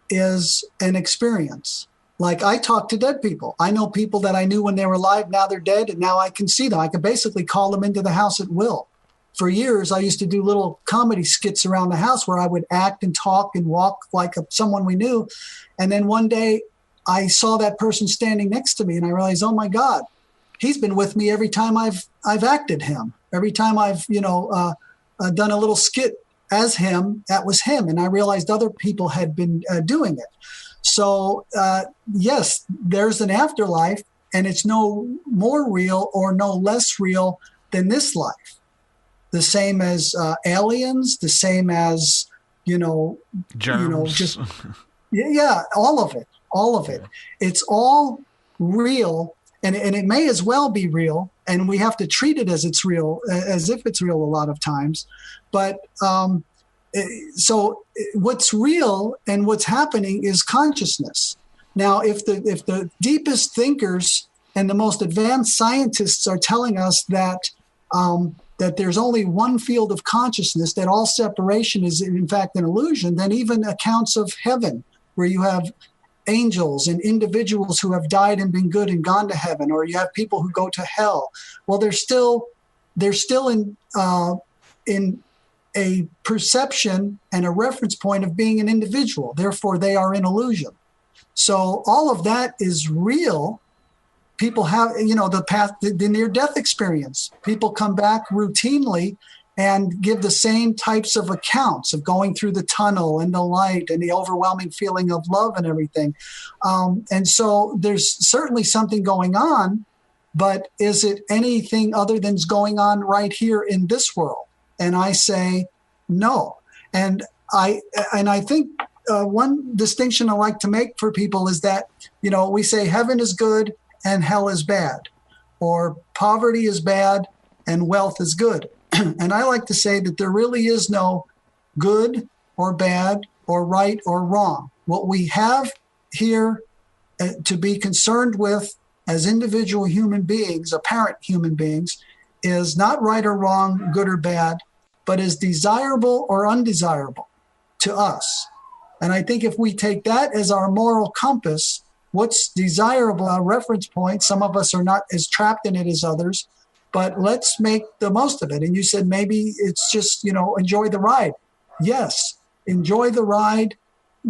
is an experience. Like, I talk to dead people. I know people that I knew when they were alive. Now they're dead, and now I can see them. I can basically call them into the house at will. For years, I used to do little comedy skits around the house where I would act and talk and walk like someone we knew. And then one day I saw that person standing next to me, and I realized, oh my God, he's been with me every time I've acted him. Every time I've done a little skit as him, that was him. And I realized other people had been doing it. So yes, there's an afterlife, and it's no more real or no less real than this life. The same as aliens, the same as germs. Just yeah, all of it. It's all real. And it may as well be real, and we have to treat it as it's real, as if it's real a lot of times. But so what's real and what's happening is consciousness. Now, if the deepest thinkers and the most advanced scientists are telling us that there's only one field of consciousness, that all separation is in fact an illusion, then even accounts of heaven, where you have angels and individuals who have died and been good and gone to heaven, or you have people who go to hell. Well, they're still in a perception and a reference point of being an individual. Therefore, they are in illusion. So all of that is real. People have, the near-death experience. People come back routinely and give the same types of accounts of going through the tunnel and the light and the overwhelming feeling of love and everything. And so there's certainly something going on, but is it anything other than is going on right here in this world? And I say no. And I think one distinction I like to make for people is that, we say heaven is good and hell is bad, or poverty is bad and wealth is good. And I like to say that there really is no good or bad or right or wrong. What we have here to be concerned with as individual human beings, apparent human beings, is not right or wrong, good or bad, but is desirable or undesirable to us. And I think if we take that as our moral compass, what's desirable, our reference point, some of us are not as trapped in it as others, but let's make the most of it. And you said maybe it's just, enjoy the ride. Yes, enjoy the ride,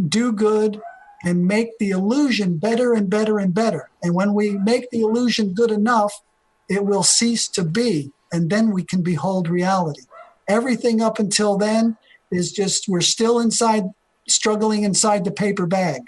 do good, and make the illusion better and better and better. And when we make the illusion good enough, it will cease to be, and then we can behold reality. Everything up until then is just, we're still struggling inside the paper bag.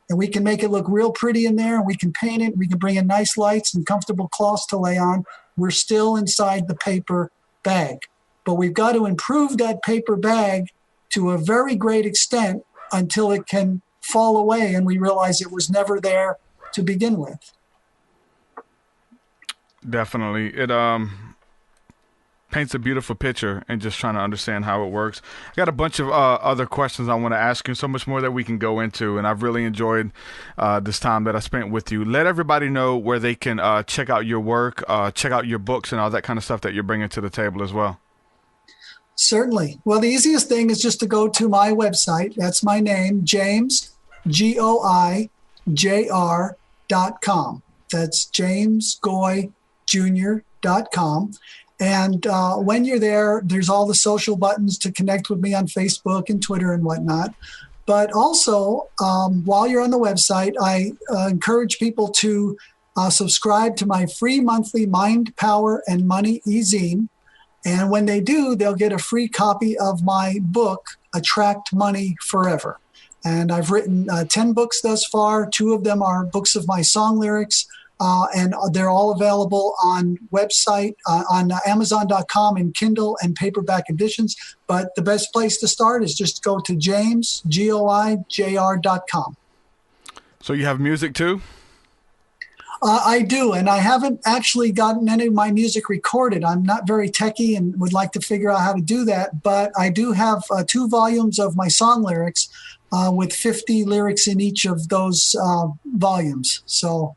And we can make it look real pretty in there, and we can paint it, we can bring in nice lights and comfortable cloths to lay on. We're still inside the paper bag. But we've got to improve that paper bag to a very great extent until it can fall away and we realize it was never there to begin with. Definitely. It paints a beautiful picture, and just trying to understand how it works. I got a bunch of other questions I want to ask you, so much more that we can go into, and I've really enjoyed this time that I spent with you. Let everybody know where they can check out your work, check out your books, and all that kind of stuff that you're bringing to the table as well. Certainly. Well, the easiest thing is just to go to my website. That's my name, James, JamesGoyJR.com. That's JamesGoyJr.com. And when you're there, there's all the social buttons to connect with me on Facebook and Twitter and whatnot. But also, while you're on the website, I encourage people to subscribe to my free monthly Mind, Power, and Money e-zine. And when they do, they'll get a free copy of my book, Attract Money Forever. And I've written 10 books thus far. 2 of them are books of my song lyrics. And they're all available on website, on Amazon.com in Kindle and paperback editions. But the best place to start is just go to JamesGoyJR.com. So you have music too? I do, and I haven't actually gotten any of my music recorded. I'm not very techie and would like to figure out how to do that, but I do have 2 volumes of my song lyrics with 50 lyrics in each of those volumes. So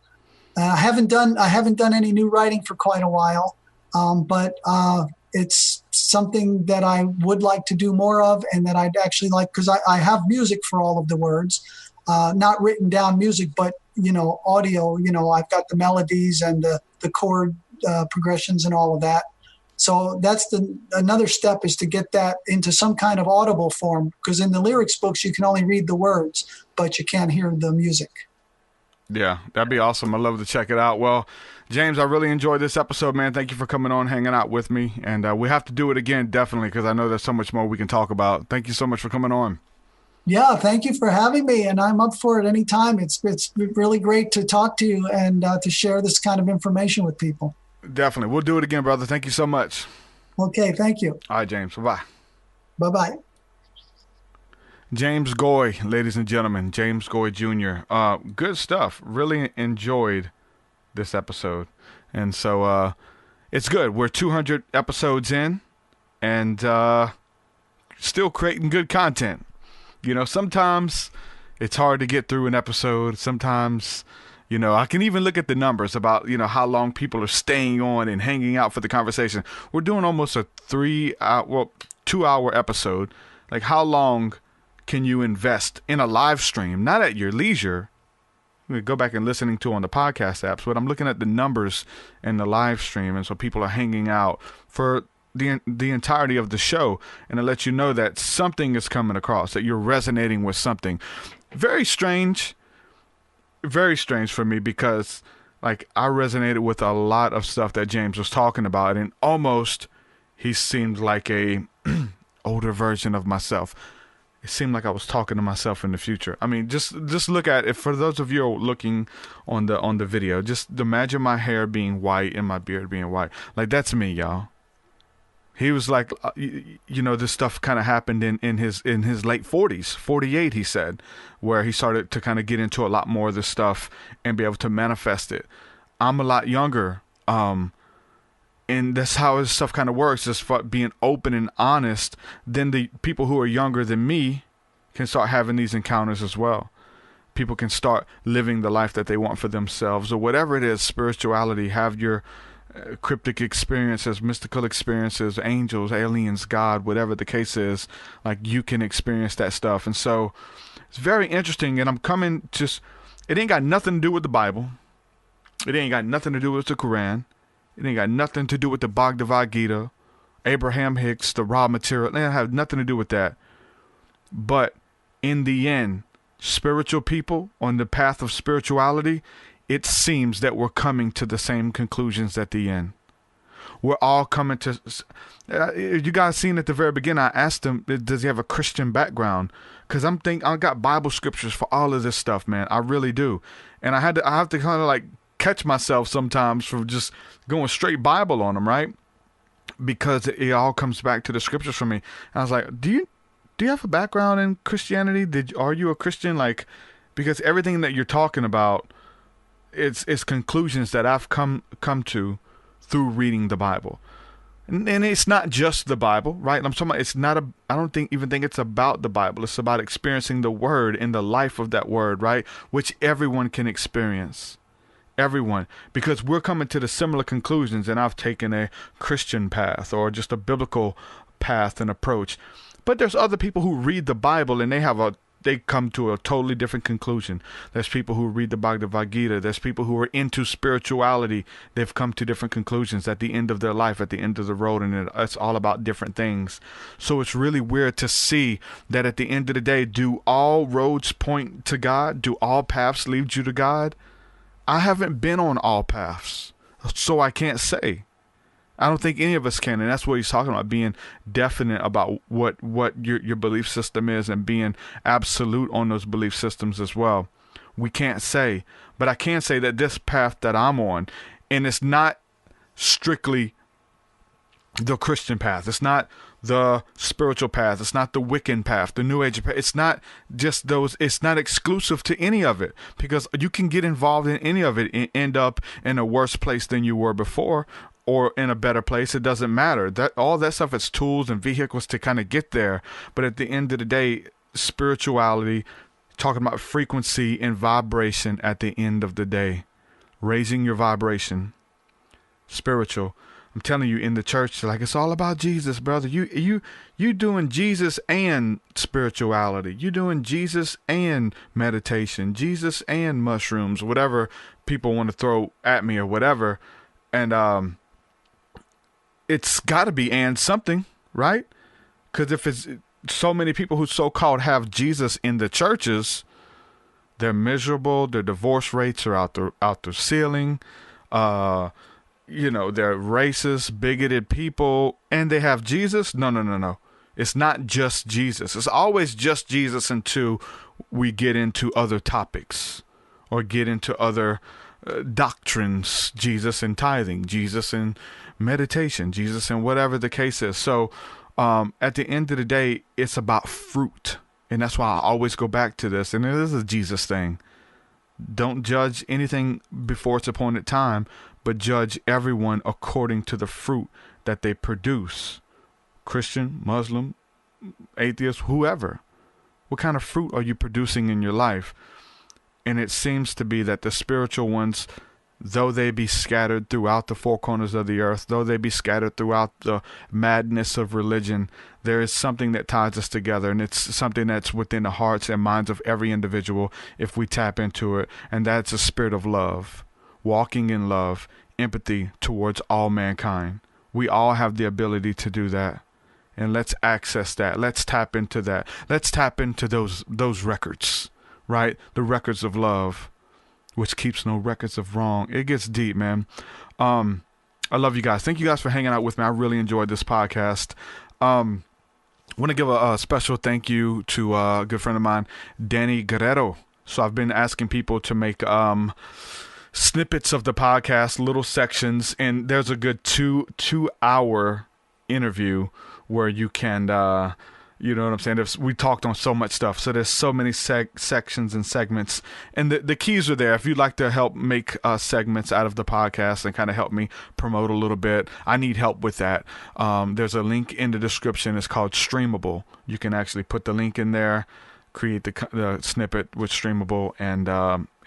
I haven't done any new writing for quite a while, but it's something that I would like to do more of, and that I'd actually like, because I have music for all of the words, not written down music, but audio. I've got the melodies and the chord progressions and all of that. So that's another step, is to get that into some kind of audible form, because in the lyrics books you can only read the words, but you can't hear the music. Yeah, that'd be awesome. I'd love to check it out. Well, James, I really enjoyed this episode, man. Thank you for coming on, hanging out with me. And we have to do it again, definitely, because I know there's so much more we can talk about. Thank you so much for coming on. Yeah, thank you for having me, and I'm up for it anytime. It's really great to talk to you and to share this kind of information with people. Definitely. We'll do it again, brother. Thank you so much. Okay, thank you. All right, James. Bye-bye. Bye-bye. James Goy, ladies and gentlemen. James Goy Jr. Good stuff. Really enjoyed this episode. And so it's good. We're 200 episodes in and still creating good content. Sometimes it's hard to get through an episode. Sometimes, I can even look at the numbers about, how long people are staying on and hanging out for the conversation. We're doing almost a 2-hour episode. Like, how long can you invest in a live stream? Not at your leisure. We go back and listening to on the podcast apps, but I'm looking at the numbers in the live stream. And so people are hanging out for the entirety of the show, and it lets you know that something is coming across, that you're resonating with something. Very strange for me, because like I resonated with a lot of stuff that James was talking about, and almost he seemed like a older version of myself. It seemed like I was talking to myself in the future. I mean, just look at it. For those of you looking on the video, just imagine my hair being white and my beard being white. Like, that's me, y'all. He was like, this stuff kind of happened in his late 40s, 48, he said, where he started to kind of get into a lot more of this stuff and be able to manifest it. I'm a lot younger, and that's how this stuff kind of works, just for being open and honest. Then the people who are younger than me can start having these encounters as well. People can start living the life that they want for themselves, or whatever it is, spirituality, have your cryptic experiences, mystical experiences, angels, aliens, God, whatever the case is, like, you can experience that stuff. And so it's very interesting, and I'm coming it ain't got nothing to do with the Bible. It ain't got nothing to do with the Quran. It ain't got nothing to do with the Bhagavad Gita, Abraham Hicks, the raw material. It ain't have nothing to do with that. But in the end, spiritual people on the path of spirituality, it seems that we're coming to the same conclusions at the end. We're all coming to... you guys seen at the very beginning, I asked him, does he have a Christian background? Because I got Bible scriptures for all of this stuff, man. I really do. And I have to kind of like catch myself sometimes from just going straight Bible on them, right? Because it all comes back to the scriptures for me. And I was like, do you have a background in Christianity? Are you a Christian? Like, because everything that you're talking about, it's conclusions that I've come to through reading the Bible. And it's not just the Bible, right? I'm talking about, I don't even think it's about the Bible. It's about experiencing the word and the life of that word, right? Which everyone can experience. Everyone. Because we're coming to the similar conclusions, and I've taken a Christian path or just a biblical path and approach. But there's other people who read the Bible and they have a they come to a totally different conclusion. There's people who read the Bhagavad Gita. There's people who are into spirituality. They've come to different conclusions at the end of their life, at the end of the road, and it's all about different things. So it's really weird to see that at the end of the day, do all roads point to God? Do all paths lead you to God? I haven't been on all paths, so I can't say. I don't think any of us can, and that's what he's talking about, being definite about what your belief system is and being absolute on those belief systems as well. We can't say, but I can say that this path that I'm on, and it's not strictly the Christian path. It's not the spiritual path. It's not the Wiccan path, the New Age path. It's not just those. It's not exclusive to any of it, because you can get involved in any of it and end up in a worse place than you were before, or in a better place. It doesn't matter. That all that stuff is tools and vehicles to kind of get there. But at the end of the day, spirituality, talking about frequency and vibration at the end of the day, raising your vibration, spiritual. I'm telling you, in the church, like, it's all about Jesus, brother. You doing Jesus and spirituality. You doing Jesus and meditation, Jesus and mushrooms, whatever people want to throw at me or whatever. And it's got to be and something, right? Because if it's so many people who so-called have Jesus in the churches, they're miserable. Their divorce rates are out the ceiling. They're racist, bigoted people, and they have Jesus. No. It's not just Jesus. It's always just Jesus until we get into other topics or get into other doctrines. Jesus and tithing, Jesus and meditation, Jesus and whatever the case is. So at the end of the day, it's about fruit. And that's why I always go back to this. And it is a Jesus thing. Don't judge anything before its appointed time, but judge everyone according to the fruit that they produce. Christian, Muslim, atheist, whoever. What kind of fruit are you producing in your life? And it seems to be that the spiritual ones, though they be scattered throughout the four corners of the earth, though they be scattered throughout the madness of religion, there is something that ties us together, and it's something that's within the hearts and minds of every individual if we tap into it, and that's a spirit of love, walking in love, empathy towards all mankind. We all have the ability to do that, and let's access that. Let's tap into that. Let's tap into those records, right? The records of love, which keeps no records of wrong. It gets deep, man. I love you guys. Thank you guys for hanging out with me. I really enjoyed this podcast. I want to give a special thank you to a good friend of mine, Danny Guerrero. So I've been asking people to make snippets of the podcast, little sections, and there's a good two-hour interview where you can you know what I'm saying? We talked on so much stuff. So there's so many sections and segments. And the keys are there. If you'd like to help make segments out of the podcast and kind of help me promote a little bit, I need help with that. There's a link in the description. It's called Streamable. You can actually put the link in there, create the snippet with Streamable, and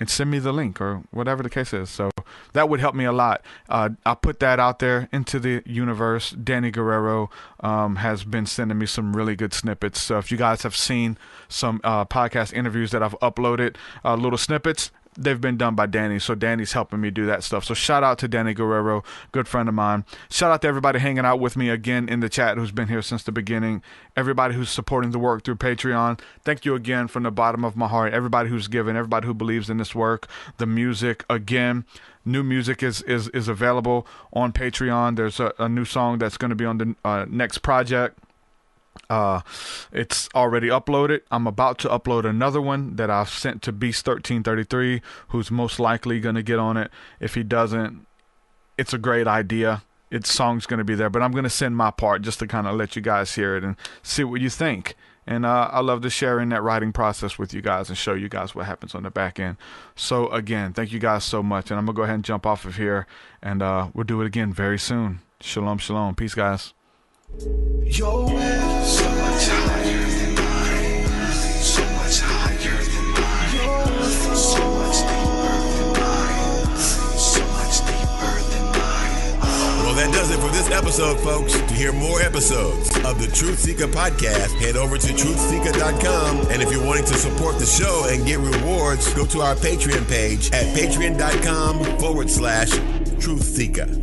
send me the link or whatever the case is. So that would help me a lot. I'll put that out there into the universe. Danny Guerrero has been sending me some really good snippets. So if you guys have seen some podcast interviews that I've uploaded, little snippets, they've been done by Danny. So Danny's helping me do that stuff. So shout out to Danny Guerrero, good friend of mine. Shout out to everybody hanging out with me again in the chat who's been here since the beginning. Everybody who's supporting the work through Patreon. Thank you again from the bottom of my heart. Everybody who's given, everybody who believes in this work. The music, again, new music is available on Patreon. There's a new song that's going to be on the next project. It's already uploaded. I'm about to upload another one that I've sent to Beast 1333, who's most likely going to get on it. If he doesn't, it's a great idea. Its song's going to be there, but I'm going to send my part just to kind of let you guys hear it and see what you think. And I love to share in that writing process with you guys and show you guys what happens on the back end. So again, thank you guys so much. And I'm going to go ahead and jump off of here, and we'll do it again very soon. Shalom, shalom. Peace, guys. Your way so much higher than mine, so much higher than mine, so much deeper than mine, so much deeper than mine. Well, that does it for this episode, folks. To hear more episodes of the TruthSeekah podcast, head over to TruthSeekah.com. And if you're wanting to support the show and get rewards, go to our Patreon page at patreon.com/TruthSeekah.